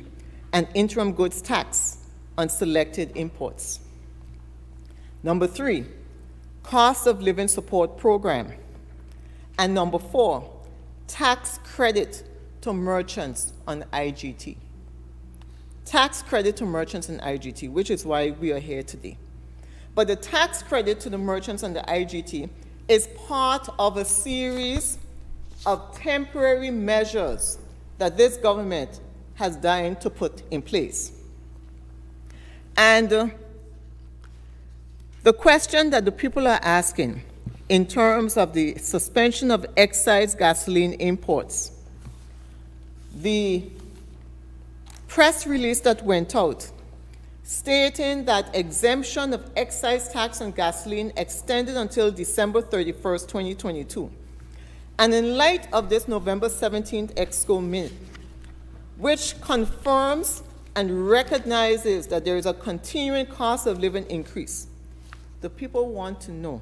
and interim goods tax on selected imports. Number 3, cost of living support program. And number 4, tax credit to merchants on IGT. Tax credit to merchants on IGT, which is why we are here today. But the tax credit to the merchants on the IGT is part of a series of temporary measures that this government has deigned to put in place. And the question that the people are asking in terms of the suspension of excise gasoline imports, the press release that went out stating that exemption of excise tax on gasoline extended until December 31st, 2022. And in light of this November 17th EXCO minute, which confirms and recognizes that there is a continuing cost of living increase, the people want to know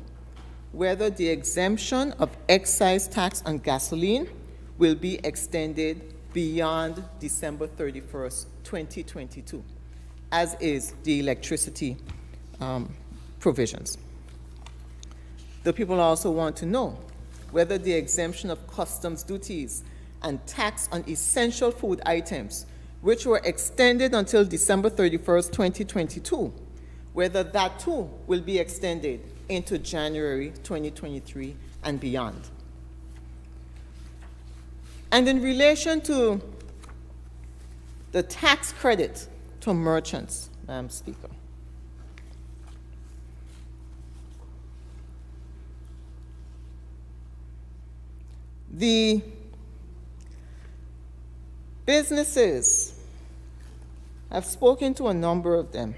whether the exemption of excise tax on gasoline will be extended beyond December 31st, 2022, as is the electricity provisions. The people also want to know whether the exemption of customs duties and tax on essential food items, which were extended until December 31st, 2022, whether that too will be extended into January 2023 and beyond. And in relation to the tax credit to merchants, Madam Speaker, the businesses, I've spoken to a number of them,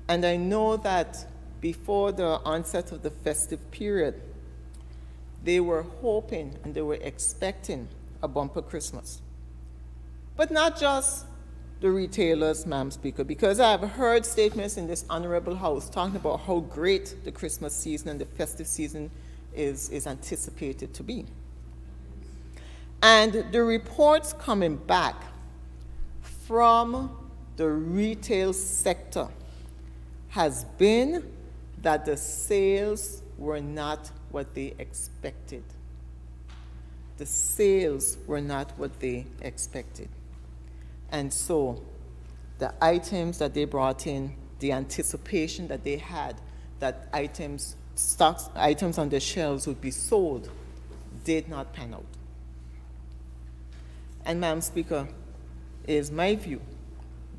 and I know that before the onset of the festive period, they were hoping and they were expecting a bumper Christmas. But not just the retailers, Madam Speaker, because I've heard statements in this honorable House talking about how great the Christmas season and the festive season is anticipated to be. And the reports coming back from the retail sector has been that the sales were not what they expected. The sales were not what they expected. And so the items that they brought in, the anticipation that they had that items on the shelves would be sold, did not pan out. And Madam Speaker, it is my view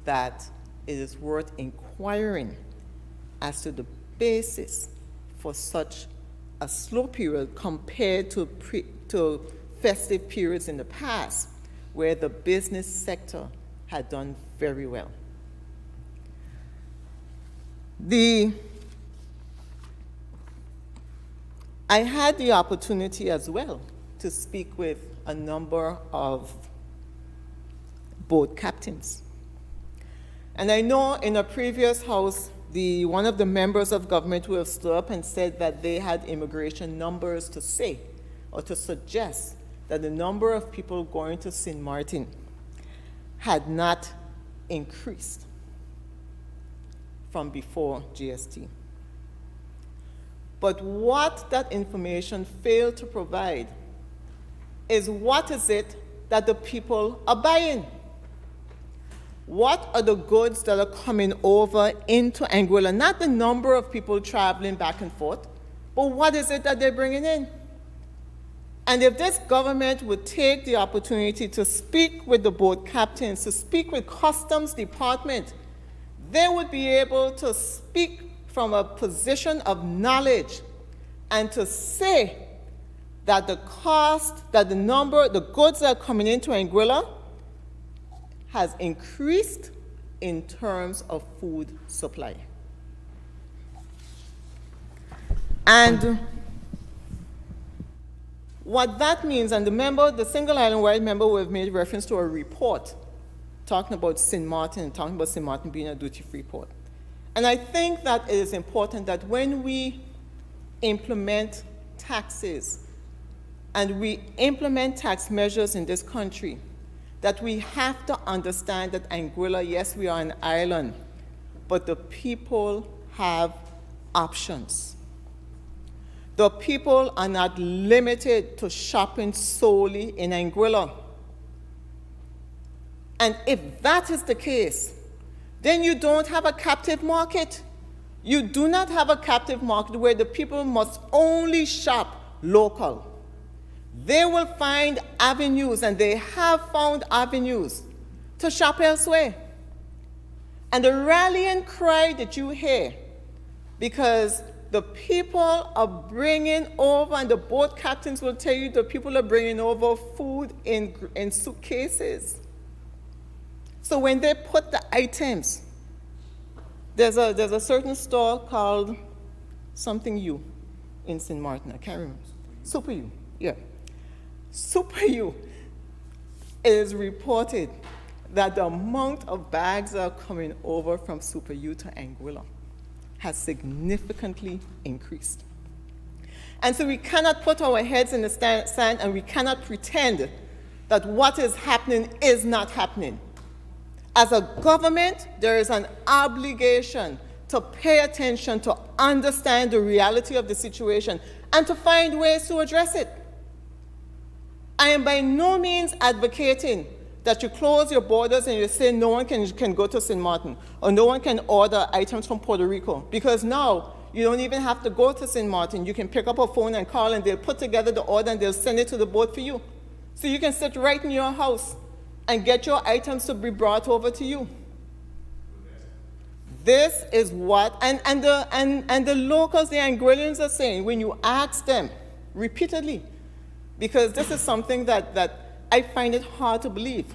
that it is worth inquiring as to the basis for such a slow period compared to festive periods in the past, where the business sector had done very well. I had the opportunity as well to speak with a number of boat captains. And I know in a previous House, one of the members of government who have stood up and said that they had immigration numbers to say or to suggest that the number of people going to St. Martin had not increased from before GST. But what that information failed to provide is what is it that the people are buying? What are the goods that are coming over into Anguilla? Not the number of people traveling back and forth, but what is it that they're bringing in? And if this government would take the opportunity to speak with the boat captains, to speak with Customs Department, they would be able to speak from a position of knowledge and to say that the cost, that the goods that are coming into Anguilla has increased in terms of food supply. And what that means, and the Single Island Wide member will have made reference to a report talking about St. Martin, talking about St. Martin being a duty-free port. And I think that it is important that when we implement taxes and we implement tax measures in this country, that we have to understand that Anguilla, yes, we are an island, but the people have options. The people are not limited to shopping solely in Anguilla. And if that is the case, then you don't have a captive market. You do not have a captive market where the people must only shop local. They will find avenues, and they have found avenues, to shop elsewhere. And the rallying cry that you hear, because the people are bringing over, and the boat captains will tell you the people are bringing over food in suitcases. So when they put the items, there's a certain store called something U in St. Martin, I can't remember. Super U, yeah. Super U, it is reported that the amount of bags that are coming over from Super U to Anguilla has significantly increased. And so we cannot put our heads in the sand, and we cannot pretend that what is happening is not happening. As a government, there is an obligation to pay attention, to understand the reality of the situation, and to find ways to address it. I am by no means advocating that you close your borders and you say no one can go to St. Martin, or no one can order items from Puerto Rico, because now you don't even have to go to St. Martin. You can pick up a phone and call, and they'll put together the order and they'll send it to the boat for you. So you can sit right in your house and get your items to be brought over to you. This is what, and the locals, the Anguillians, are saying, when you ask them repeatedly, because this is something that I find it hard to believe,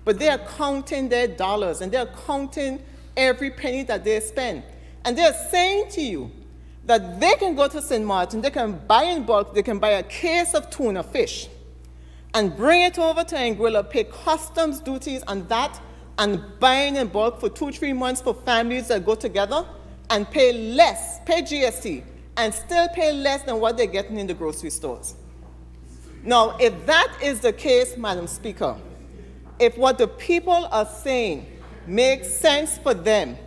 but they are counting their dollars and they're counting every penny that they spend. And they're saying to you that they can go to St. Martin, they can buy in bulk, they can buy a case of tuna fish and bring it over to Anguilla, pay customs duties on that, and buying in bulk for 2-3 months for families that go together, and pay less, pay GST, and still pay less than what they're getting in the grocery stores. Now, if that is the case, Madam Speaker, if what the people are saying makes sense for them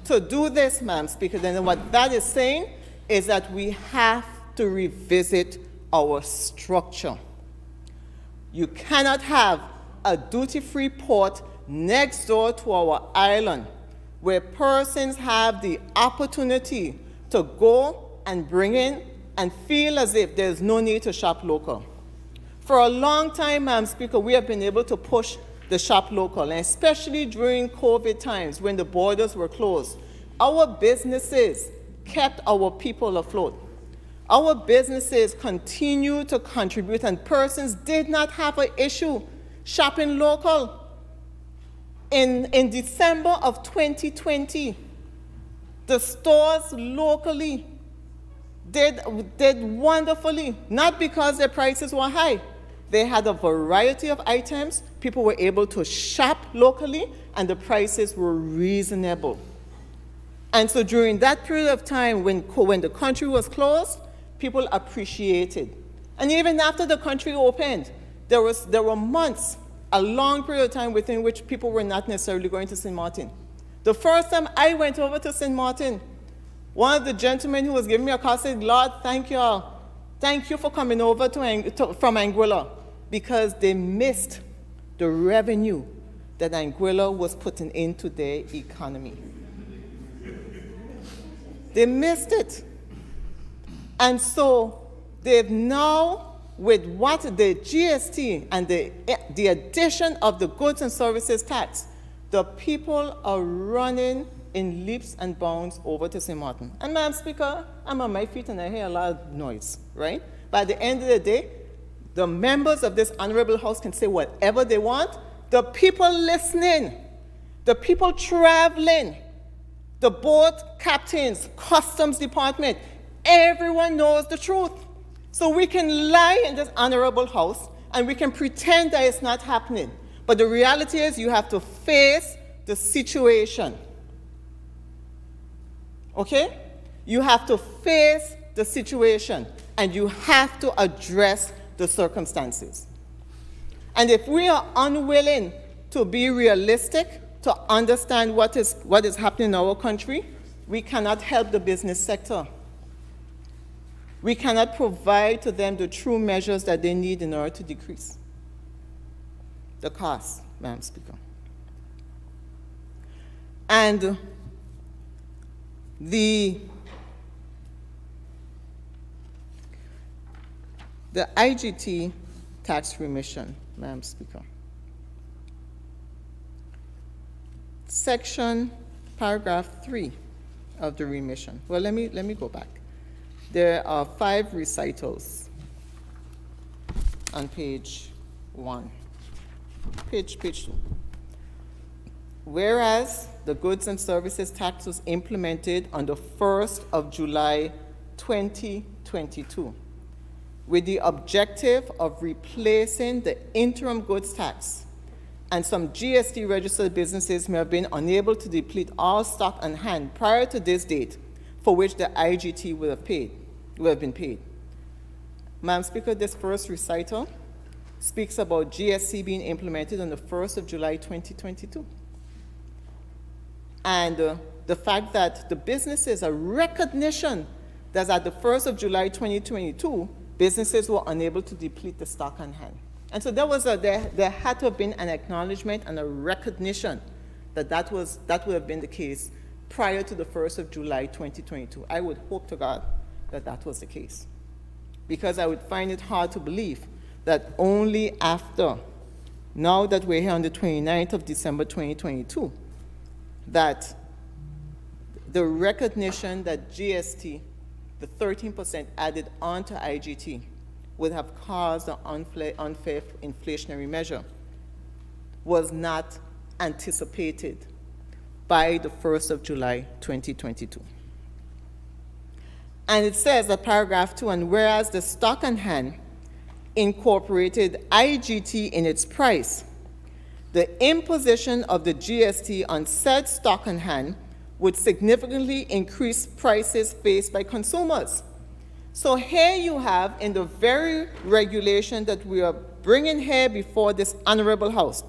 to do this, Madam Speaker, then what that is saying is that we have to revisit our structure. You cannot have a duty-free port next door to our island where persons have the opportunity to go and bring in and feel as if there's no need to shop local. For a long time, Madam Speaker, we have been able to push the shop local, and especially during COVID times when the borders were closed. Our businesses kept our people afloat. Our businesses continue to contribute, and persons did not have an issue shopping local. In December of 2020, the stores locally did wonderfully, not because their prices were high. They had a variety of items. People were able to shop locally, and the prices were reasonable. And so during that period of time when the country was closed, people appreciated. And even after the country opened, there were months, a long period of time within which people were not necessarily going to St. Martin. The first time I went over to St. Martin, one of the gentlemen who was giving me a call said, "Lord, thank you all. Thank you for coming over from Anguilla," because they missed the revenue that Anguilla was putting into their economy. They missed it. And so they've now, with what the GST and the addition of the goods and services tax, the people are running in leaps and bounds over to St. Martin. And Madam Speaker, I'm on my feet and I hear a lot of noise, right? But at the end of the day, the members of this honorable house can say whatever they want. The people listening, the people traveling, the boat captains, customs department, everyone knows the truth. So we can lie in this honorable house and we can pretend that it's not happening. But the reality is you have to face the situation. Okay? You have to face the situation and you have to address the circumstances. And if we are unwilling to be realistic, to understand what is happening in our country, we cannot help the business sector. We cannot provide to them the true measures that they need in order to decrease the cost, Madam Speaker. And the IGT tax remission, Madam Speaker. Paragraph 3 of the remission. Well, let me go back. There are 5 recitals on page 1. Page 2. Whereas the goods and services tax was implemented on the 1st of July 2022 with the objective of replacing the interim goods tax, and some GST registered businesses may have been unable to deplete all stock on hand prior to this date for which the IGT would have been paid. Madam Speaker, this first recital speaks about GST being implemented on the 1st of July 2022. And the fact that the businesses, a recognition that at the 1st of July 2022, businesses were unable to deplete the stock on hand. And so there had to have been an acknowledgement and a recognition that would have been the case prior to the 1st of July 2022. I would hope to God that was the case, because I would find it hard to believe that only after, now that we're here on the 29th of December 2022, that the recognition that GST, the 13% added onto IGT, would have caused an unfair inflationary measure, was not anticipated by the 1st of July 2022. And it says that paragraph 2, and whereas the stock on hand incorporated IGT in its price, the imposition of the GST on said stock on hand would significantly increase prices faced by consumers. So here you have, in the very regulation that we are bringing here before this honorable House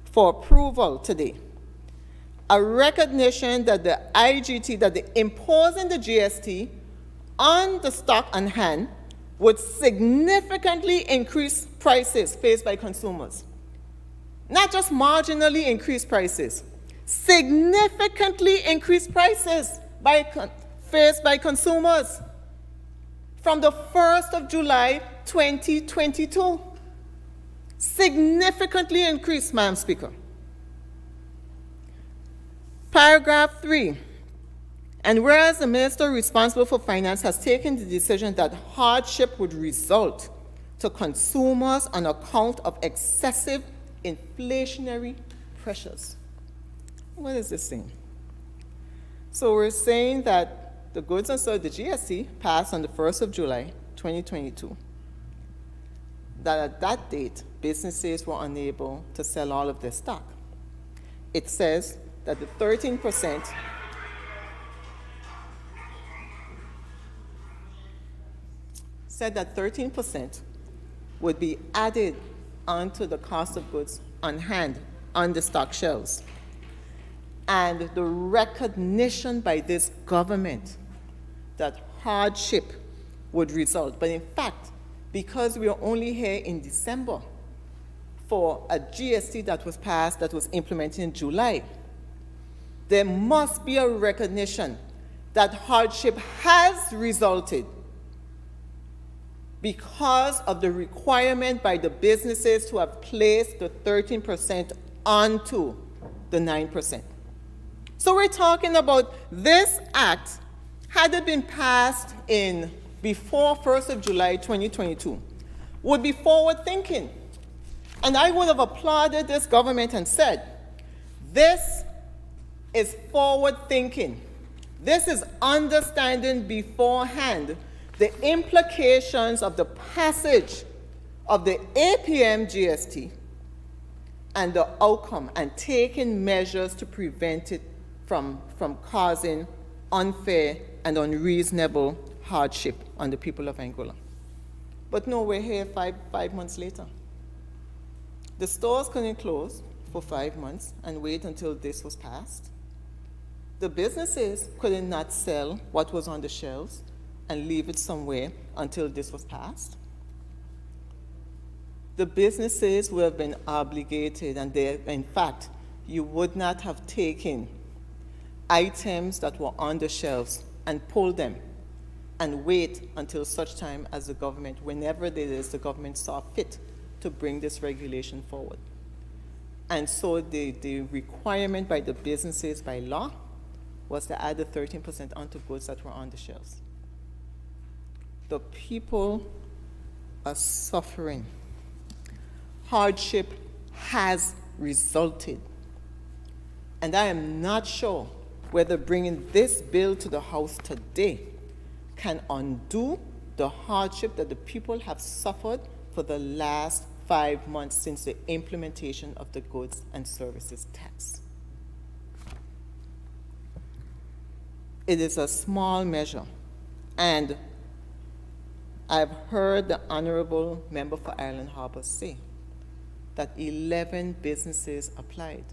for approval today, a recognition that the IGT, that the imposing the GST on the stock on hand would significantly increase prices faced by consumers. Not just marginally increase prices, significantly increase prices faced by consumers from the 1st of July 2022. Significantly increase, Madam Speaker. Paragraph 3, and whereas the minister responsible for finance has taken the decision that hardship would result to consumers on account of excessive inflationary pressures. What is this saying? So we're saying that the goods and services, the GST, passed on the 1st of July 2022, that at that date, businesses were unable to sell all of their stock. It says that the 13% said that 13% would be added onto the cost of goods on hand on the stock shelves. And the recognition by this government that hardship would result. But in fact, because we are only here in December for a GST that was passed, that was implemented in July, there must be a recognition that hardship has resulted because of the requirement by the businesses to have placed the 13% onto the 9%. So we're talking about this act, had it been passed in before 1st of July 2022, would be forward thinking. And I would have applauded this government and said, this is forward thinking. This is understanding beforehand the implications of the passage of the APM GST and the outcome, and taking measures to prevent it from causing unfair and unreasonable hardship on the people of Anguilla. But no, we're here five months later. The stores couldn't close for 5 months and wait until this was passed. The businesses couldn't not sell what was on the shelves and leave it somewhere until this was passed. The businesses would have been obligated, and in fact, you would not have taken items that were on the shelves and pulled them and wait until such time as the government, whenever it is the government saw fit to bring this regulation forward. And so the requirement by the businesses by law was to add the 13% onto goods that were on the shelves. The people are suffering. Hardship has resulted. And I am not sure whether bringing this bill to the House today can undo the hardship that the people have suffered for the last 5 months since the implementation of the goods and services tax. It is a small measure, and I've heard the Honorable Member for Island Harbour say that 11 businesses applied.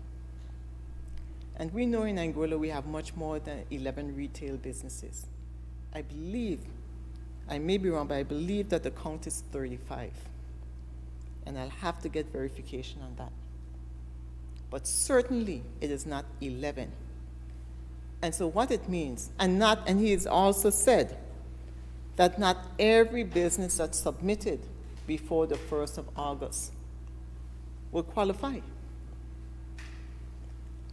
And we know in Anguilla we have much more than 11 retail businesses. I believe, I may be wrong, but I believe that the count is 35. And I'll have to get verification on that. But certainly it is not 11. And so what it means, and he has also said that not every business that's submitted before the 1st of August will qualify.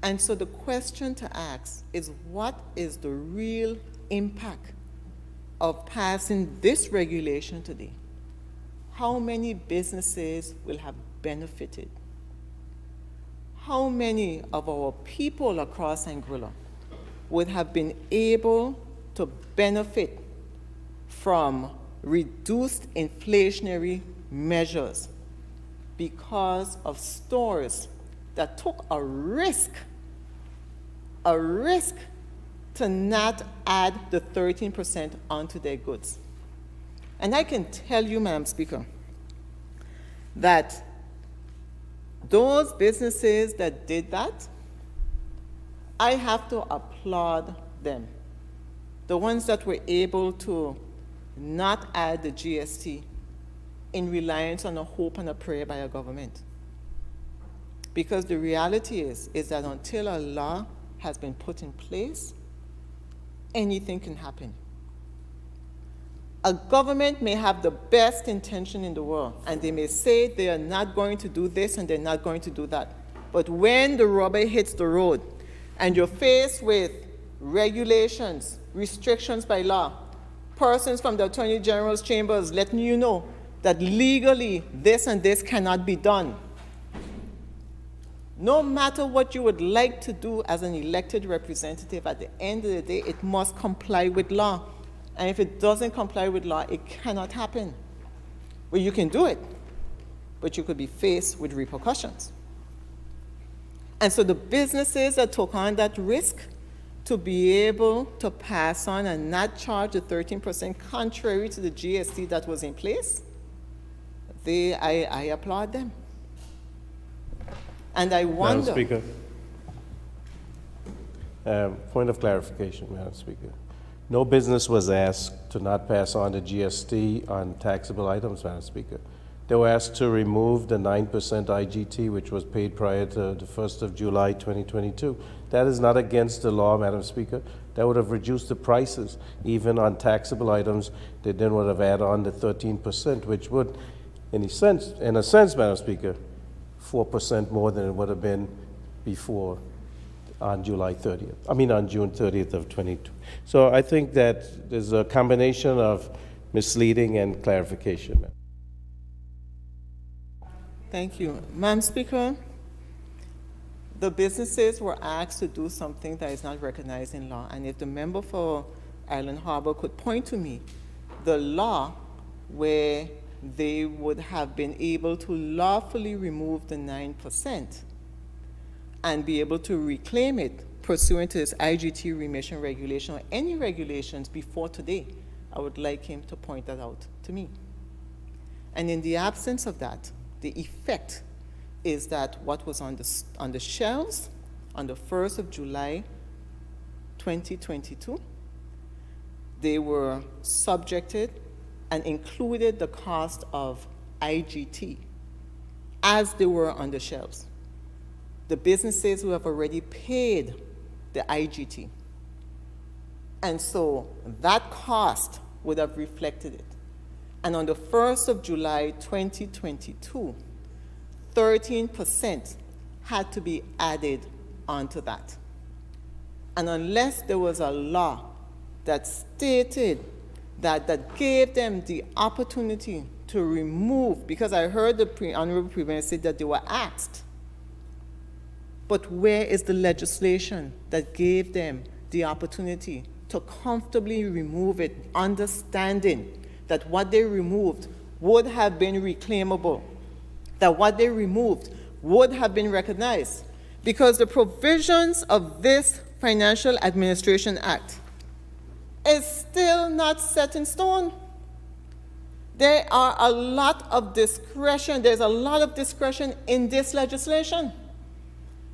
And so the question to ask is, what is the real impact of passing this regulation today? How many businesses will have benefited? How many of our people across Anguilla would have been able to benefit from reduced inflationary measures because of stores that took a risk to not add the 13% onto their goods? And I can tell you, Madam Speaker, that those businesses that did that, I have to applaud them. The ones that were able to not add the GST in reliance on a hope and a prayer by a government. Because the reality is that until a law has been put in place, anything can happen. A government may have the best intention in the world, and they may say they are not going to do this and they're not going to do that. But when the rubber hits the road and you're faced with regulations, restrictions by law, persons from the Attorney General's chambers letting you know that legally this and this cannot be done, no matter what you would like to do as an elected representative, at the end of the day, it must comply with law. And if it doesn't comply with law, it cannot happen. Well, you can do it, but you could be faced with repercussions. And so the businesses that took on that risk to be able to pass on and not charge the 13% contrary to the GST that was in place, I applaud them. And I wonder... Madam Speaker, point of clarification, Madam Speaker. No business was asked to not pass on the GST on taxable items, Madam Speaker. They were asked to remove the 9% IGT, which was paid prior to the 1st of July 2022. That is not against the law, Madam Speaker. That would have reduced the prices, even on taxable items. They then would have added on the 13%, which would, in a sense, Madam Speaker, 4% more than it would have been before on June 30th of 22. So I think that there's a combination of misleading and clarification. Thank you. Madam Speaker, the businesses were asked to do something that is not recognized in law. And if the member for Island Harbor could point to me the law where they would have been able to lawfully remove the 9% and be able to reclaim it pursuant to this IGT remission regulation or any regulations before today, I would like him to point that out to me. And in the absence of that, the effect is that what was on the shelves on the 1st of July 2022, they were subjected and included the cost of IGT as they were on the shelves. The businesses who have already paid the IGT. And so that cost would have reflected it. And on the 1st of July 2022, 13% had to be added onto that. And unless there was a law that stated that gave them the opportunity to remove, because I heard the Honorable Premier say that they were asked, but where is the legislation that gave them the opportunity to comfortably remove it, understanding that what they removed would have been reclaimable, that what they removed would have been recognized? Because the provisions of this Financial Administration Act is still not set in stone. There are a lot of discretion. There's a lot of discretion in this legislation.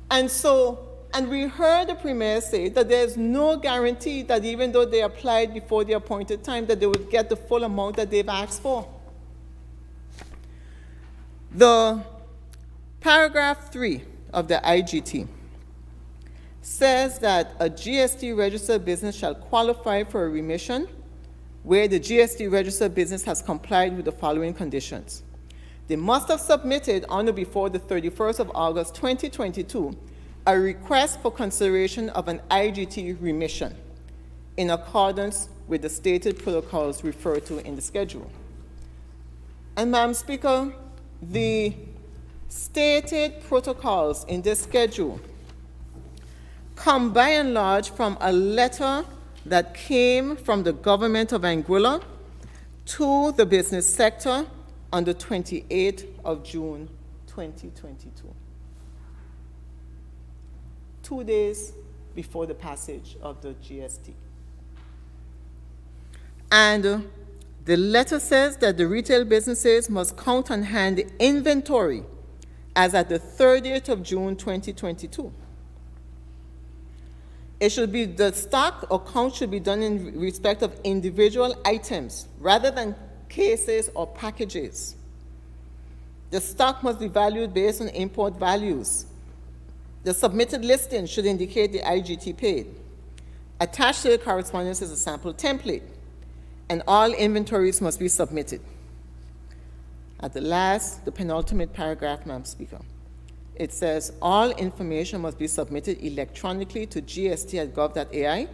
And so And we heard the Premier say that there's no guarantee that even though they applied before the appointed time, that they would get the full amount that they've asked for. The paragraph 3 of the IGT says that a GST registered business shall qualify for a remission where the GST registered business has complied with the following conditions. They must have submitted on or before the 31st of August 2022 a request for consideration of an IGT remission in accordance with the stated protocols referred to in the schedule. And Madam Speaker, the stated protocols in this schedule come by and large from a letter that came from the government of Anguilla to the business sector on the 28th of June 2022. 2 days before the passage of the GST. And the letter says that the retail businesses must count on hand the inventory as at the 30th of June 2022. It should be, the stock or count should be done in respect of individual items rather than cases or packages. The stock must be valued based on import values. The submitted listing should indicate the IGT paid. Attached to the correspondence is a sample template, and all inventories must be submitted. At the penultimate paragraph, Madam Speaker, it says all information must be submitted electronically to gst@gov.ai,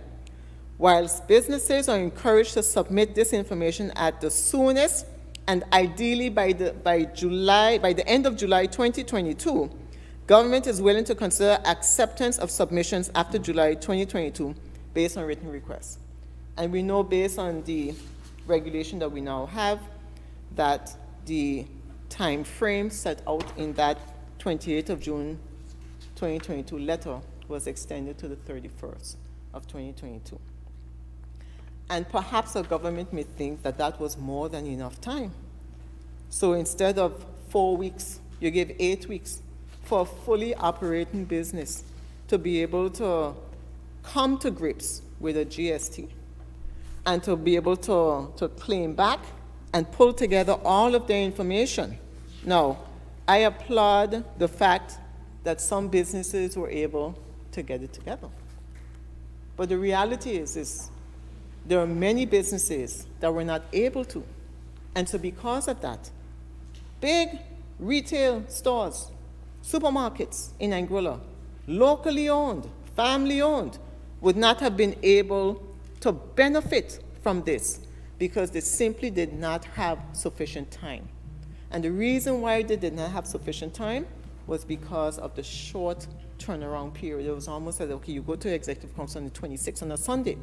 whilst businesses are encouraged to submit this information at the soonest and ideally by the end of July 2022. Government is willing to consider acceptance of submissions after July 2022 based on written requests. And we know based on the regulation that we now have that the time frame set out in that 28th of June 2022 letter was extended to the 31st of 2022. And perhaps the government may think that that was more than enough time. So instead of 4 weeks, you give 8 weeks for a fully operating business to be able to come to grips with a GST and to be able to claim back and pull together all of their information. Now, I applaud the fact that some businesses were able to get it together. But the reality is there are many businesses that were not able to. And so because of that, big retail stores, supermarkets in Anguilla, locally owned, family owned, would not have been able to benefit from this because they simply did not have sufficient time. And the reason why they did not have sufficient time was because of the short turnaround period. It was almost like, okay, you go to executive council on the 26th on a Sunday.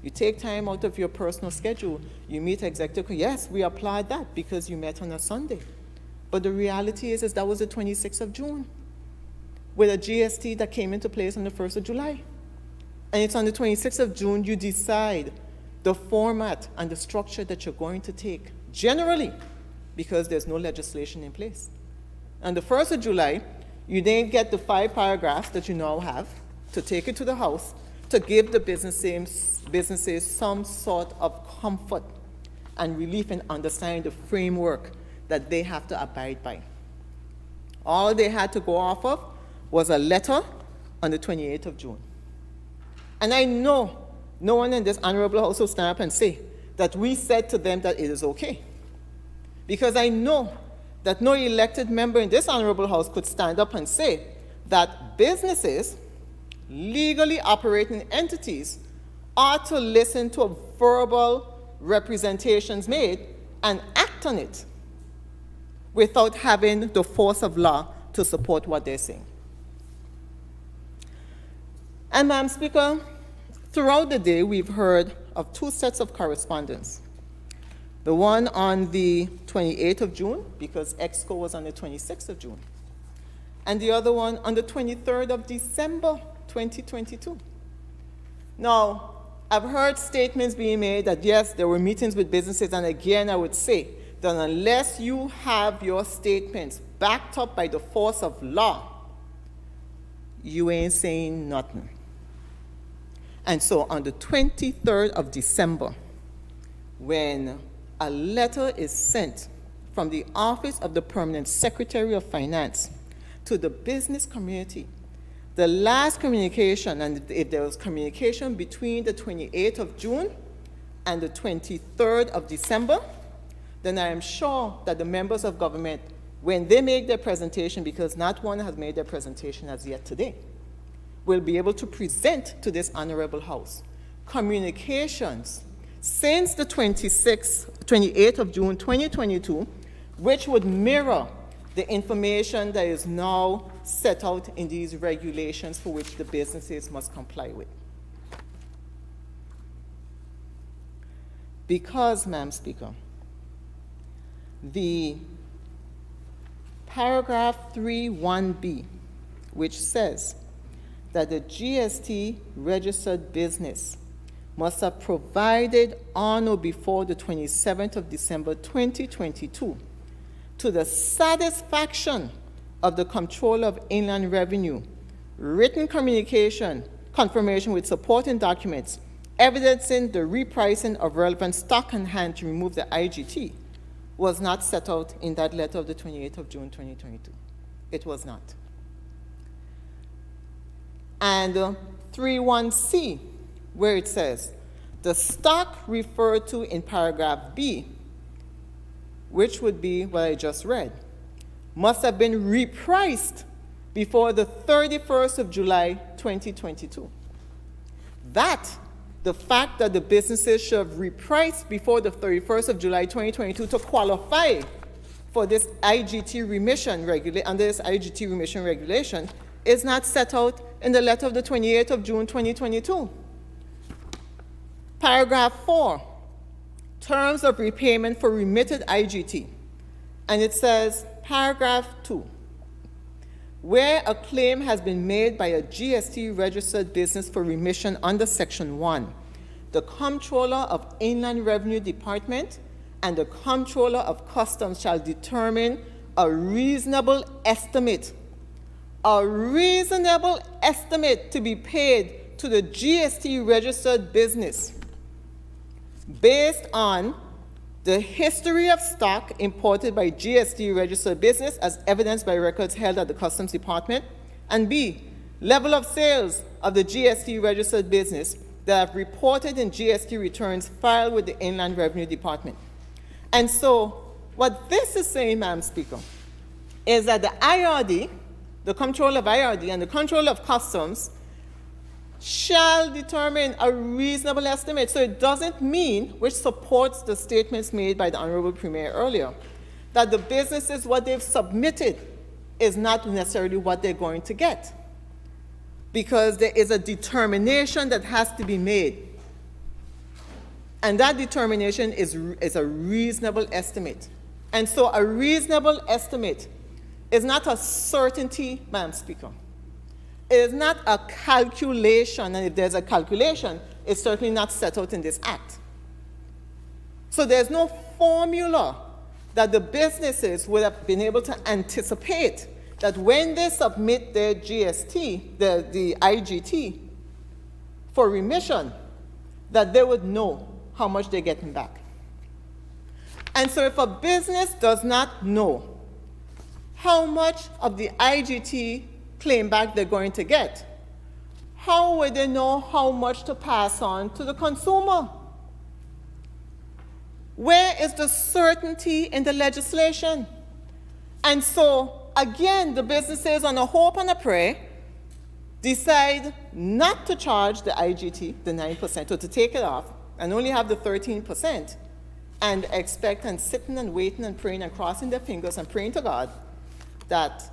You take time out of your personal schedule, you meet executive, yes, we applaud that because you met on a Sunday. But the reality is that was the 26th of June with a GST that came into place on the 1st of July. And it's on the 26th of June you decide the format and the structure that you're going to take, generally, because there's no legislation in place. On the 1st of July, you then get the 5 paragraphs that you now have to take it to the House to give the businesses some sort of comfort and relief in understanding the framework that they have to abide by. All they had to go off of was a letter on the 28th of June. And I know no one in this honorable House will stand up and say that we said to them that it is okay. Because I know that no elected member in this honorable House could stand up and say that businesses, legally operating entities, ought to listen to verbal representations made and act on it without having the force of law to support what they're saying. And Madam Speaker, throughout the day we've heard of 2 sets of correspondence. The one on the 28th of June, because EXCO was on the 26th of June, and the other one on the 23rd of December 2022. Now, I've heard statements being made that yes, there were meetings with businesses, and again I would say that unless you have your statements backed up by the force of law, you ain't saying nothing. And so on the 23rd of December, when a letter is sent from the Office of the Permanent Secretary of Finance to the business community, the last communication, and if there was communication between the 28th of June and the 23rd of December, then I am sure that the members of government, when they make their presentation, because not one has made their presentation as yet today, will be able to present to this honorable House communications since the 28th of June 2022, which would mirror the information that is now set out in these regulations for which the businesses must comply with. Because, Madam Speaker, the paragraph 3(1)(b), which says that the GST registered business must have provided on or before the 27th of December 2022 to the satisfaction of the Comptroller of Inland Revenue, written confirmation with supporting documents evidencing the repricing of relevant stock on hand to remove the IGT, was not set out in that letter of the 28th of June 2022. It was not. And 3(1)(c), where it says, the stock referred to in paragraph B, which would be what I just read, must have been repriced before the 31st of July 2022. The fact that the businesses should have repriced before the 31st of July 2022 to qualify for this IGT remission under this IGT remission regulation is not set out in the letter of the 28th of June 2022. Paragraph 4, terms of repayment for remitted IGT. And it says, paragraph 2, where a claim has been made by a GST registered business for remission under Section 1, the Comptroller of Inland Revenue Department and the Comptroller of Customs shall determine a reasonable estimate to be paid to the GST registered business based on the history of stock imported by GST registered business as evidenced by records held at the Customs Department, and B, level of sales of the GST registered business that have reported in GST returns filed with the Inland Revenue Department. And so what this is saying, Madam Speaker, is that the IRD, the Comptroller of IRD and the Comptroller of Customs shall determine a reasonable estimate. So it doesn't mean, which supports the statements made by the Honorable Premier earlier, that the businesses, what they've submitted is not necessarily what they're going to get, because there is a determination that has to be made. And that determination is a reasonable estimate. And so a reasonable estimate is not a certainty, Madam Speaker. It is not a calculation, and if there's a calculation, it's certainly not set out in this act. So there's no formula that the businesses would have been able to anticipate that when they submit their GST, the IGT, for remission, that they would know how much they're getting back. And so if a business does not know how much of the IGT claim back they're going to get, how would they know how much to pass on to the consumer? Where is the certainty in the legislation? And so, again, the businesses, on a hope and a prayer, decide not to charge the IGT, the 9%, or to take it off, and only have the 13%, and expect and sitting and waiting and praying and crossing their fingers and praying to God that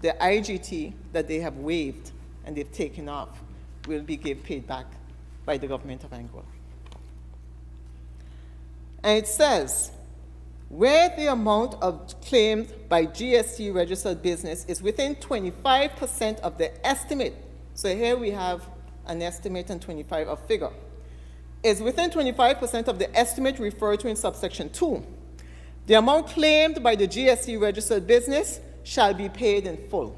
the IGT that they have waived and they've taken off will be paid back by the government of Anguilla. And it says, where the amount of claimed by GST registered business is within 25% of the estimate, so here we have an estimate and 25 of figure, is within 25% of the estimate referred to in subsection 2, the amount claimed by the GST registered business shall be paid in full.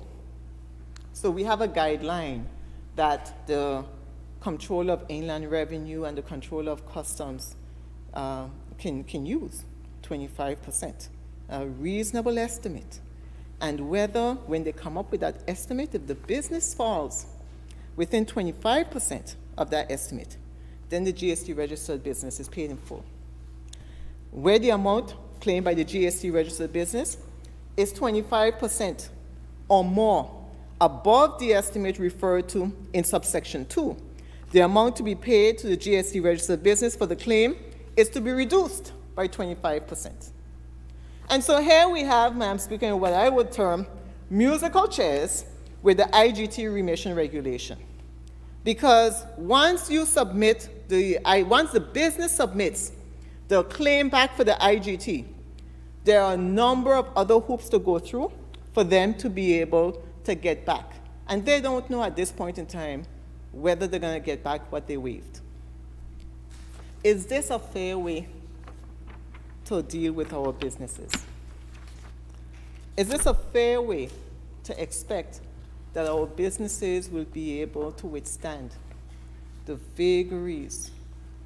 So we have a guideline that the Controller of Inland Revenue and the Controller of Customs can use, 25%, a reasonable estimate. And whether, when they come up with that estimate, if the business falls within 25% of that estimate, then the GST registered business is paid in full. Where the amount claimed by the GST registered business is 25% or more above the estimate referred to in subsection 2, the amount to be paid to the GST registered business for the claim is to be reduced by 25%. And so here we have, Madam Speaker, what I would term musical chairs with the IGT remission regulation. Because once you submit once the business submits the claim back for the IGT, there are a number of other hoops to go through for them to be able to get back. And they don't know at this point in time whether they're going to get back what they waived. Is this a fair way to deal with our businesses? Is this a fair way to expect that our businesses will be able to withstand the vagaries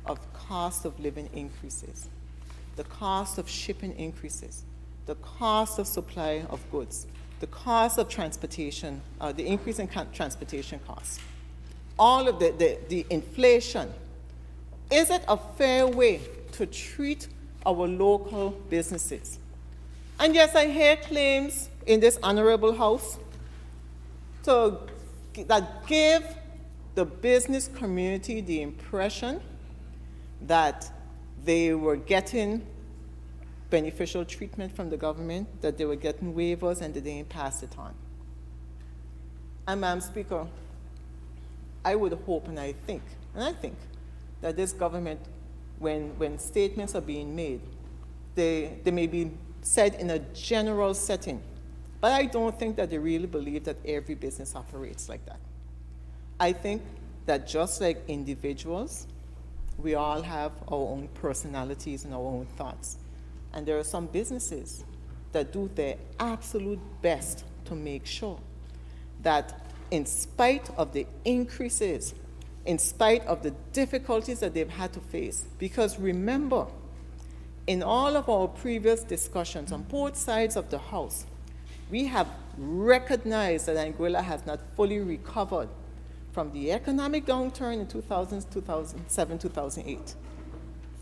of cost of living increases, the cost of shipping increases, the cost of supply of goods, the cost of transportation, the increase in transportation costs, all of the inflation? Is it a fair way to treat our local businesses? And yes, I hear claims in this honorable house that give the business community the impression that they were getting beneficial treatment from the government, that they were getting waivers and that they didn't pass it on. And Madam Speaker, I would hope and I think that this government, when statements are being made, they may be said in a general setting, but I don't think that they really believe that every business operates like that. I think that just like individuals, we all have our own personalities and our own thoughts. And there are some businesses that do their absolute best to make sure that in spite of the increases, in spite of the difficulties that they've had to face, because remember, in all of our previous discussions on both sides of the House, we have recognized that Anguilla has not fully recovered from the economic downturn in 2007, 2008.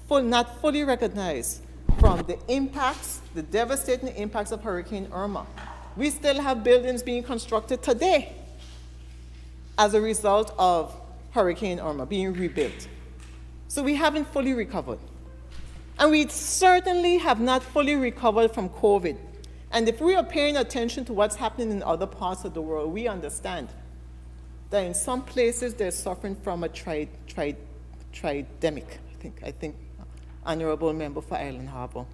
Not fully recognized from the impacts, the devastating impacts of Hurricane Irma. We still have buildings being constructed today as a result of Hurricane Irma being rebuilt. So we haven't fully recovered. And we certainly have not fully recovered from COVID. And if we are paying attention to what's happening in other parts of the world, we understand that in some places they're suffering from a tridemic. I think Honorable Member for Island Harbor,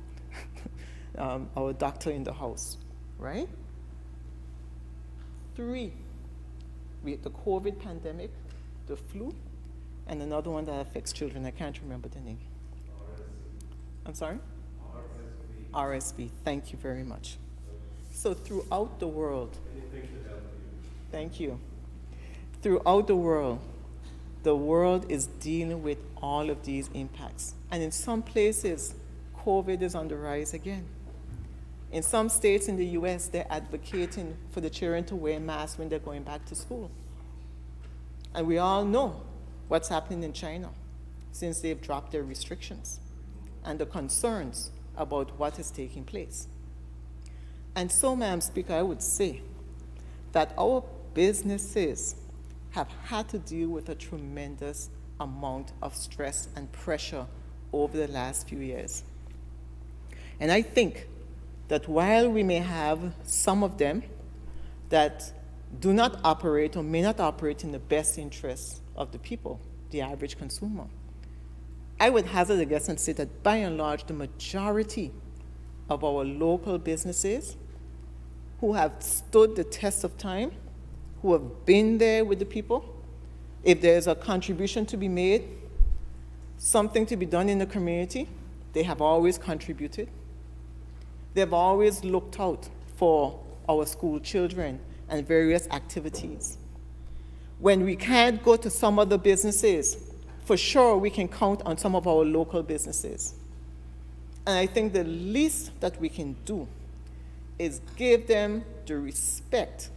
our doctor in the House, right? 3, the COVID pandemic, the flu, and another one that affects children. I can't remember the name. I'm sorry? RSV. Thank you very much. So throughout the world, thank you. Throughout the world is dealing with all of these impacts. And in some places, COVID is on the rise again. In some states in the US, they're advocating for the children to wear masks when they're going back to school. And we all know what's happening in China since they've dropped their restrictions and the concerns about what is taking place. And so, Madam Speaker, I would say that our businesses have had to deal with a tremendous amount of stress and pressure over the last few years. And I think that while we may have some of them that do not operate or may not operate in the best interests of the people, the average consumer, I would hazard a guess and say that by and large, the majority of our local businesses who have stood the test of time, who have been there with the people, if there's a contribution to be made, something to be done in the community, they have always contributed. They've always looked out for our school children and various activities. When we can't go to some other businesses, for sure we can count on some of our local businesses. And I think the least that we can do is give them the respect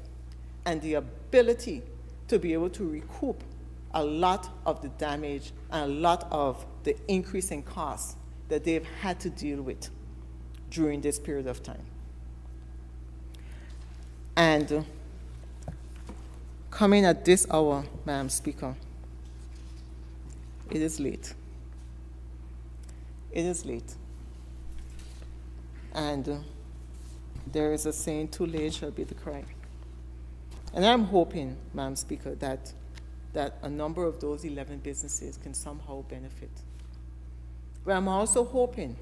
and the ability to be able to recoup a lot of the damage and a lot of the increase in costs that they've had to deal with during this period of time. And coming at this hour, Madam Speaker, it is late. It is late. And there is a saying, too late shall be the cry. And I'm hoping, Madam Speaker, that a number of those 11 businesses can somehow benefit. But I'm also hoping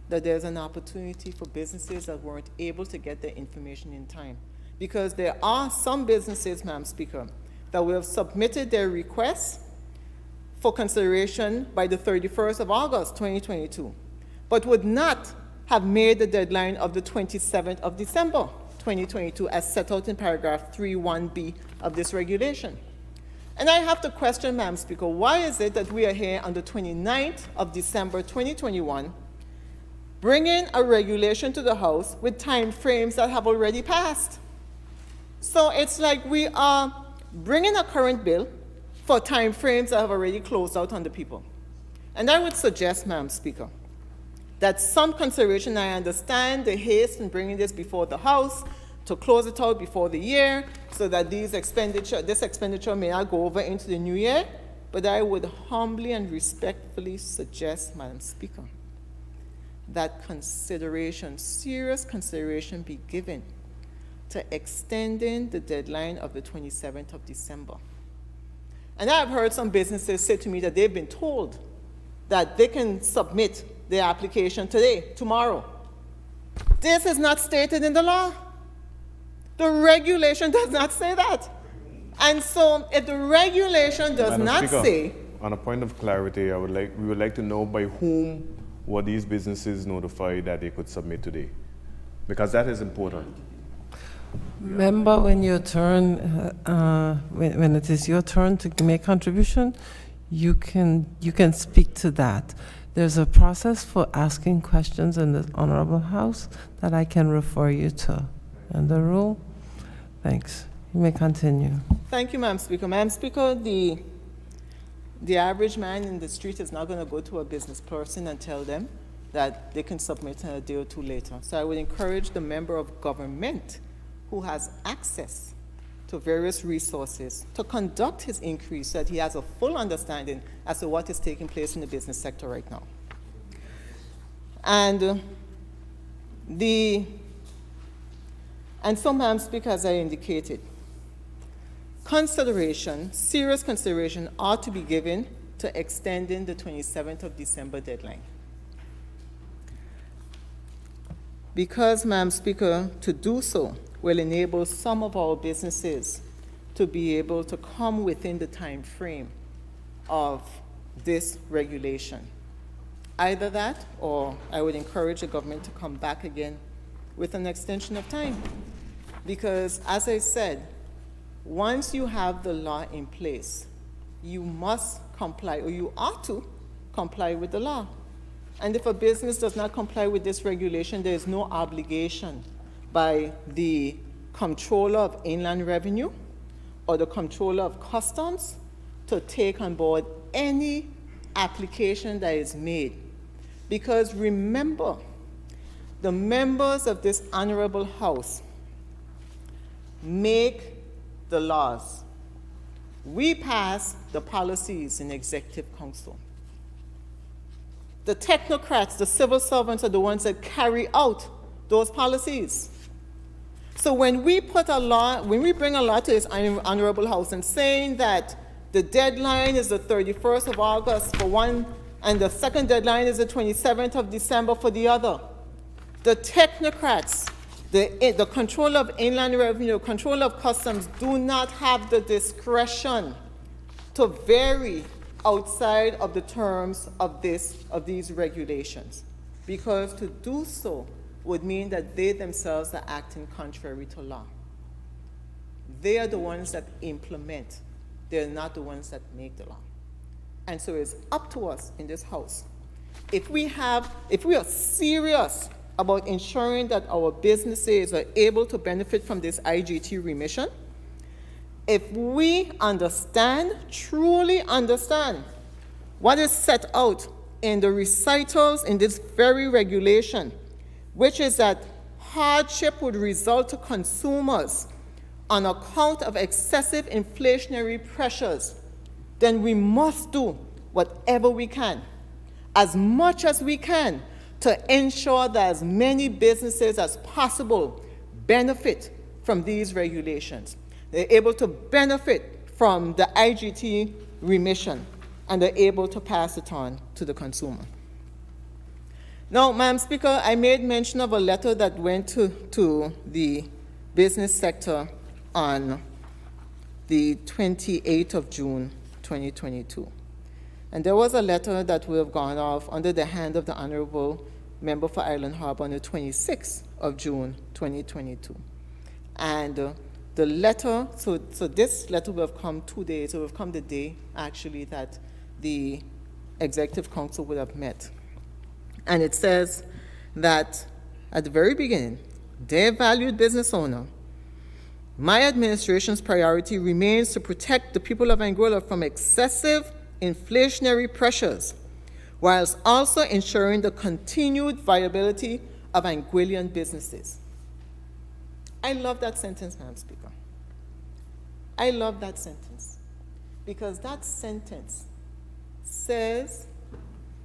that there's an opportunity for businesses that weren't able to get their information in time. Because there are some businesses, Madam Speaker, that will have submitted their requests for consideration by the 31st of August, 2022, but would not have made the deadline of the 27th of December, 2022, as set out in paragraph 3.1b of this regulation. And I have to question, Madam Speaker, why is it that we are here on the 29th of December, 2021, bringing a regulation to the House with time frames that have already passed? So it's like we are bringing a current bill for time frames that have already closed out on the people. And I would suggest, Madam Speaker, that some consideration, I understand the haste in bringing this before the House to close it out before the year so that this expenditure may not go over into the new year, but I would humbly and respectfully suggest, Madam Speaker, that consideration, serious consideration be given to extending the deadline of the 27th of December. And I've heard some businesses say to me that they've been told that they can submit their application today, tomorrow. This is not stated in the law. The regulation does not say that. And so if the regulation does Madam not Speaker, say... on a point of clarity, we would like to know by whom were these businesses notified that they could submit today? Because that is important. Remember, when your turn, when it is your turn to make contribution, you can speak to that. There's a process for asking questions in the Honorable House that I can refer you to. And the rule? Thanks. You may continue. Thank you, Madam Speaker. Madam Speaker, the average man in the street is not going to go to a business person and tell them that they can submit a day or two later. So I would encourage the member of government who has access to various resources to conduct his inquiry so that he has a full understanding as to what is taking place in the business sector right now. And so, Madam Speaker, as I indicated, serious consideration ought to be given to extending the 27th of December deadline. Because, Madam Speaker, to do so will enable some of our businesses to be able to come within the time frame of this regulation. Either that, or I would encourage the government to come back again with an extension of time. Because, as I said, once you have the law in place, you must comply, or you ought to comply with the law. And if a business does not comply with this regulation, there is no obligation by the Comptroller of Inland Revenue or the Comptroller of Customs to take on board any application that is made. Because remember, the members of this Honorable House make the laws. We pass the policies in Executive Council. The technocrats, the civil servants, are the ones that carry out those policies. So when we put a law, when we bring a law to this Honorable House and saying that the deadline is the 31st of August for one, and the second deadline is the 27th of December for the other, the technocrats, the Controller of Inland Revenue, Controller of Customs do not have the discretion to vary outside of the terms of these regulations, because to do so would mean that they themselves are acting contrary to law. They are the ones that implement. They're not the ones that make the law. And so it's up to us in this House. If we are serious about ensuring that our businesses are able to benefit from this IGT remission, if we truly understand what is set out in the recitals in this very regulation, which is that hardship would result to consumers on account of excessive inflationary pressures, then we must do whatever we can, as much as we can, to ensure that as many businesses as possible benefit from these regulations. They're able to benefit from the IGT remission, and they're able to pass it on to the consumer. Now, Madam Speaker, I made mention of a letter that went to the business sector on the 28th of June, 2022. And there was a letter that would have gone off under the hand of the Honorable Member for Island Harbour on the 26th of June, 2022. And the letter, so this letter will have come 2 days, it will have come the day, actually, that the Executive Council would have met. And it says that at the very beginning, dear valued business owner, my administration's priority remains to protect the people of Anguilla from excessive inflationary pressures, whilst also ensuring the continued viability of Anguillian businesses. I love that sentence, Madam Speaker. I love that sentence, because that sentence says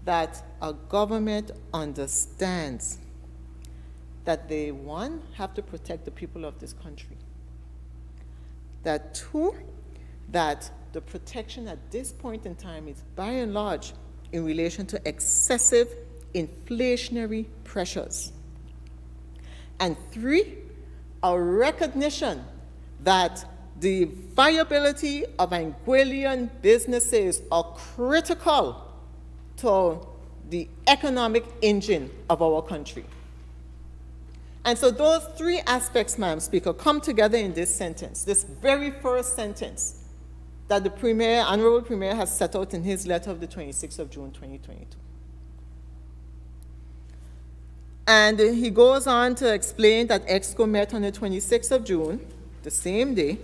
that a government understands that they, one, have to protect the people of this country, that two, that the protection at this point in time is by and large in relation to excessive inflationary pressures, and three, a recognition that the viability of Anguillian businesses are critical to the economic engine of our country. And so those three aspects, Madam Speaker, come together in this sentence, this very first sentence that the Premier, Honorable Premier, has set out in his letter of the 26th of June, 2022. And he goes on to explain that EXCO met on the 26th of June, the same day,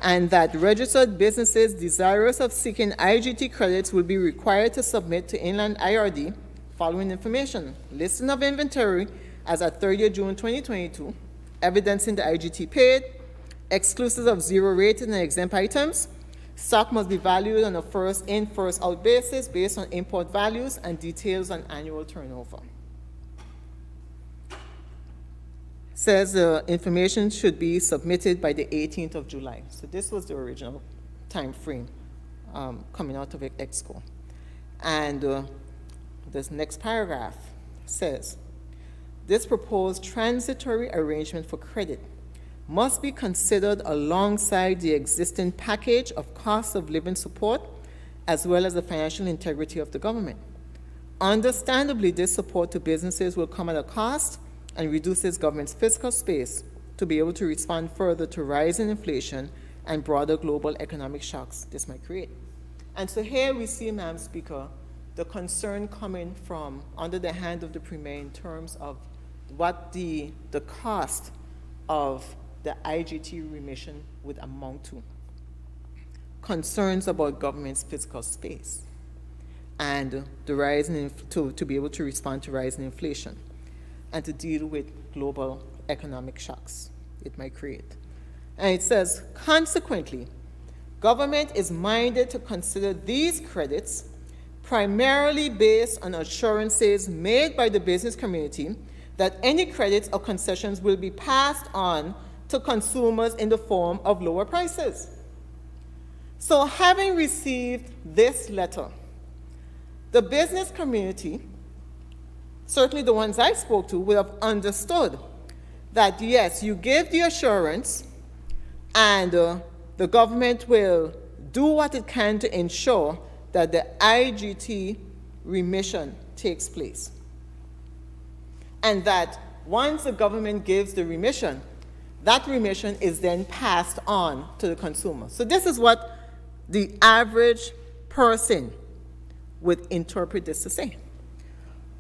and that registered businesses desirous of seeking IGT credits will be required to submit to Inland IRD following information: listing of inventory as at 30th June 2022, evidencing the IGT paid, exclusive of zero rated and exempt items. Stock must be valued on a first in, first out basis based on import values and details on annual turnover. Says the information should be submitted by the 18th of July. So this was the original time frame coming out of EXCO. And this next paragraph says, this proposed transitory arrangement for credit must be considered alongside the existing package of cost of living support, as well as the financial integrity of the government. Understandably, this support to businesses will come at a cost and reduces government's fiscal space to be able to respond further to rising inflation and broader global economic shocks this might create. And so here we see, Madam Speaker, the concern coming from under the hand of the Premier in terms of what the cost of the IGT remission would amount to. Concerns about government's fiscal space and the rising to be able to respond to rising inflation and to deal with global economic shocks it might create. And it says, consequently, government is minded to consider these credits primarily based on assurances made by the business community that any credits or concessions will be passed on to consumers in the form of lower prices. So having received this letter, the business community, certainly the ones I spoke to, would have understood that yes, you give the assurance and the government will do what it can to ensure that the IGT remission takes place. And that once the government gives the remission, that remission is then passed on to the consumer. So this is what the average person would interpret this to say.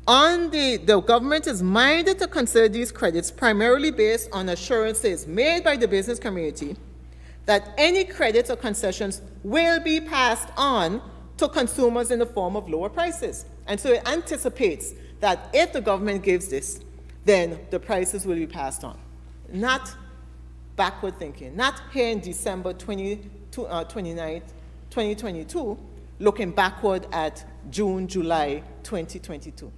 The government is minded to consider these credits primarily based on assurances made by the business community that any credits or concessions will be passed on to consumers in the form of lower prices. And so it anticipates that if the government gives this, then the prices will be passed on. Not backward thinking, not here in December 29, 2022, looking backward at June, July 2022.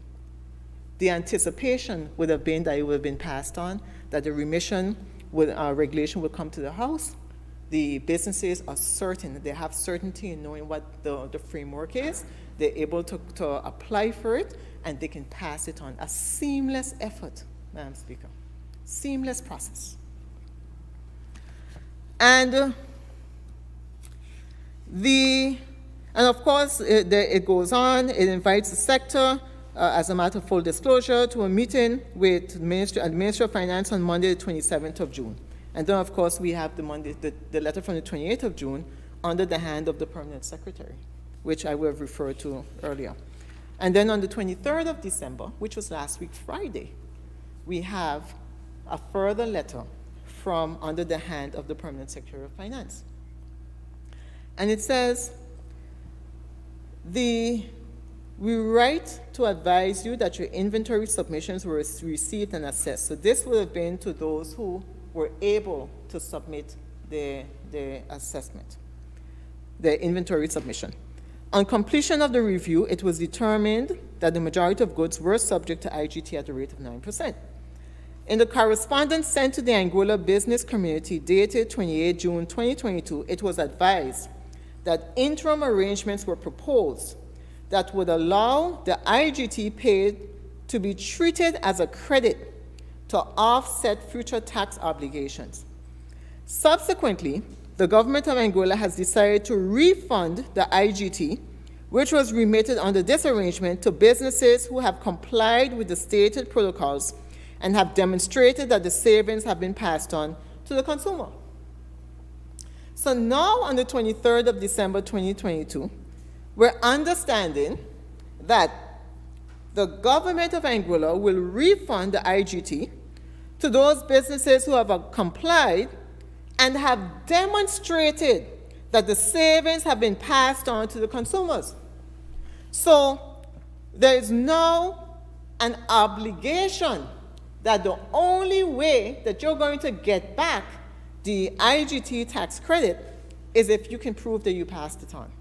The anticipation would have been that it would have been passed on, that the remission regulation would come to the House. The businesses are certain, they have certainty in knowing what the framework is. They're able to apply for it, and they can pass it on. A seamless effort, Madam Speaker. Seamless process. And of course, it goes on. It invites the sector, as a matter of full disclosure, to a meeting with the Ministry of Finance on Monday, the 27th of June. And then, of course, we have the letter from the 28th of June under the hand of the Permanent Secretary, which I will have referred to earlier. And then on the 23rd of December, which was last week Friday, we have a further letter from under the hand of the Permanent Secretary of Finance. And it says, we write to advise you that your inventory submissions were received and assessed. So this would have been to those who were able to submit the assessment, the inventory submission. On completion of the review, it was determined that the majority of goods were subject to IGT at a rate of 9%. In the correspondence sent to the Anguilla business community dated 28 June 2022, it was advised that interim arrangements were proposed that would allow the IGT paid to be treated as a credit to offset future tax obligations. Subsequently, the government of Anguilla has decided to refund the IGT, which was remitted under this arrangement to businesses who have complied with the stated protocols and have demonstrated that the savings have been passed on to the consumer. So now on the 23rd of December 2022, we're understanding that the government of Anguilla will refund the IGT to those businesses who have complied and have demonstrated that the savings have been passed on to the consumers. So there is now an obligation that the only way that you're going to get back the IGT tax credit is if you can prove that you passed it on.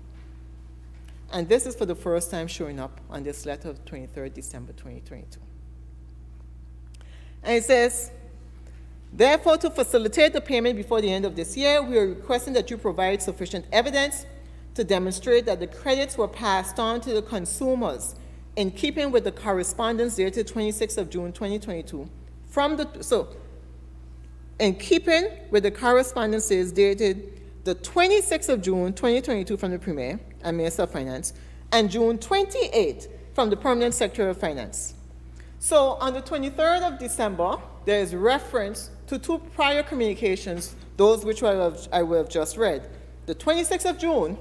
And this is for the first time showing up on this letter of 23rd December 2022. And it says, therefore, to facilitate the payment before the end of this year, we are requesting that you provide sufficient evidence to demonstrate that the credits were passed on to the consumers in keeping with the correspondence dated 26th of June 2022 in keeping with the correspondences dated the 26th of June 2022 from the Premier and Minister of Finance and June 28th from the Permanent Secretary of Finance. So on the 23rd of December, there is reference to two prior communications, those which I will have just read. The 26th of June,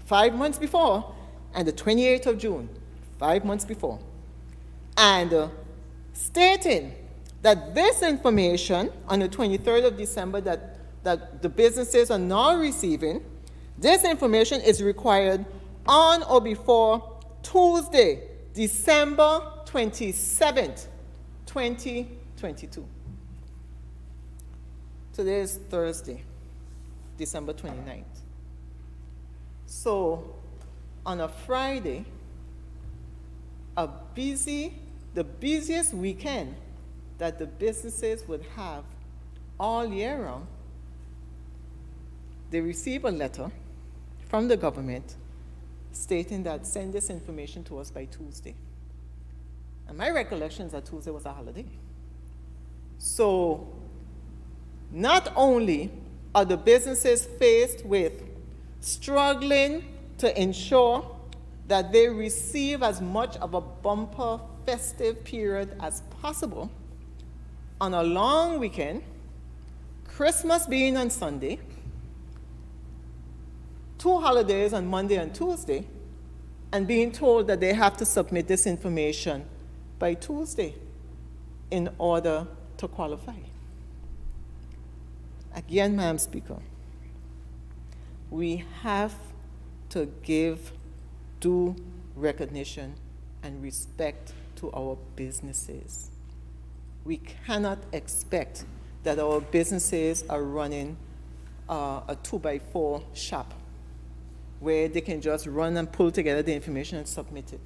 5 months before, and the 28th of June, 5 months before. And stating that this information on the 23rd of December that the businesses are now receiving, this information is required on or before Tuesday, December 27th, 2022. Today is Thursday, December 29th. So on a Friday, the busiest weekend that the businesses would have all year round, they receive a letter from the government stating that send this information to us by Tuesday. And my recollection is that Tuesday was a holiday. So not only are the businesses faced with struggling to ensure that they receive as much of a bumper festive period as possible on a long weekend, Christmas being on Sunday, 2 holidays on Monday and Tuesday, and being told that they have to submit this information by Tuesday in order to qualify. Again, Madam Speaker, we have to give due recognition and respect to our businesses. We cannot expect that our businesses are running a 2x4 shop where they can just run and pull together the information and submit it.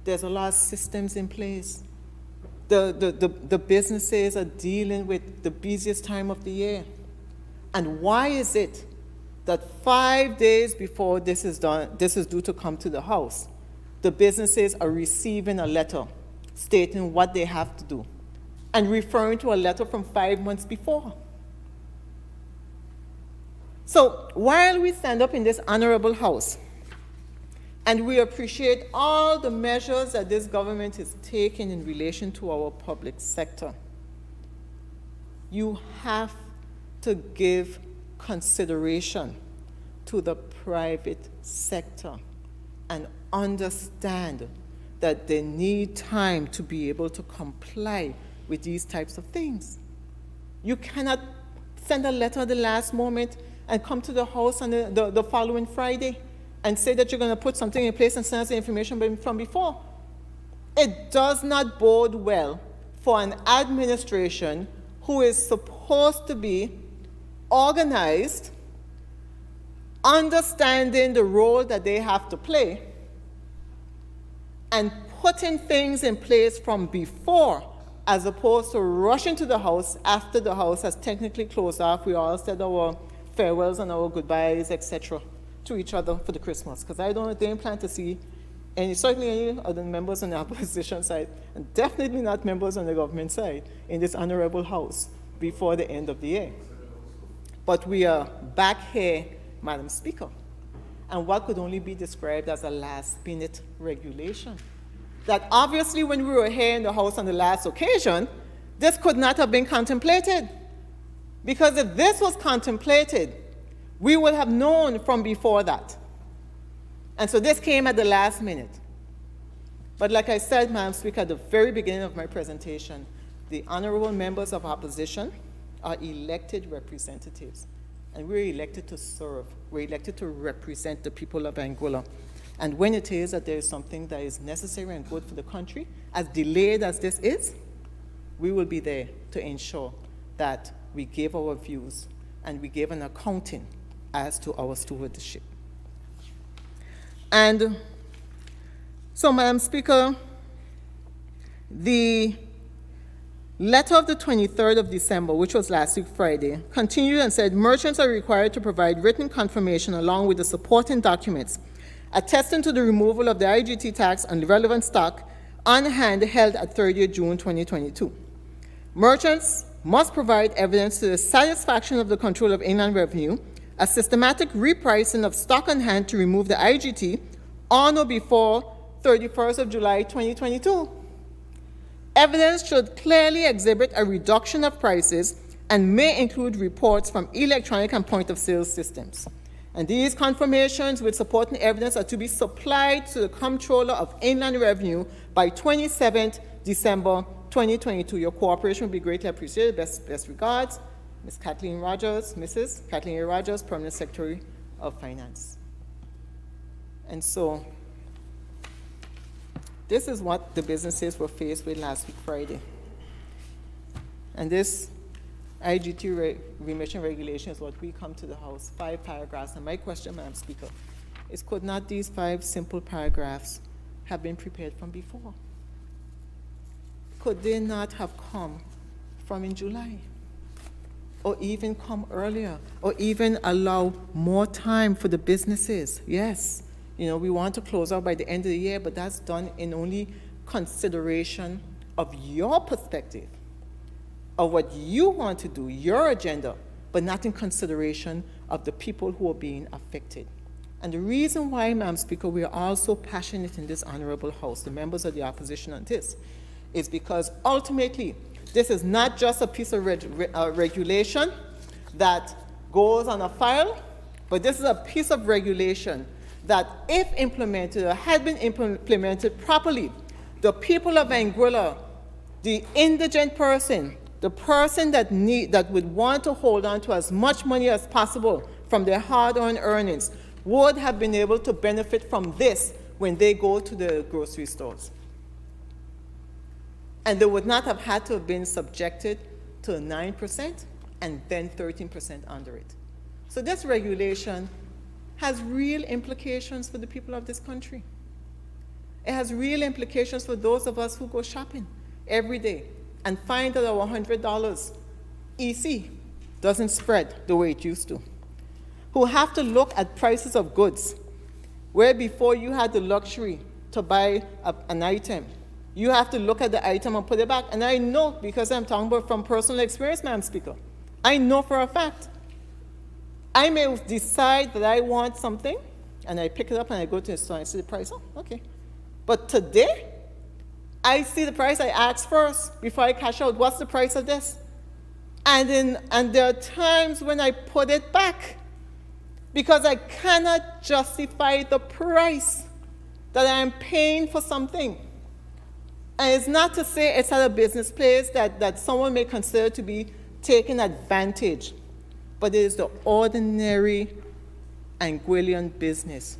There's a lot of systems in place. The businesses are dealing with the busiest time of the year. And why is it that 5 days before this is due to come to the House, the businesses are receiving a letter stating what they have to do and referring to a letter from 5 months before? So while we stand up in this honorable House and we appreciate all the measures that this government is taking in relation to our public sector, you have to give consideration to the private sector and understand that they need time to be able to comply with these types of things. You cannot send a letter at the last moment and come to the House on the following Friday and say that you're going to put something in place and send us the information from before. It does not bode well for an administration who is supposed to be organized, understanding the role that they have to play, and putting things in place from before, as opposed to rushing to the House after the House has technically closed off. We all said our farewells and our goodbyes, etc., to each other for the Christmas. Because I don't plan to see certainly any of the members on the opposition side, and definitely not members on the government side, in this honorable House before the end of the year. But we are back here, Madam Speaker, and what could only be described as a last-minute regulation. That obviously when we were here in the House on the last occasion, this could not have been contemplated. Because if this was contemplated, we would have known from before that. And so this came at the last minute. But like I said, Madam Speaker, at the very beginning of my presentation, the honorable members of opposition are elected representatives. And we're elected to serve. We're elected to represent the people of Anguilla. And when it is that there is something that is necessary and good for the country, as delayed as this is, we will be there to ensure that we give our views and we give an accounting as to our stewardship. And so, Madam Speaker, the letter of the 23rd of December, which was last week Friday, continued and said merchants are required to provide written confirmation along with the supporting documents attesting to the removal of the IGT tax on relevant stock on hand held at 30th June 2022. Merchants must provide evidence to the satisfaction of the Control of Inland Revenue, a systematic repricing of stock on hand to remove the IGT on or before 31st of July 2022. Evidence should clearly exhibit a reduction of prices and may include reports from electronic and point-of-sale systems. And these confirmations with supporting evidence are to be supplied to the Comptroller of Inland Revenue by 27th December 2022. Your cooperation will be greatly appreciated. Best regards, Ms. Kathleen Rogers, Mrs. Kathleen A. Rogers, Permanent Secretary of Finance. And so, this is what the businesses were faced with last week Friday. And this IGT remission regulation is what we come to the House, 5 paragraphs. And my question, Madam Speaker, is could not these 5 simple paragraphs have been prepared from before? Could they not have come from in July? Or even come earlier? Or even allow more time for the businesses? Yes, we want to close out by the end of the year, but that's done in only consideration of your perspective, of what you want to do, your agenda, but not in consideration of the people who are being affected. And the reason why, Madam Speaker, we are all so passionate in this honorable House, the members of the opposition on this, is because ultimately, this is not just a piece of regulation that goes on a file, but this is a piece of regulation that, if implemented or had been implemented properly, the people of Anguilla, the indigent person, the person that would want to hold on to as much money as possible from their hard-earned earnings, would have been able to benefit from this when they go to the grocery stores. And they would not have had to have been subjected to 9% and then 13% under it. So this regulation has real implications for the people of this country. It has real implications for those of us who go shopping every day and find that our $100 EC doesn't spread the way it used to, who have to look at prices of goods, where before you had the luxury to buy an item, you have to look at the item and put it back. And I know, because I'm talking about from personal experience, Madam Speaker, I know for a fact. I may decide that I want something, and I pick it up and I go to the store and I see the price. Oh, okay. But today, I see the price, I ask first before I cash out, what's the price of this? And there are times when I put it back because I cannot justify the price that I'm paying for something. And it's not to say it's at a business place that someone may consider to be taking advantage, but it is the ordinary Anguillian business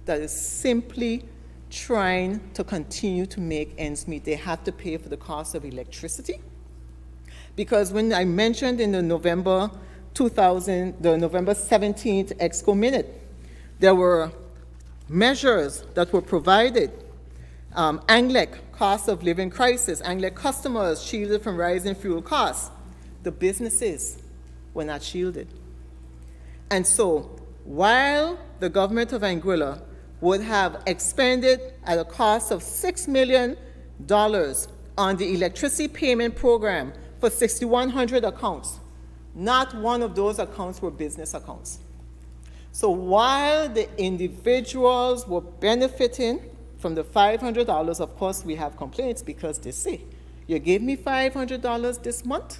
that is simply trying to continue to make ends meet. They have to pay for the cost of electricity. Because when I mentioned in the November 17th EXCO minute, there were measures that were provided. ANGLEC, cost of living crisis, ANGLEC customers shielded from rising fuel costs. The businesses were not shielded. And so, while the government of Anguilla would have expended at a cost of $6 million on the electricity payment program for 6,100 accounts, not one of those accounts were business accounts. So while the individuals were benefiting from the $500, of course we have complaints because they say, you gave me $500 this month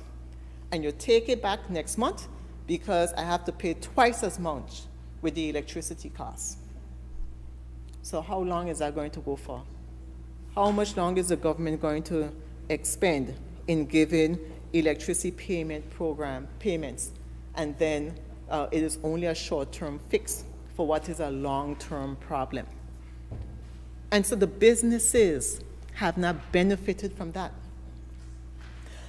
and you take it back next month because I have to pay twice as much with the electricity costs. So how long is that going to go for? How much longer is the government going to expend in giving electricity payment program payments, and then it is only a short-term fix for what is a long-term problem? And so the businesses have not benefited from that.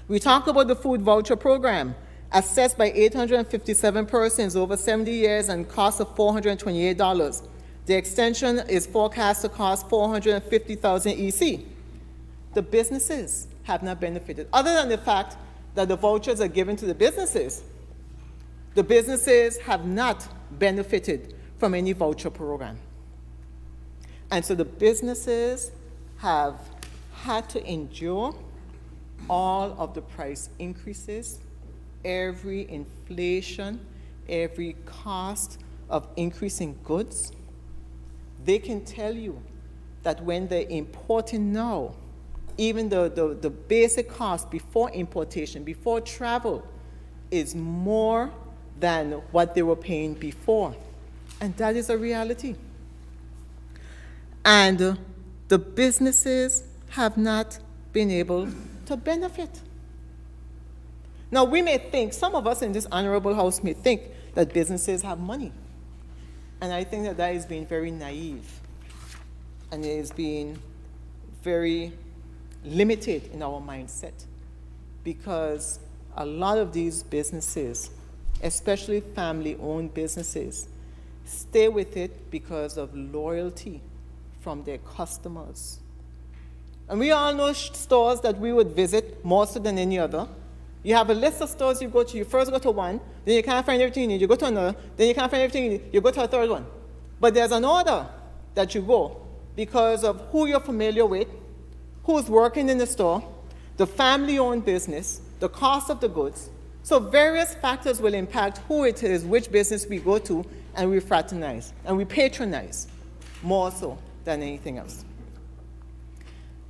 We talk about the food voucher program, assessed by 857 persons over 70 years and cost of $428. The extension is forecast to cost $450,000 EC. The businesses have not benefited, other than the fact that the vouchers are given to the businesses. The businesses have not benefited from any voucher program. And so the businesses have had to endure all of the price increases, every inflation, every cost of increasing goods. They can tell you that when they're importing now, even the basic cost before importation, before travel, is more than what they were paying before. And that is a reality. And the businesses have not been able to benefit. Now, we may think, some of us in this honorable house may think that businesses have money. And I think that that is being very naive. And it is being very limited in our mindset. Because a lot of these businesses, especially family-owned businesses, stay with it because of loyalty from their customers. And we all know stores that we would visit more so than any other. You have a list of stores you go to. You first go to one, then you can't find everything you need. You go to another, then you can't find everything you need. You go to a third one. But there's an order that you go because of who you're familiar with, who's working in the store, the family-owned business, the cost of the goods. So various factors will impact who it is, which business we go to, and we fraternize, and we patronize more so than anything else.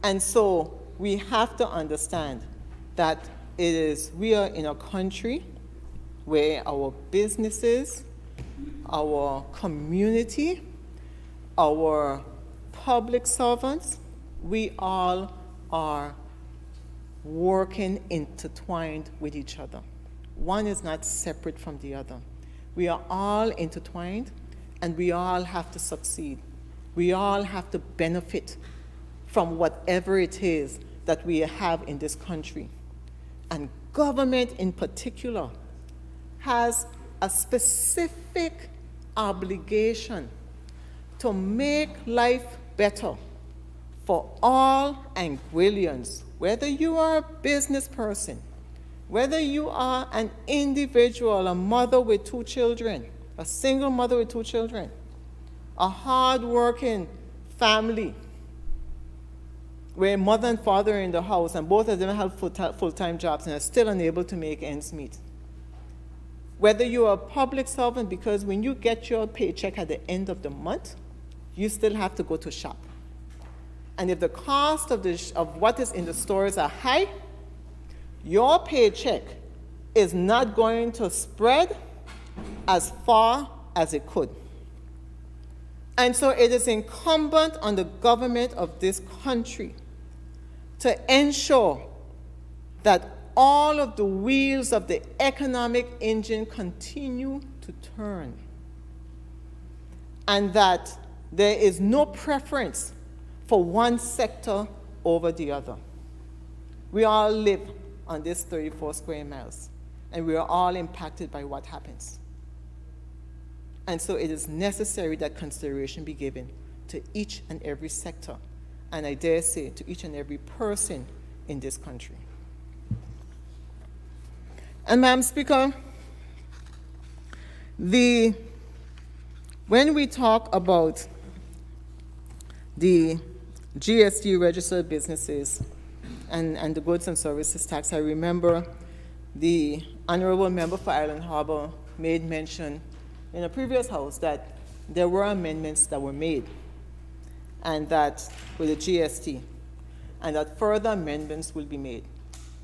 And so we have to understand that we are in a country where our businesses, our community, our public servants, we all are working intertwined with each other. One is not separate from the other. We are all intertwined, and we all have to succeed. We all have to benefit from whatever it is that we have in this country. And government in particular has a specific obligation to make life better for all Anguillians, whether you are a business person, whether you are an individual, a mother with 2 children, a single mother with 2 children, a hard-working family where mother and father are in the house and both of them have full-time jobs and are still unable to make ends meet. Whether you are a public servant, because when you get your paycheck at the end of the month, you still have to go to shop. And if the cost of what is in the stores are high, your paycheck is not going to spread as far as it could. And so it is incumbent on the government of this country to ensure that all of the wheels of the economic engine continue to turn, and that there is no preference for one sector over the other. We all live on this 34 square miles, and we are all impacted by what happens. And so it is necessary that consideration be given to each and every sector, and I dare say to each and every person in this country. And Madam Speaker, when we talk about the GST registered businesses and the goods and services tax, I remember the Honorable Member for Island Harbor made mention in a previous House that there were amendments that were made, and that with the GST, and that further amendments will be made.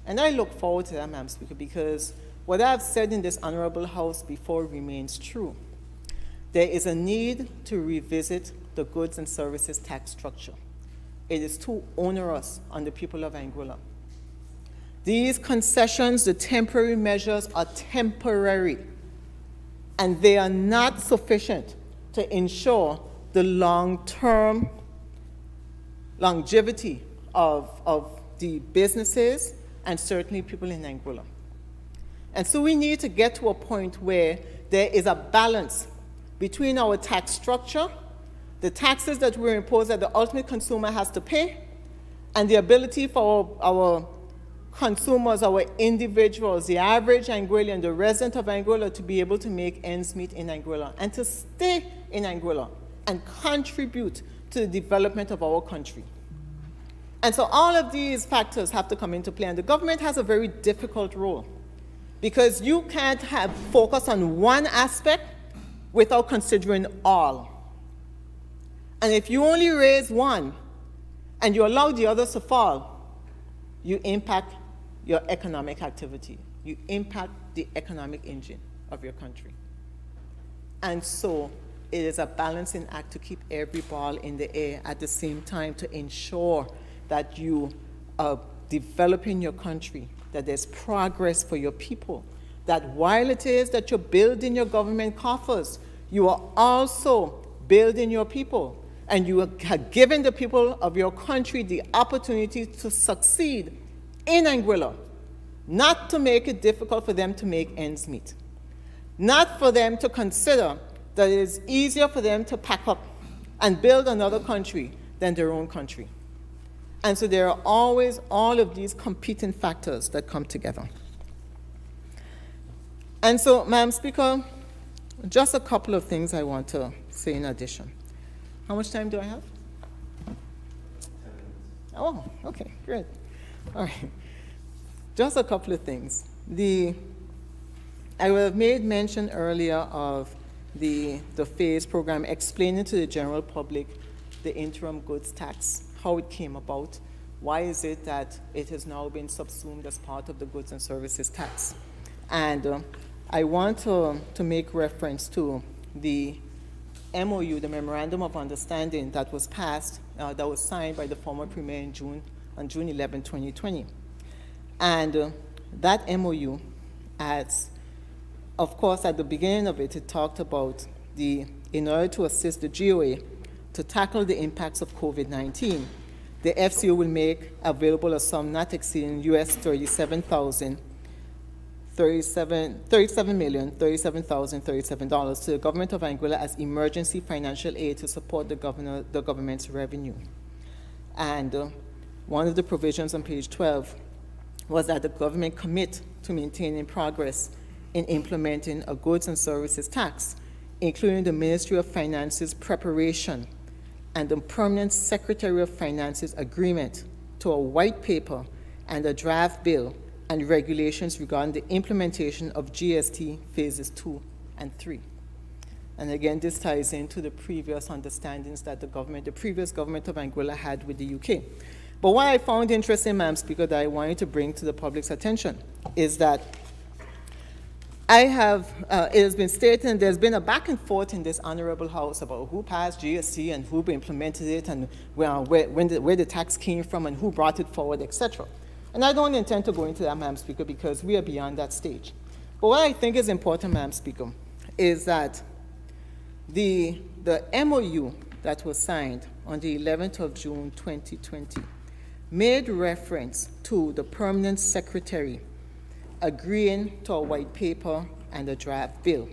And I look forward to that, Madam Speaker, because what I've said in this Honorable House before remains true. There is a need to revisit the goods and services tax structure. It is too onerous on the people of Anguilla. These concessions, the temporary measures, are temporary, and they are not sufficient to ensure the long-term longevity of the businesses and certainly people in Anguilla. And so we need to get to a point where there is a balance between our tax structure, the taxes that we impose that the ultimate consumer has to pay, and the ability for our consumers, our individuals, the average Anguillian, the resident of Anguilla, to be able to make ends meet in Anguilla and to stay in Anguilla and contribute to the development of our country. And so all of these factors have to come into play, and the government has a very difficult role, because you can't focus on one aspect without considering all. And if you only raise one and you allow the others to fall, you impact your economic activity. You impact the economic engine of your country. And so it is a balancing act to keep every ball in the air at the same time to ensure that you are developing your country, that there's progress for your people, that while it is that you're building your government coffers, you are also building your people, and you have given the people of your country the opportunity to succeed in Anguilla, not to make it difficult for them to make ends meet, not for them to consider that it is easier for them to pack up and build another country than their own country. And so there are always all of these competing factors that come together. And so, Madam Speaker, just a couple of things I want to say in addition. How much time do I have? 10 minutes. Oh, okay, great. All right. Just a couple of things. I have made mention earlier of the phase program, explaining to the general public the interim goods tax, how it came about, why is it that it has now been subsumed as part of the goods and services tax? And I want to make reference to the MOU, the Memorandum of Understanding that was passed, that was signed by the former Premier on June 11, 2020. And that MOU, of course, at the beginning of it, it talked about in order to assist the GOA to tackle the impacts of COVID-19, the FCO will make available a sum not exceeding US $37,037,037 to the government of Anguilla as emergency financial aid to support the government's revenue. And one of the provisions on page 12 was that the government commit to maintaining progress in implementing a goods and services tax, including the Ministry of Finance's preparation and the Permanent Secretary of Finance's agreement to a white paper and a draft bill and regulations regarding the implementation of GST phases 2 and 3. And again, this ties into the previous understandings that the previous government of Anguilla had with the UK. But what I found interesting, Madam Speaker, that I wanted to bring to the public's attention is that it has been stated, and there's been a back and forth in this honorable house about who passed GST and who implemented it and where the tax came from and who brought it forward, etc. And I don't intend to go into that, Madam Speaker, because we are beyond that stage. But what I think is important, Madam Speaker, is that the MOU that was signed on the 11th of June 2020 made reference to the permanent secretary agreeing to a white paper and a draft bill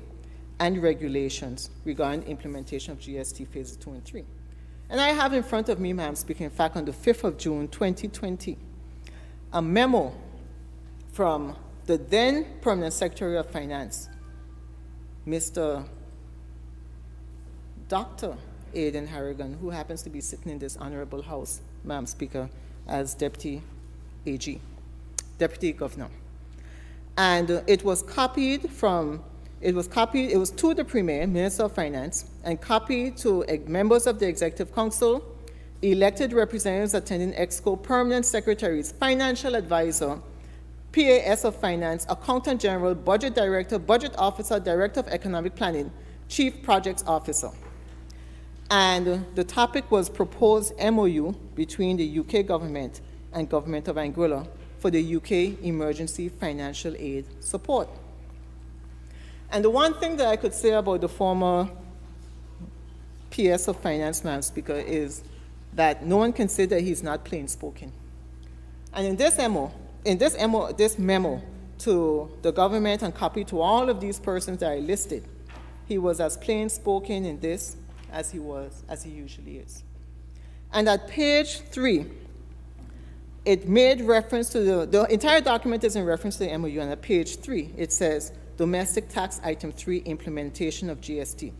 and regulations regarding implementation of GST phases 2 and 3. And I have in front of me, Madam Speaker, in fact, on the 5th of June 2020, a memo from the then Permanent Secretary of Finance, Mr. Dr. Aidan Harrigan, who happens to be sitting in this honorable house, Madam Speaker, as Deputy AG, Deputy Governor. And it was to the Premier, Minister of Finance, and copied to members of the Executive Council, elected representatives attending EXCO, permanent secretaries, financial advisor, PAS of Finance, Accountant General, Budget Director, Budget Officer, Director of Economic Planning, Chief Projects Officer. And the topic was proposed MOU between the UK government and Government of Anguilla for the UK emergency financial aid support. And the one thing that I could say about the former PS of Finance, Madam Speaker, is that no one can say that he's not plain spoken. And in this memo to the government and copy to all of these persons that I listed, he was as plain spoken in this as he usually is. And at page 3, it made reference to the entire document is in reference to the MOU, and at page 3, it says, Domestic Tax Item 3, Implementation of GST.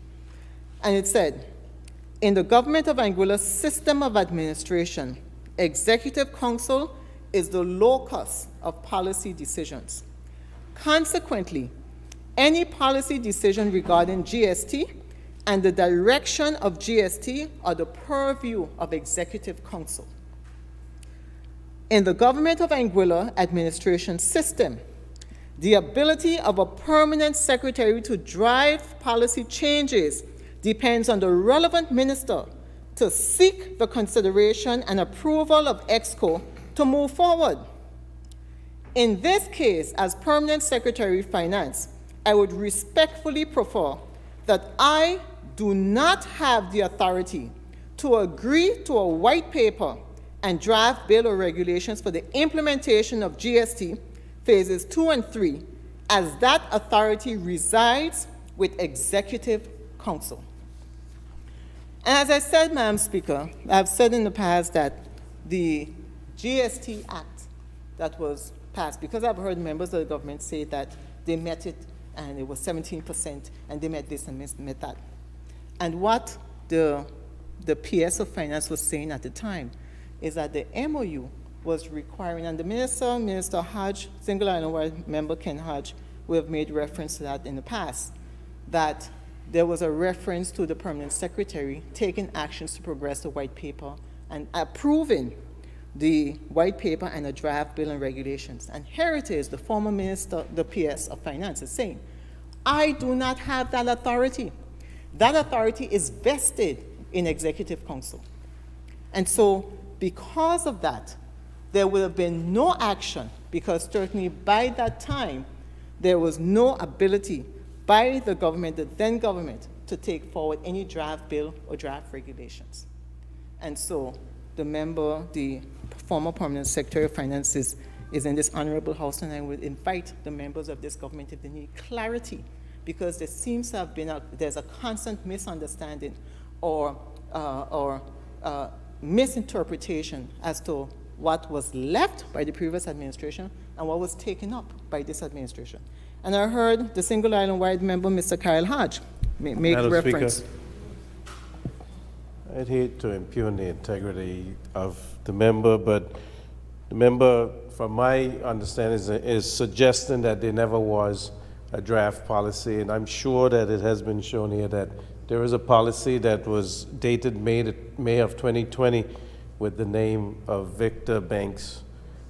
And it said, in the Government of Anguilla's system of administration, Executive Council is the locus of policy decisions. Consequently, any policy decision regarding GST and the direction of GST are the purview of Executive Council. In the Government of Anguilla administration system, the ability of a permanent secretary to drive policy changes depends on the relevant minister to seek the consideration and approval of EXCO to move forward. In this case, as Permanent Secretary of Finance, I would respectfully prefer that I do not have the authority to agree to a white paper and draft bill or regulations for the implementation of GST phases 2 and 3, as that authority resides with Executive Council. And as I said, Madam Speaker, I've said in the past that the GST Act that was passed, because I've heard members of the government say that they met it and it was 17% and they met this and met that. And what the PS of Finance was saying at the time is that the MOU was requiring, and the Minister Hodge, single I know member Ken Hodge, we have made reference to that in the past, that there was a reference to the permanent secretary taking actions to progress the white paper and approving the white paper and a draft bill and regulations. And here it is, the former minister, the PS of Finance is saying, I do not have that authority. That authority is vested in Executive Council. And so because of that, there would have been no action, because certainly by that time, there was no ability by the government, the then government, to take forward any draft bill or draft regulations. And so the member, the former permanent Secretary of Finance is in this honorable house, and I would invite the members of this government if they need clarity, because there seems to have been there's a constant misunderstanding or misinterpretation as to what was left by the previous administration and what was taken up by this administration. And I heard the single island-wide member, Mr. Kyle Hodge, make Madam reference. Speaker, I'd hate to impugn the integrity of the member, but the member, from my understanding, is suggesting that there never was a draft policy, and I'm sure that it has been shown here that there is a policy that was dated May of 2020 with the name of Victor Banks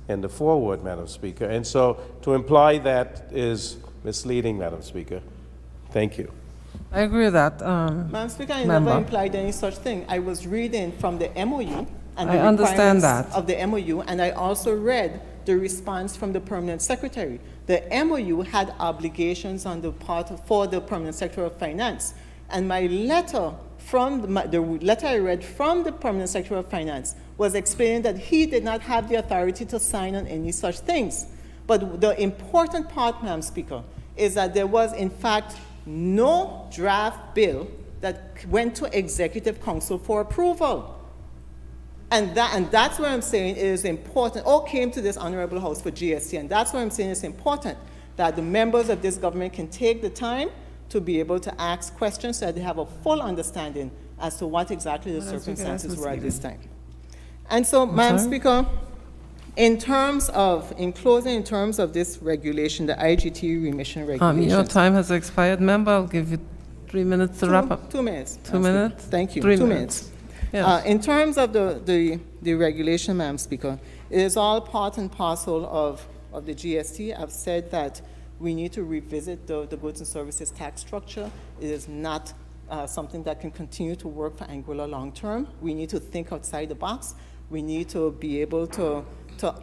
in the foreword, Madam Speaker. And so to imply that is misleading, Madam Speaker. Thank you. I agree with that. Madam Speaker, I Member. never implied any such thing. I was reading from the MOU and I the understand requirements that. of the MOU, and I also read the response from the permanent secretary. The MOU had obligations on the part for the permanent secretary of finance, and my letter the letter I read from the permanent secretary of finance was explaining that he did not have the authority to sign on any such things. But the important part, Madam Speaker, is that there was in fact no draft bill that went to Executive Council for approval. And that's what I'm saying is important. All came to this honorable house for GST, and that's what I'm saying is important, that the members of this government can take the time to be able to ask questions so that they have a full understanding as to what exactly the circumstances were at this time. And so, Madam Speaker, in closing, in terms of this regulation, the IGT remission regulations. Your time has expired, member. I'll give you 3 minutes to wrap up. 2 minutes. 2 minutes? Thank you. 3 2 minutes. minutes. In terms of the regulation, Madam Speaker, it is all part and parcel of the GST. I've said that we need to revisit the goods and services tax structure. It is not something that can continue to work for Anguilla long term. We need to think outside the box. We need to be able to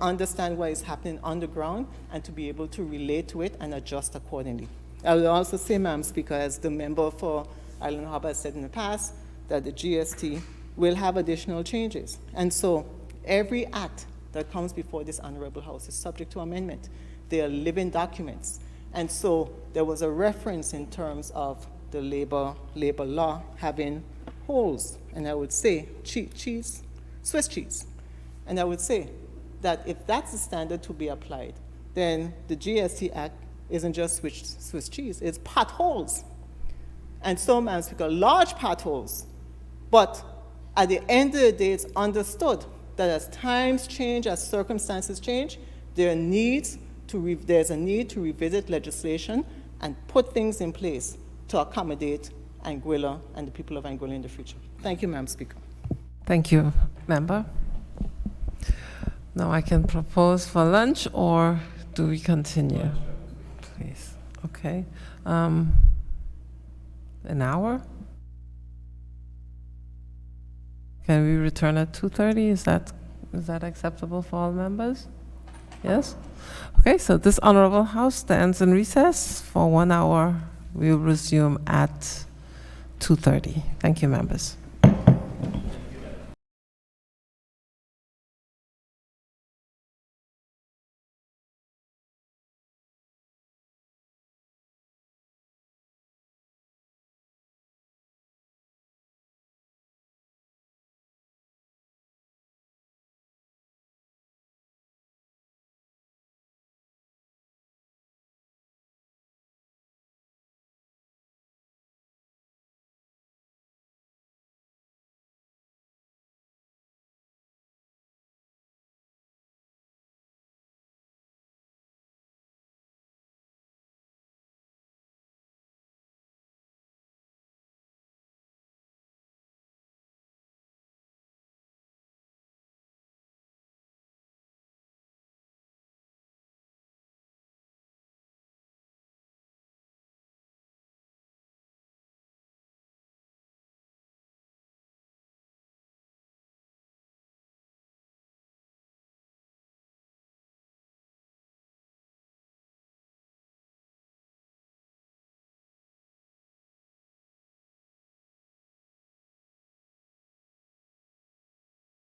understand what is happening on the ground and to be able to relate to it and adjust accordingly. I will also say, Madam Speaker, as the member for Island Harbour has said in the past, that the GST will have additional changes. And so every act that comes before this honorable house is subject to amendment. They are living documents. And so there was a reference in terms of the labor law having holes, and I would say cheese, Swiss cheese. And I would say that if that's the standard to be applied, then the GST Act isn't just Swiss cheese, it's potholes. And so, Madam Speaker, large potholes. But at the end of the day, it's understood that as times change, as circumstances change, there's a need to revisit legislation and put things in place to accommodate Anguilla and the people of Anguilla in the future. Thank you, Madam Speaker. Thank you, member. Now I can propose for lunch, or do we continue? Please. Okay. An hour? Can we return at 2:30? Is that acceptable for all members? Yes? Okay, so this honorable house stands in recess for 1 hour. We will resume at 2:30. Thank you, members.